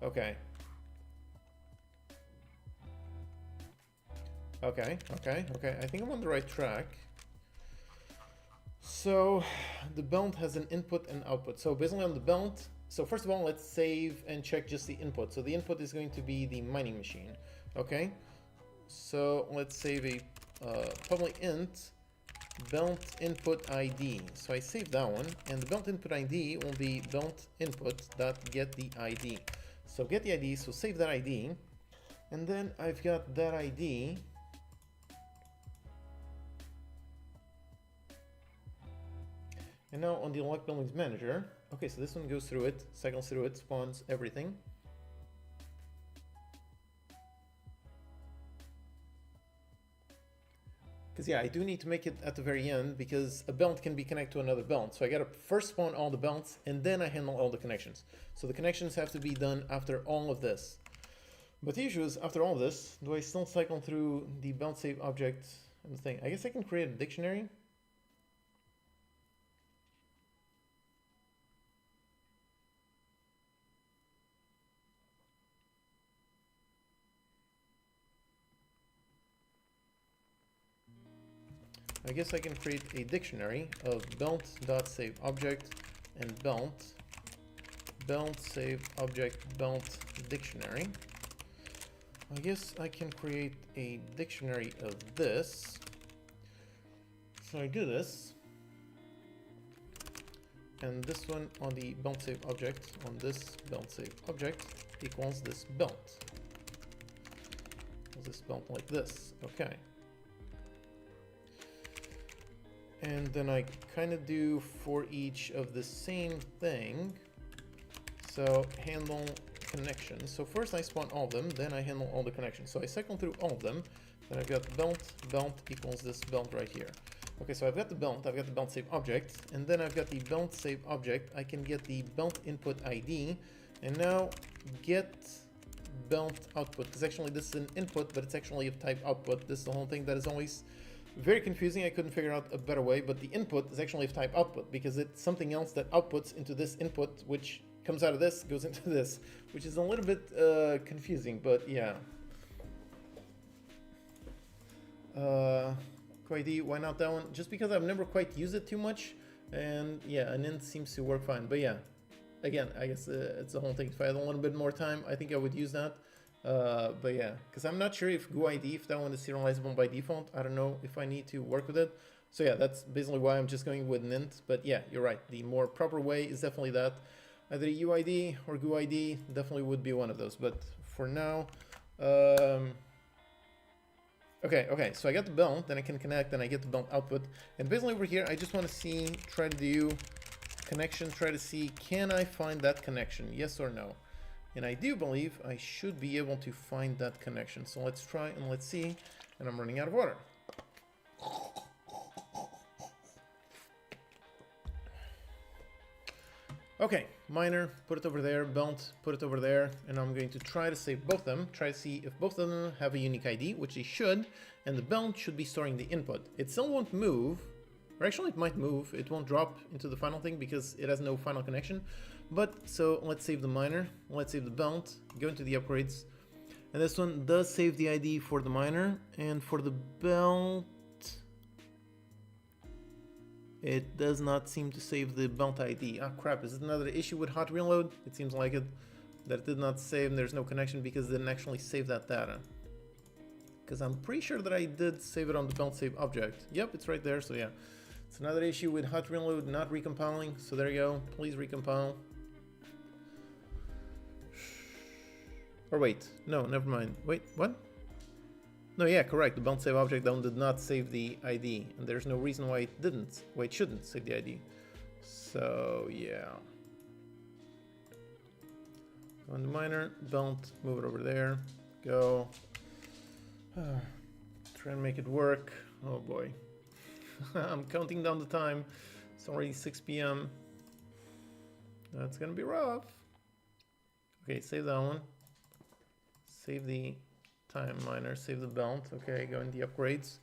Okay. Okay. I think I'm on the right track. So the belt has an input and output. So basically on the belt, so first of all, let's save and check just the input. So the input is going to be the mining machine. Okay. So let's save a public int belt input ID. So I save that one, and the belt input ID will be belt input dot get the ID. So get the ID. So save that ID, and then I've got that ID. And now on the lock buildings manager, okay, so this one goes through it, cycles through it, spawns everything. Because yeah, I do need to make it at the very end because a belt can be connected to another belt. So I gotta first spawn all the belts and then I handle all the connections. So the connections have to be done after all of this. But the issue is, after all this, do I still cycle through the belt save object and the thing? I guess I can create a dictionary. I guess I can create a dictionary of belt.saveObject and belt save object belt dictionary. I guess I can create a dictionary of this. So I do this, and this one on the belt save object on this belt save object equals this belt. Equals this belt like this. Okay. And then I kind of do for each of the same thing. So handle connections. So first I spawn all of them, then I handle all the connections. So I cycle through all of them. Then I've got belt equals this belt right here. Okay, so I've got the belt save object, and then I've got the belt save object. I can get the belt input ID, and now get belt output, because actually this is an input, but it's actually of type output. This is the whole thing that is always very confusing. I couldn't figure out a better way, but the input is actually of type output because it's something else that outputs into this input, which comes out of this, goes into this, which is a little bit confusing, but yeah. QID, why not that one? Just because I've never quite used it too much, and yeah, an int seems to work fine. But yeah, again, I guess it's the whole thing. If I had a little bit more time, I think I would use that. But yeah, because I'm not sure if GUID, if that one is serializable by default. I don't know if I need to work with it. So yeah, that's basically why I'm just going with an int. But yeah, you're right. The more proper way is definitely that. Either UID or GUID definitely would be one of those. But for now, okay, so I got the belt, then I can connect, then I get the belt output. And basically over here, I just want to see, try to do connection, try to see, can I find that connection, yes or no? And I do believe I should be able to find that connection. So let's try and let's see, and I'm running out of water. Okay, miner, put it over there, belt, put it over there, and I'm going to try to save both of them, try to see if both of them have a unique ID, which they should, and the belt should be storing the input. It still won't move, or actually it might move, it won't drop into the final thing because it has no final connection. But, so let's save the miner, let's save the belt, go into the upgrades, and this one does save the ID for the miner, and for the belt, it does not seem to save the belt ID. Ah, crap, is it another issue with hot reload? It seems like it, that it did not save and there's no connection because it didn't actually save that data. Because I'm pretty sure that I did save it on the belt save object. Yep, it's right there, so yeah. It's another issue with hot reload not recompiling, so there you go, please recompile. Or wait, no, never mind. Wait, what? No, yeah, correct. The belt save object down did not save the ID, and there's no reason why it didn't. Why it shouldn't save the ID. So yeah. Go on the miner, belt, move it over there. Go. Try and make it work. Oh boy. I'm counting down the time. It's already 6 p.m. That's gonna be rough. Okay, save that one. Save the time miner, save the belt. Okay, go in the upgrades.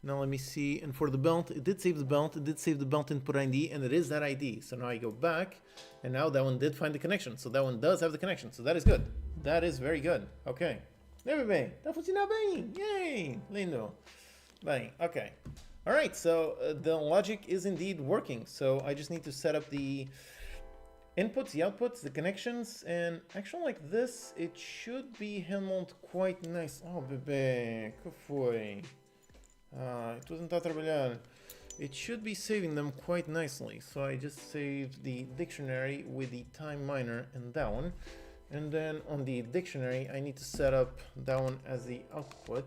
Now let me see, and for the belt, it did save the belt, it did save the belt input ID, and it is that ID. So now I go back, and now that one did find the connection. So that one does have the connection, so that is good. That is very good. Ok. Muito bem, tá funcionando bem. Yay, lindo. Bem, okay. All right, so the logic is indeed working. So I just need to set up the inputs, the outputs, the connections, and actually like this, it should be handled quite nice. Oh, bebê, que foi? Ah, estou a tentar trabalhar. It should be saving them quite nicely. So I just saved the dictionary with the time miner and that one. And then on the dictionary, I need to set up that one as the output.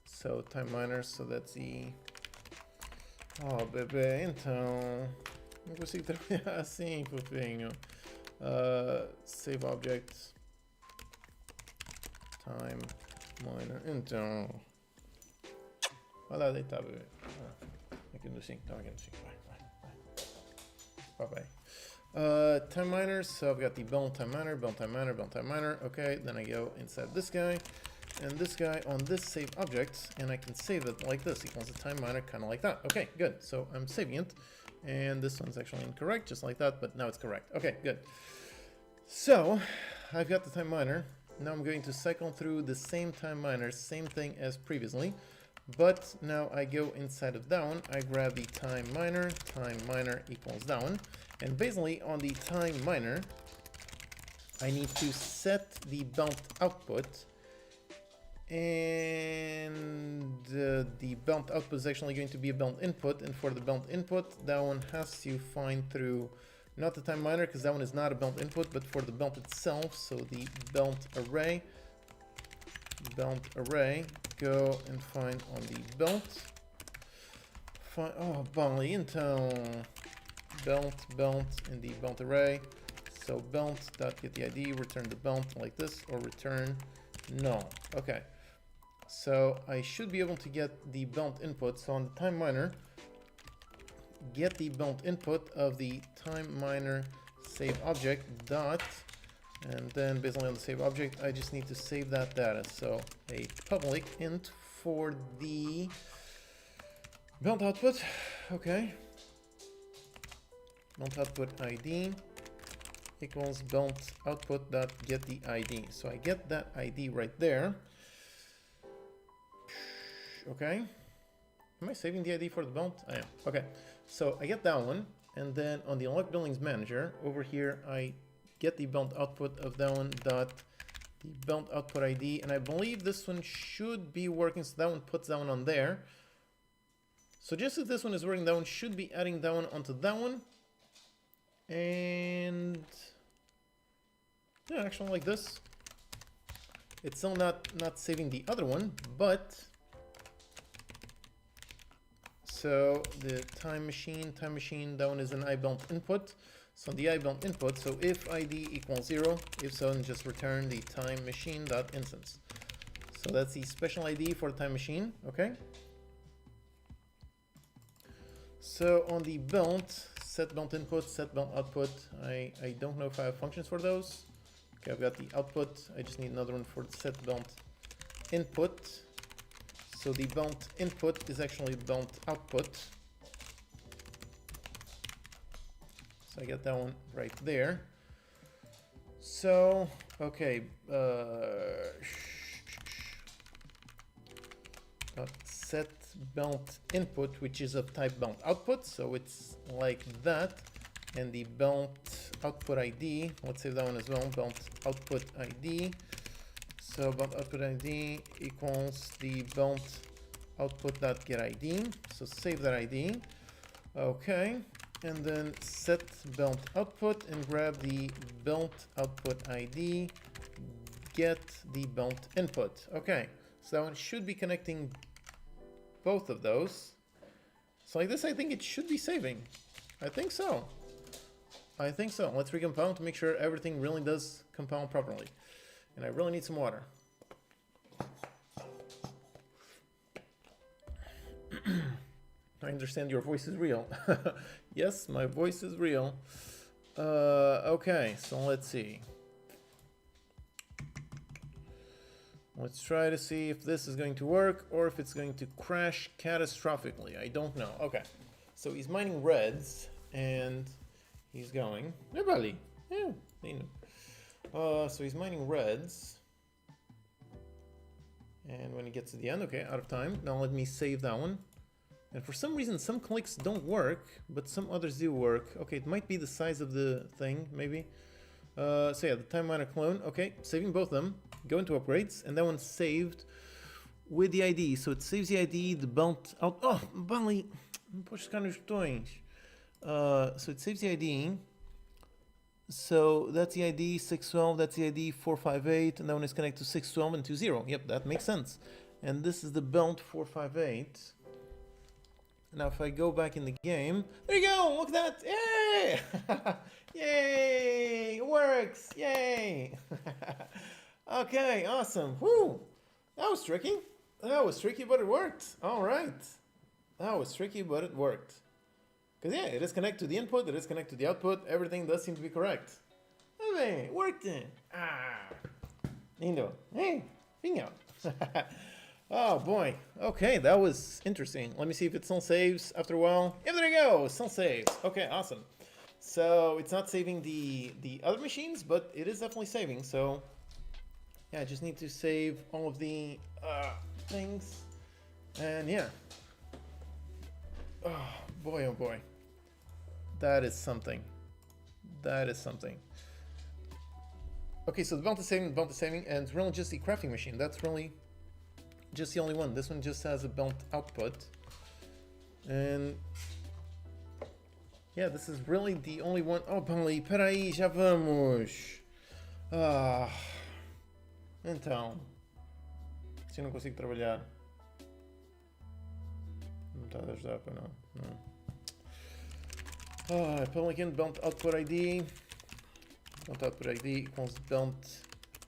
So time miner, so that's the... Oh, bebê, então... Não consigo trabalhar assim, fofinho. Save object. Time miner. Então. Vai lá deitar, bebê. Aqui no 5. Não, aqui no 5. Vai. Bye. Time miner. So I've got the belt time miner, belt time miner, belt time miner. Okay, then I go inside this guy. And this guy on this save object. And I can save it like this. Equals the time miner, kind of like that. Okay, good. So I'm saving it. And this one's actually incorrect, just like that, but now it's correct. Okay, good. So I've got the time miner. Now I'm going to cycle through the same time miner, same thing as previously, but now I go inside of down. I grab the time miner equals down, and basically on the time miner, I need to set the belt output. And the belt output is actually going to be a belt input, and for the belt input, that one has to find through not the time miner because that one is not a belt input, but for the belt itself. So the belt array, go and find on the belt. Oh, bali, então belt in the belt array. So belt.get the ID, return the belt like this, or return null. Okay. So I should be able to get the belt input. So on the time miner, get the belt input of the time miner save object dot, and then based on the save object, I just need to save that data. So a public int for the belt output. Okay. Belt output ID equals belt output dot get the ID. So I get that ID right there. Okay. Am I saving the ID for the belt? I am. Okay. So I get that one, and then on the unlock buildings manager over here, I get the belt output of that one dot the belt output ID, and I believe this one should be working. So that one puts that one on there. So just as this one is working, that one should be adding that one onto that one. And yeah, actually like this. It's still not saving the other one, but so the time machine, that one is an iBelt input. So the iBelt input, so if ID equals 0, if so, then just return the time machine dot instance. So that's the special ID for the time machine, okay? So on the belt, set belt input, set belt output, I don't know if I have functions for those. Okay, I've got the output. I just need another one for the set belt input. So the belt input is actually belt output. So I get that one right there. So, okay, set belt input, which is of type belt output. So it's like that. And the belt output ID, let's save that one as well, belt output ID. So belt output ID equals the belt output.get ID. So save that ID. Okay. And then set belt output and grab the belt output ID, get the belt input. Okay. So that one should be connecting both of those. So like this, I think it should be saving. I think so. I think so. Let's recompile to make sure everything really does compile properly. And I really need some water. I understand your voice is real. Yes, my voice is real. Okay, so let's see. Let's try to see if this is going to work or if it's going to crash catastrophically. I don't know. Okay, so he's mining reds and he's going. Nobody. Yeah, so he's mining reds. And when he gets to the end, okay, out of time. Now let me save that one. And for some reason, some clicks don't work, but some others do work. Okay, it might be the size of the thing, maybe. So yeah, the time miner clone. Okay, saving both of them. Go into upgrades, and that one's saved with the ID. So it saves the ID, the belt out. Oh, Bali, puxa cá nos botões. So it saves the ID. So that's the ID 612, that's the ID 458, and that one is connected to 612 and 20. Yep, that makes sense. And this is the belt 458. Now if I go back in the game, there you go, look at that, yay! Yay, it works, yay! Okay, awesome, whoo! That was tricky, but it worked, all right. That was tricky, but it worked. Because yeah, it is connected to the input, it is connected to the output, everything does seem to be correct. Okay, it worked. Lindo. Hey, bingo. Oh boy, okay, that was interesting. Let me see if it still saves after a while. Yeah, there you go, still saves. Okay, awesome. So it's not saving the other machines, but it is definitely saving. So yeah, I just need to save all of the things. And yeah. Oh boy, oh boy. That is something. That is something. Okay, so the belt is saving, and it's really just the crafting machine. That's really just the only one. This one just has a belt output. And yeah, this is really the only one. Oh, Bali, peraí, já vamos. Então, se eu não consigo trabalhar, não there's that, but no. Public int bound output ID. Bound output ID equals bound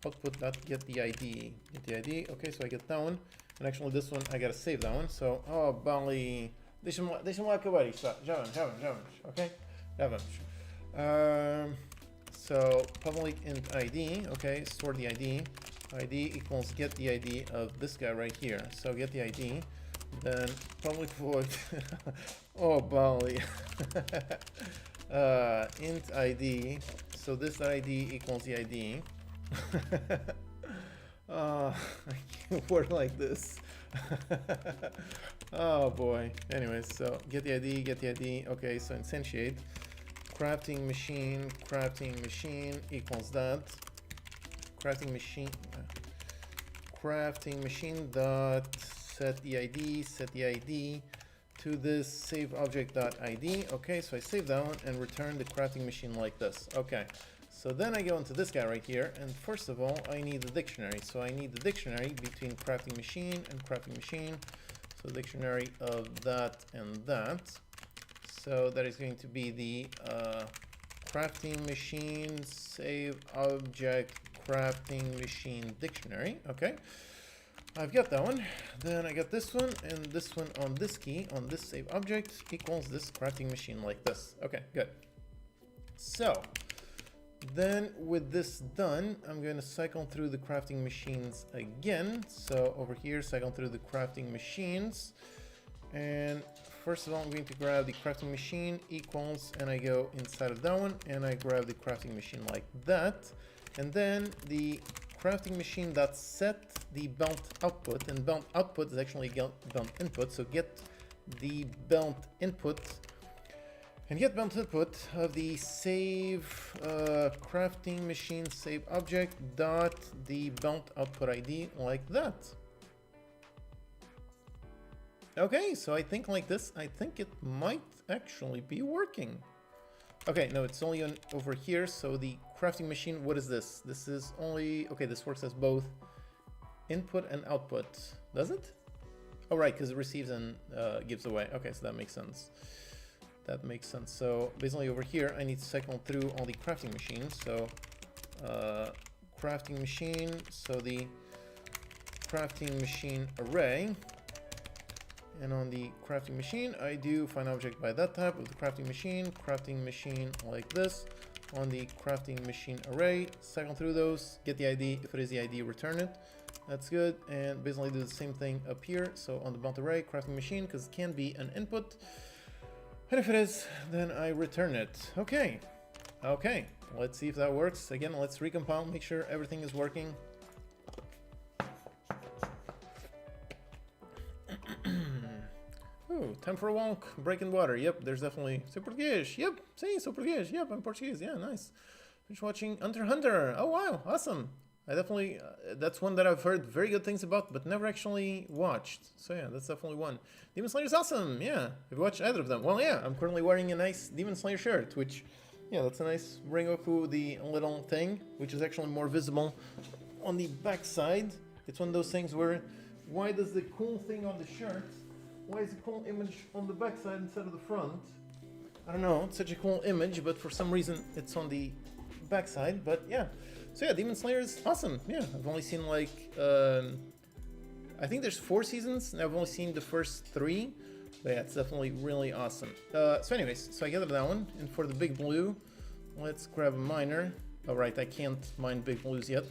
output dot get the ID. Get the ID. Okay, so I get that one. And actually this one, I gotta save that one. So, bali. Deixa-me lá acabar isto. Já vamos. Ok? Já vamos. So, public int ID. Okay, store the ID. ID equals get the ID of this guy right here. So get the ID. Then public void. Bali. Int ID. So this ID equals the ID. I can't word like this. Oh boy. Anyways, so get the ID. Okay, so instantiate. Crafting machine equals that. Crafting machine dot set the ID to this save object dot ID. Okay, so I save that one and return the crafting machine like this. Okay, so then I go into this guy right here, and first of all I need the dictionary. So I need the dictionary between crafting machine and crafting machine. So dictionary of that and that. So that is going to be the crafting machine save object crafting machine dictionary. Okay, I've got that one. Then I got this one and this one on this key on this save object equals this crafting machine like this. Okay, good. So then with this done, I'm going to cycle through the crafting machines again. So over here, cycle through the crafting machines, and first of all, I'm going to grab the crafting machine equals, and I go inside of that one, and I grab the crafting machine like that. And then the crafting machine that set the bound output, and bound output is actually bound input. So get the bound input and get bound input of the save crafting machine save object dot the bound output ID like that. Okay, so I think like this, I think it might actually be working. Okay, no, it's only on over here. So the crafting machine, what is this? This is only, okay, this works as both input and output. Does it? Oh, right, because it receives and gives away. Okay, so that makes sense. That makes sense. So basically over here, I need to cycle through all the crafting machines. So crafting machine, so the crafting machine array. And on the crafting machine, I do find object by that type of the crafting machine like this. On the crafting machine array, cycle through those, get the ID. If it is the ID, return it. That's good. And basically do the same thing up here. So on the bound array, crafting machine, because it can be an input. And if it is, then I return it. Okay. Okay. Let's see if that works. Again, let's recompile, make sure everything is working. Oh, time for a walk, breaking water. Yep, there's definitely sou português. Yep, sim, sou português. Yep, I'm Portuguese. Yeah, nice. Finish watching Hunter x Hunter. Oh wow, awesome. I definitely that's one that I've heard very good things about, but never actually watched. So yeah, that's definitely one. Demon Slayer is awesome. Yeah, have you watched either of them? Well, yeah, I'm currently wearing a nice Demon Slayer shirt, which, yeah, that's a nice Rengoku, the little thing, which is actually more visible on the back side. It's one of those things where, why does the cool thing on the shirt? Why is the cool image on the back side instead of the front? I don't know, it's such a cool image, but for some reason it's on the back side. But yeah, so yeah, Demon Slayer is awesome. Yeah, I've only seen like, I think there's 4 seasons, and I've only seen the first 3. But yeah, it's definitely really awesome. So anyways, so I gathered that one, and for the big blue, let's grab a miner. All right, I can't mine big blues yet.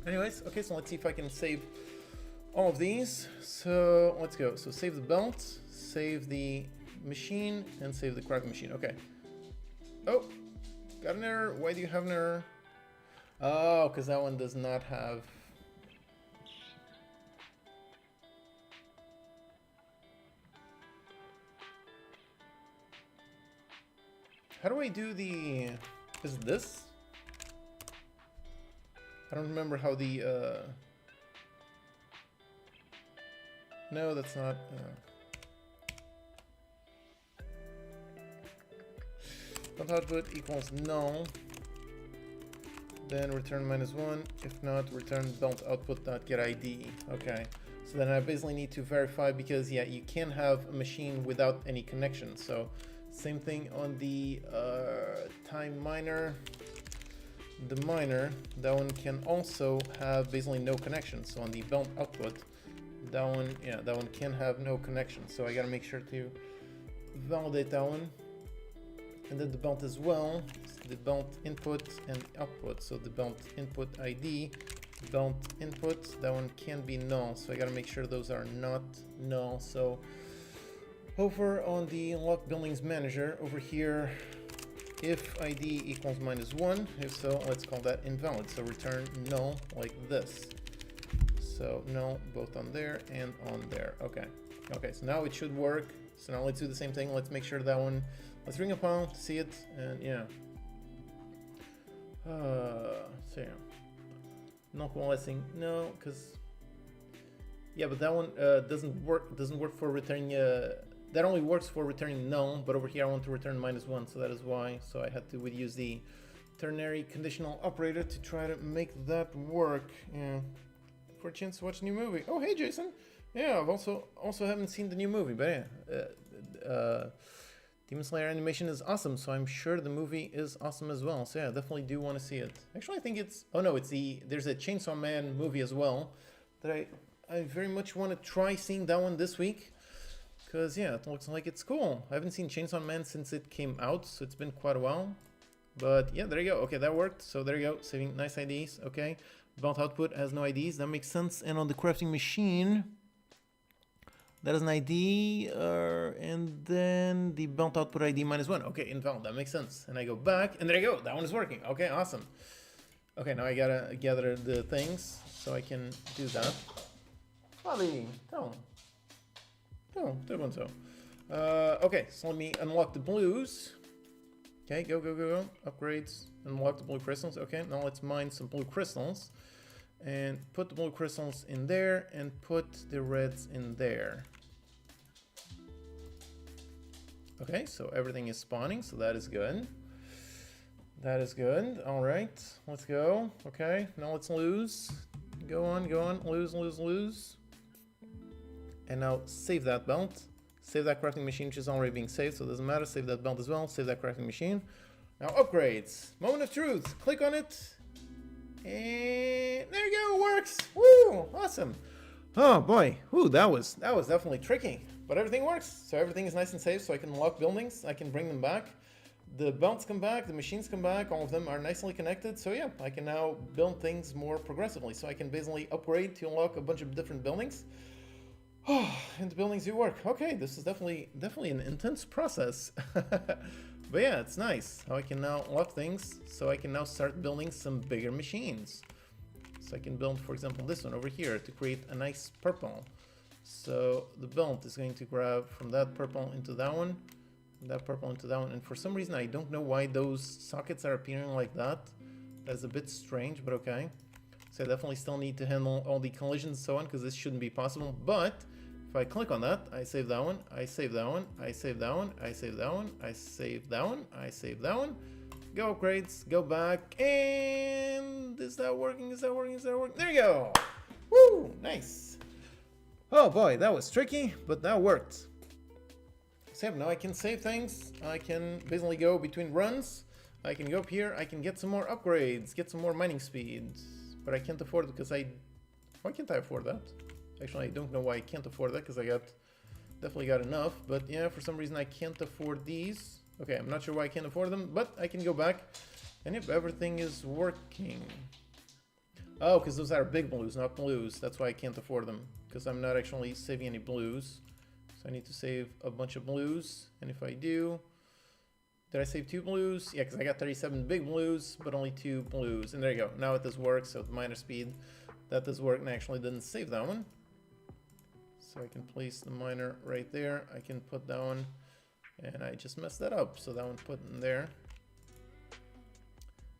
Anyways, okay, so let's see if I can save all of these. So let's go. So save the belt, save the machine, and save the crafting machine. Okay. Oh, got an error. Why do you have an error? Oh, because that one does not have. How do I do the? Is it this? I don't remember how the. No, that's not. Bound output equals null. Then return -1. If not, return bound output dot get ID. Okay. So then I basically need to verify, because yeah, you can't have a machine without any connection. So same thing on the time miner. The miner, that one can also have basically no connection. So on the belt output, that one, yeah, that one can have no connection. So I gotta make sure to validate that one. And then the belt as well, so the belt input and output. So the belt input ID, belt input, that one can be null. So I gotta make sure those are not null. So over on the lock buildings manager, over here, if ID equals -1, if so, let's call that invalid. So return null like this. So null both on there and on there. Okay. Okay, so now it should work. So now let's do the same thing. Let's make sure that one, let's bring a file to see it, and yeah. So yeah. Not coalescing, no, because yeah, but that one doesn't work for returning that only works for returning null, but over here I want to return -1, so that is why. So I had to use the ternary conditional operator to try to make that work. Yeah. For a chance to watch a new movie. Oh, hey Jason. Yeah, I've also haven't seen the new movie, but yeah, Demon Slayer animation is awesome, so I'm sure the movie is awesome as well. So yeah, definitely do want to see it. Actually, I think it's, oh no, it's there's a Chainsaw Man movie as well that I very much want to try seeing that one this week. Because, yeah, it looks like it's cool. I haven't seen Chainsaw Man since it came out, so it's been quite a while. But, yeah, there you go. Okay, that worked. So, there you go. Saving nice IDs. Okay. Belt output has no IDs. That makes sense. And on the crafting machine, that is an ID. And then the belt output ID -1. Okay, invalid. That makes sense. And I go back, and there you go. That one is working. Okay, awesome. Okay, now I gotta gather the things so I can do that. Bobby, tell him. Oh, that one so. Okay, so let me unlock the blues. Okay, go. Upgrades, unlock the blue crystals. Okay, now let's mine some blue crystals. And put the blue crystals in there and put the reds in there. Okay, so everything is spawning, so that is good. That is good. All right, let's go. Okay, now let's lose. Go on. Lose. And now save that belt. Save that crafting machine, which is already being saved, so it doesn't matter. Save that belt as well. Save that crafting machine. Now upgrades. Moment of truth. Click on it. And there you go. It works. Woo! Awesome. Oh boy. Ooh, that was definitely tricky. But everything works. So everything is nice and safe. So I can unlock buildings. I can bring them back. The belts come back. The machines come back. All of them are nicely connected. So yeah, I can now build things more progressively. So I can basically upgrade to unlock a bunch of different buildings. Oh, and the buildings do work. Okay, this is definitely an intense process. But yeah, it's nice how I can now unlock things, so I can now start building some bigger machines. So I can build, for example, this one over here to create a nice purple. So the belt is going to grab from that purple into that one, that purple into that one, and for some reason I don't know why those sockets are appearing like that. That's a bit strange, but okay. So I definitely still need to handle all the collisions and so on, because this shouldn't be possible. But if I click on that, I save that one, I save that one, I save that one, I save that one, I save that one, I save that one. Go upgrades, go back, and is that working? Is that working? Is that working? There you go. Woo, nice. Oh boy, that was tricky, but that worked. So now I can save things. I can basically go between runs. I can go up here, I can get some more upgrades, get some more mining speed. But I can't afford it because why can't I afford that? Actually, I don't know why I can't afford that, because I definitely got enough. But yeah, for some reason I can't afford these. Okay, I'm not sure why I can't afford them, but I can go back. And if everything is working. Oh, because those are big blues, not blues. That's why I can't afford them, because I'm not actually saving any blues. So I need to save a bunch of blues. And if I do, did I save 2 blues? Yeah, because I got 37 big blues, but only 2 blues. And there you go. Now it does work. So the miner speed, that does work. And I actually didn't save that one. So I can place the miner right there. I can put that one, and I just messed that up. So that one put in there.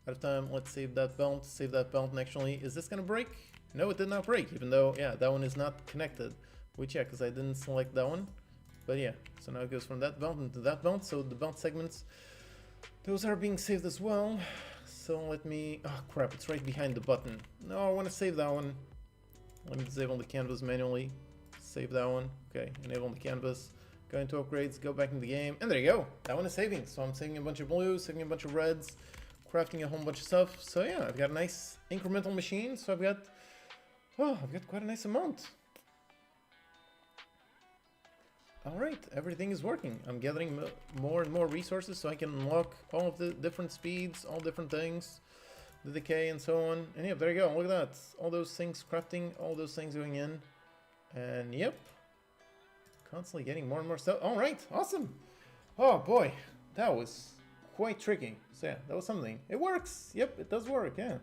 Out of time, let's save that belt. Save that belt. And actually, is this going to break? No, it did not break, even though, yeah, that one is not connected. Which, yeah, because I didn't select that one. But yeah, so now it goes from that belt into that belt. So the belt segments, those are being saved as well. So let me, oh crap, it's right behind the button. No, I want to save that one. Let me disable the canvas manually. Save that one. Okay, enable the canvas. Go into upgrades, go back into the game, and there you go. That one is saving. So I'm saving a bunch of blues, saving a bunch of reds, crafting a whole bunch of stuff. So yeah, I've got a nice incremental machine. So I've got quite a nice amount. All right, everything is working. I'm gathering more and more resources so I can unlock all of the different speeds, all different things, the decay and so on. And yep, there you go. Look at that. All those things crafting, all those things going in. And yep, constantly getting more and more stuff. All right, awesome. Oh boy, that was quite tricky. So yeah, that was something. It works. Yep, it does work. Yeah.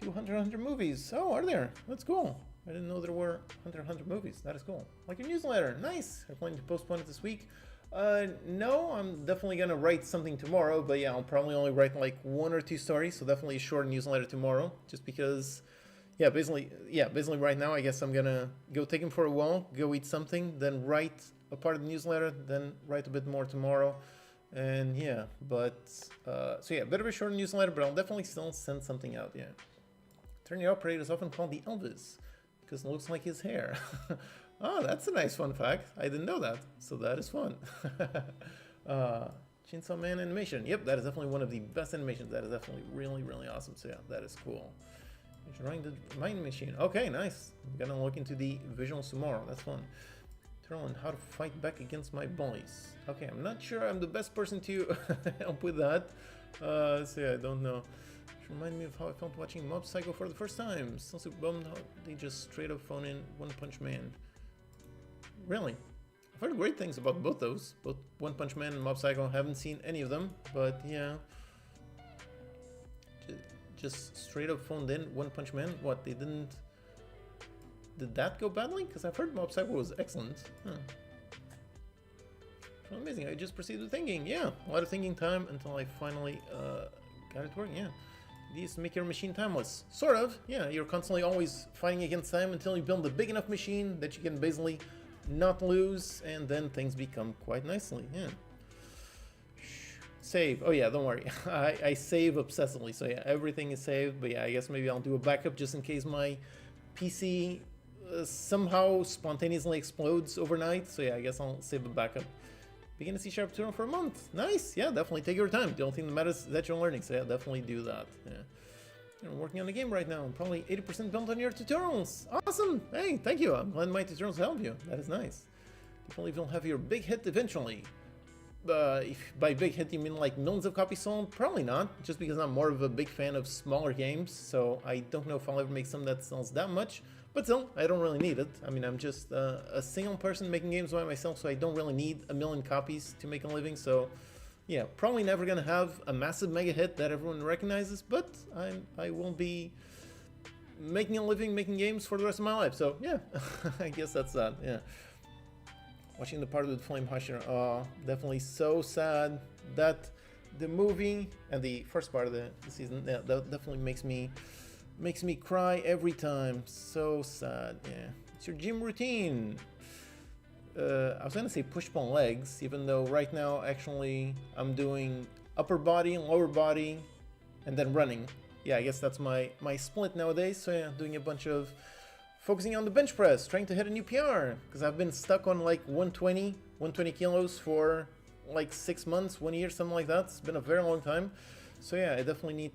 200 movies. Oh, are there? That's cool. I didn't know there were 100 movies. That is cool. Like your newsletter. Nice. I'm planning to postpone it this week. No, I'm definitely gonna write something tomorrow, but yeah, I'll probably only write like 1 or 2 stories, so definitely a short newsletter tomorrow, just because, basically right now, I guess I'm gonna go take him for a walk, go eat something, then write a part of the newsletter, then write a bit more tomorrow, and yeah, but, so yeah, a bit of a short newsletter, but I'll definitely still send something out, yeah. Turn your operator is often called the Elvis, because it looks like his hair. Oh, that's a nice fun fact. I didn't know that, so that is fun. Chainsaw Man animation. Yep, that is definitely one of the best animations. That is definitely really, really awesome. So yeah, that is cool. Drawing the mind machine. Okay, nice. I'm gonna look into the visuals tomorrow. That's fun. Turn on how to fight back against my bullies. Okay, I'm not sure I'm the best person to help with that. So yeah, I don't know. Remind me of how I felt watching Mob Psycho for the first time. Still super bummed how they just straight up phone in One Punch Man. Really? I've heard great things about both those. Both One Punch Man and Mob Psycho. Haven't seen any of them, but yeah. Just straight up phoned in One Punch Man? What, they didn't... Did that go badly? Because I've heard Mob Psycho was excellent. Huh. Amazing, I just proceeded with thinking. Yeah, a lot of thinking time until I finally got it working, yeah. These make your machine timeless. Sort of, yeah, you're constantly always fighting against time until you build a big enough machine that you can basically not lose, and then things become quite nicely, yeah. Save, oh yeah, don't worry, I save obsessively, so yeah, everything is saved, but yeah, I guess maybe I'll do a backup just in case my PC somehow spontaneously explodes overnight, so yeah, I guess I'll save a backup. Begin a C# tutorial for a month. Nice. Yeah, definitely take your time. The only thing that matters is that you're learning. So yeah, definitely do that. Yeah. I'm working on the game right now. I'm probably 80% built on your tutorials. Awesome. Hey, thank you. I'm glad my tutorials help you. That is nice. Definitely will have your big hit eventually. If by big hit you mean like millions of copies sold, probably not. Just because I'm more of a big fan of smaller games. So I don't know if I'll ever make some that sells that much. But still, I don't really need it. I mean, I'm just a single person making games by myself, so I don't really need a million copies to make a living. So, yeah, probably never gonna have a massive mega hit that everyone recognizes, but I will be making a living making games for the rest of my life. So, yeah, I guess that's that, yeah. Watching the part with Flame Husher, oh, definitely so sad that the movie and the first part of the season, yeah, that definitely makes me cry every time. So sad, yeah. It's your gym routine. I was gonna say push-pull legs, even though right now actually I'm doing upper body, lower body, and then running. Yeah, I guess that's my split nowadays. So yeah, doing a bunch of focusing on the bench press, trying to hit a new PR, because I've been stuck on like 120 kilos for like 6 months, 1 year, something like that. It's been a very long time. So yeah, I definitely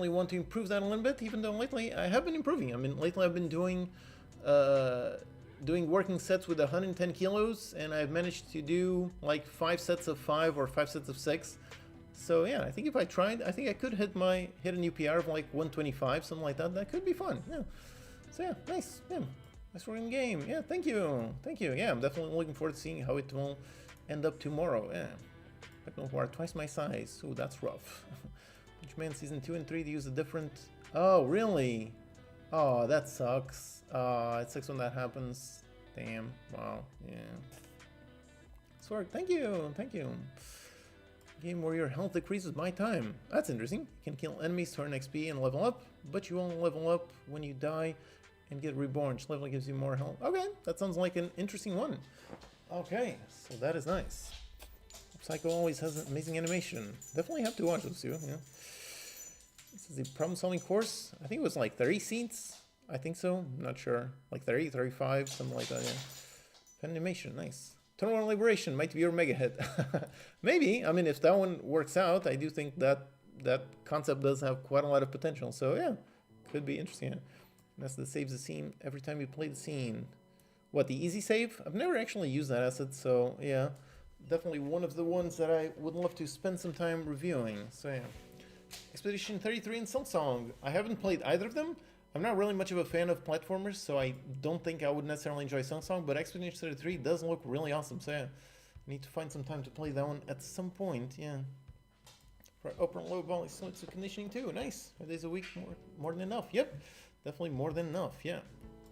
want to improve that a little bit, even though lately I have been improving. I mean, lately I've been doing working sets with 110 kilos, and I've managed to do like 5 sets of 5 or 5 sets of 6. So yeah, I think if I tried, I think I could hit a new PR of like 125, something like that. That could be fun, yeah. So yeah, nice, yeah. Nice working game. Yeah, thank you. Yeah, I'm definitely looking forward to seeing how it will end up tomorrow, yeah. People who are twice my size, ooh, that's rough. Punch Man Season 2 and 3, they use a different... Oh, really? Oh, that sucks. It sucks when that happens. Damn. Wow. Yeah. Sword, thank you. Game where your health decreases by time. That's interesting. You can kill enemies to earn XP and level up, but you won't level up when you die and get reborn. Each level gives you more health. Okay, that sounds like an interesting one. Okay, so that is nice. Psycho always has an amazing animation. Definitely have to watch those two, yeah. This is the problem-solving course. I think it was like 30 seats. I think so. Not sure. Like 30, 35, something like that. Yeah. Animation, nice. Total Liberation might be your mega hit. Maybe. I mean, if that one works out, I do think that that concept does have quite a lot of potential. So yeah, could be interesting. That's the saves the scene every time you play the scene. What, the easy save? I've never actually used that asset, so yeah. Definitely one of the ones that I would love to spend some time reviewing. So yeah. Expedition 33 and Silksong. I haven't played either of them. I'm not really much of a fan of platformers, so I don't think I would necessarily enjoy Silksong, but Expedition 33 does look really awesome, so yeah. I need to find some time to play that one at some point, yeah. For upper and lower body slots of conditioning too, nice. 5 days a week, more than enough, yep. Definitely more than enough, yeah.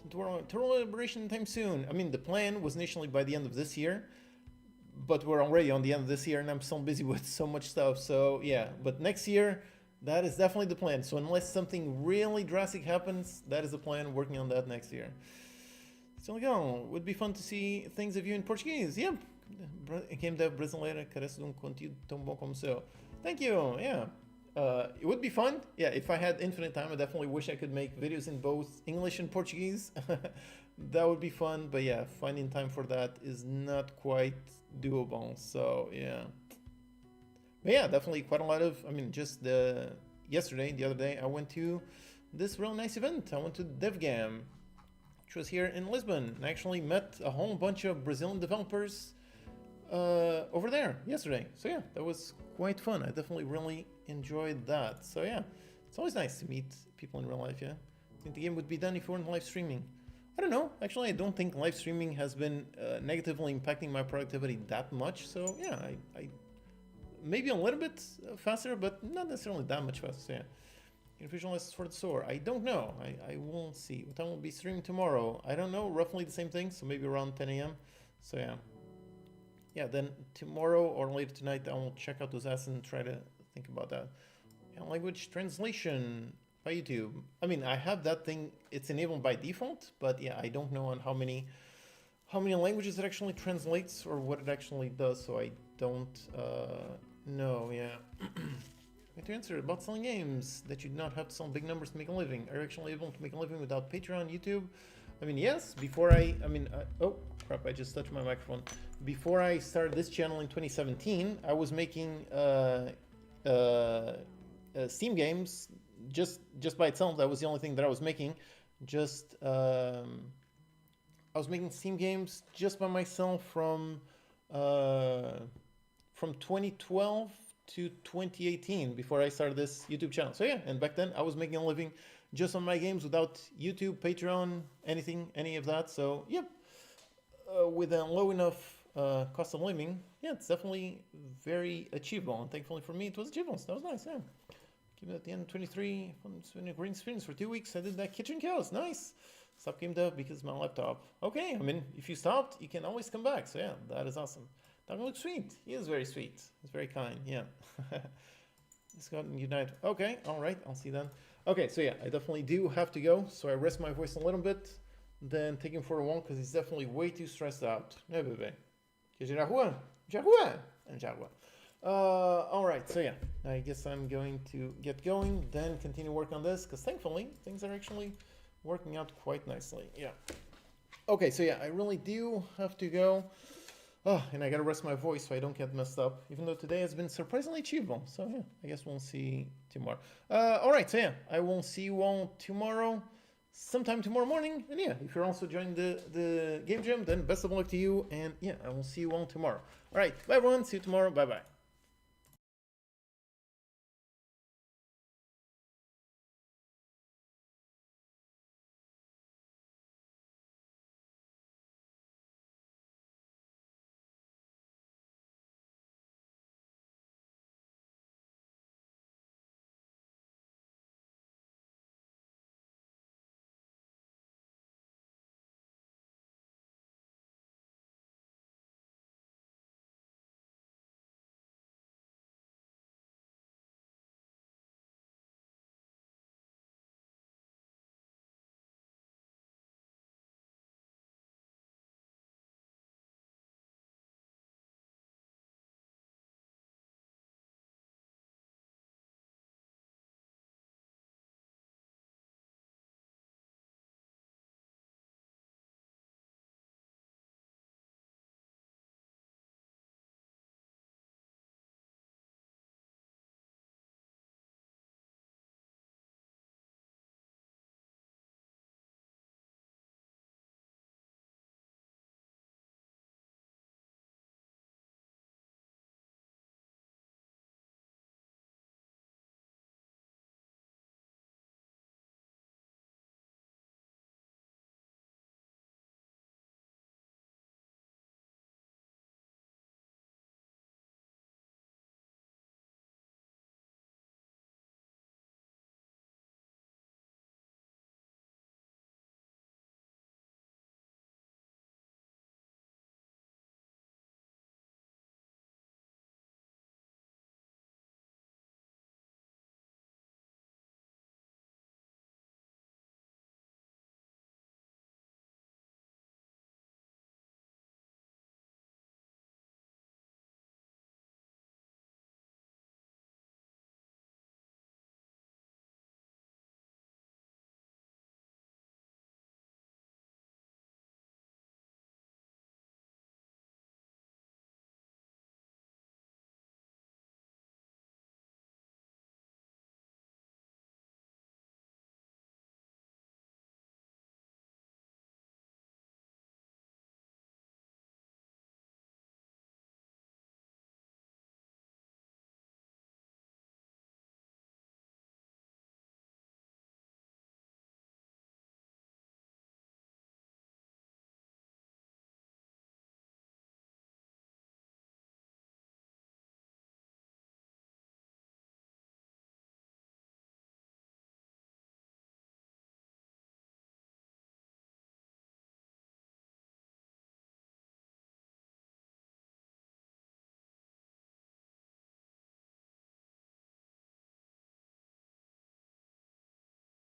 Total Liberation time soon. I mean, the plan was initially by the end of this year, but we're already on the end of this year and I'm still busy with so much stuff, so yeah. But next year, that is definitely the plan. So unless something really drastic happens, that is the plan, working on that next year. Still legal. Would be fun to see things of you in Portuguese. Yep. Game dev brasileira carece de conteúdo tão bom como o seu. Thank you. Yeah. It would be fun. Yeah, if I had infinite time, I definitely wish I could make videos in both English and Portuguese. That would be fun, but yeah, finding time for that is not quite doable. So yeah. But yeah, definitely quite a lot of, I mean, just the other day, I went to this real nice event. I went to DevGam, which was here in Lisbon, and actually met a whole bunch of Brazilian developers over there yesterday. So yeah, that was quite fun. I definitely really enjoyed that. So yeah, it's always nice to meet people in real life, yeah. I think the game would be done if you weren't live streaming. I don't know. Actually, I don't think live streaming has been negatively impacting my productivity that much. So yeah, I maybe a little bit faster, but not necessarily that much faster. So yeah. Visualize for the store. I don't know. I will see. What time will be streaming tomorrow? I don't know. Roughly the same thing. So maybe around 10 a.m. So yeah. Yeah, then tomorrow or later tonight, I will check out those assets and try to think about that. And language translation by YouTube. I mean, I have that thing. It's enabled by default, but yeah, I don't know on how many languages it actually translates or what it actually does. So I don't know. Yeah. To answer about selling games that you do not have to sell big numbers to make a living. Are you actually able to make a living without Patreon, YouTube? I mean, yes. Oh crap! I just touched my microphone. Before I started this channel in 2017, I was making Steam games just by itself. That was the only thing that I was making. I was making Steam games just by myself from 2012 to 2018 before I started this YouTube channel. So yeah, and back then I was making a living just on my games without YouTube, Patreon, any of that. So yep, with a low enough cost of living, yeah, it's definitely very achievable. And thankfully for me, it was achievable. So that was nice. Yeah, came at the end of 23. It's been a great experience for 2 weeks. I did that kitchen chaos. Nice. Stop game dev because of my laptop. Okay, I mean, if you stopped, you can always come back. So yeah, that is awesome. Dog looks sweet. He is very sweet. He's very kind. Yeah. He's gotten unite. Okay. All right. I'll see then. Okay. So yeah, I definitely do have to go. So I rest my voice a little bit, then take him for a walk because he's definitely way too stressed out. Yeah, baby. All right. So yeah, I guess I'm going to get going, then continue work on this because thankfully things are actually working out quite nicely. Yeah. Okay. So yeah, I really do have to go. Oh, and I gotta rest my voice so I don't get messed up, even though today has been surprisingly achievable. So yeah, I guess we'll see tomorrow. All right, so yeah, I will see you all tomorrow, sometime tomorrow morning. And yeah, if you're also joining the game jam, then best of luck to you. And yeah, I will see you all tomorrow. All right, bye everyone, see you tomorrow, bye-bye.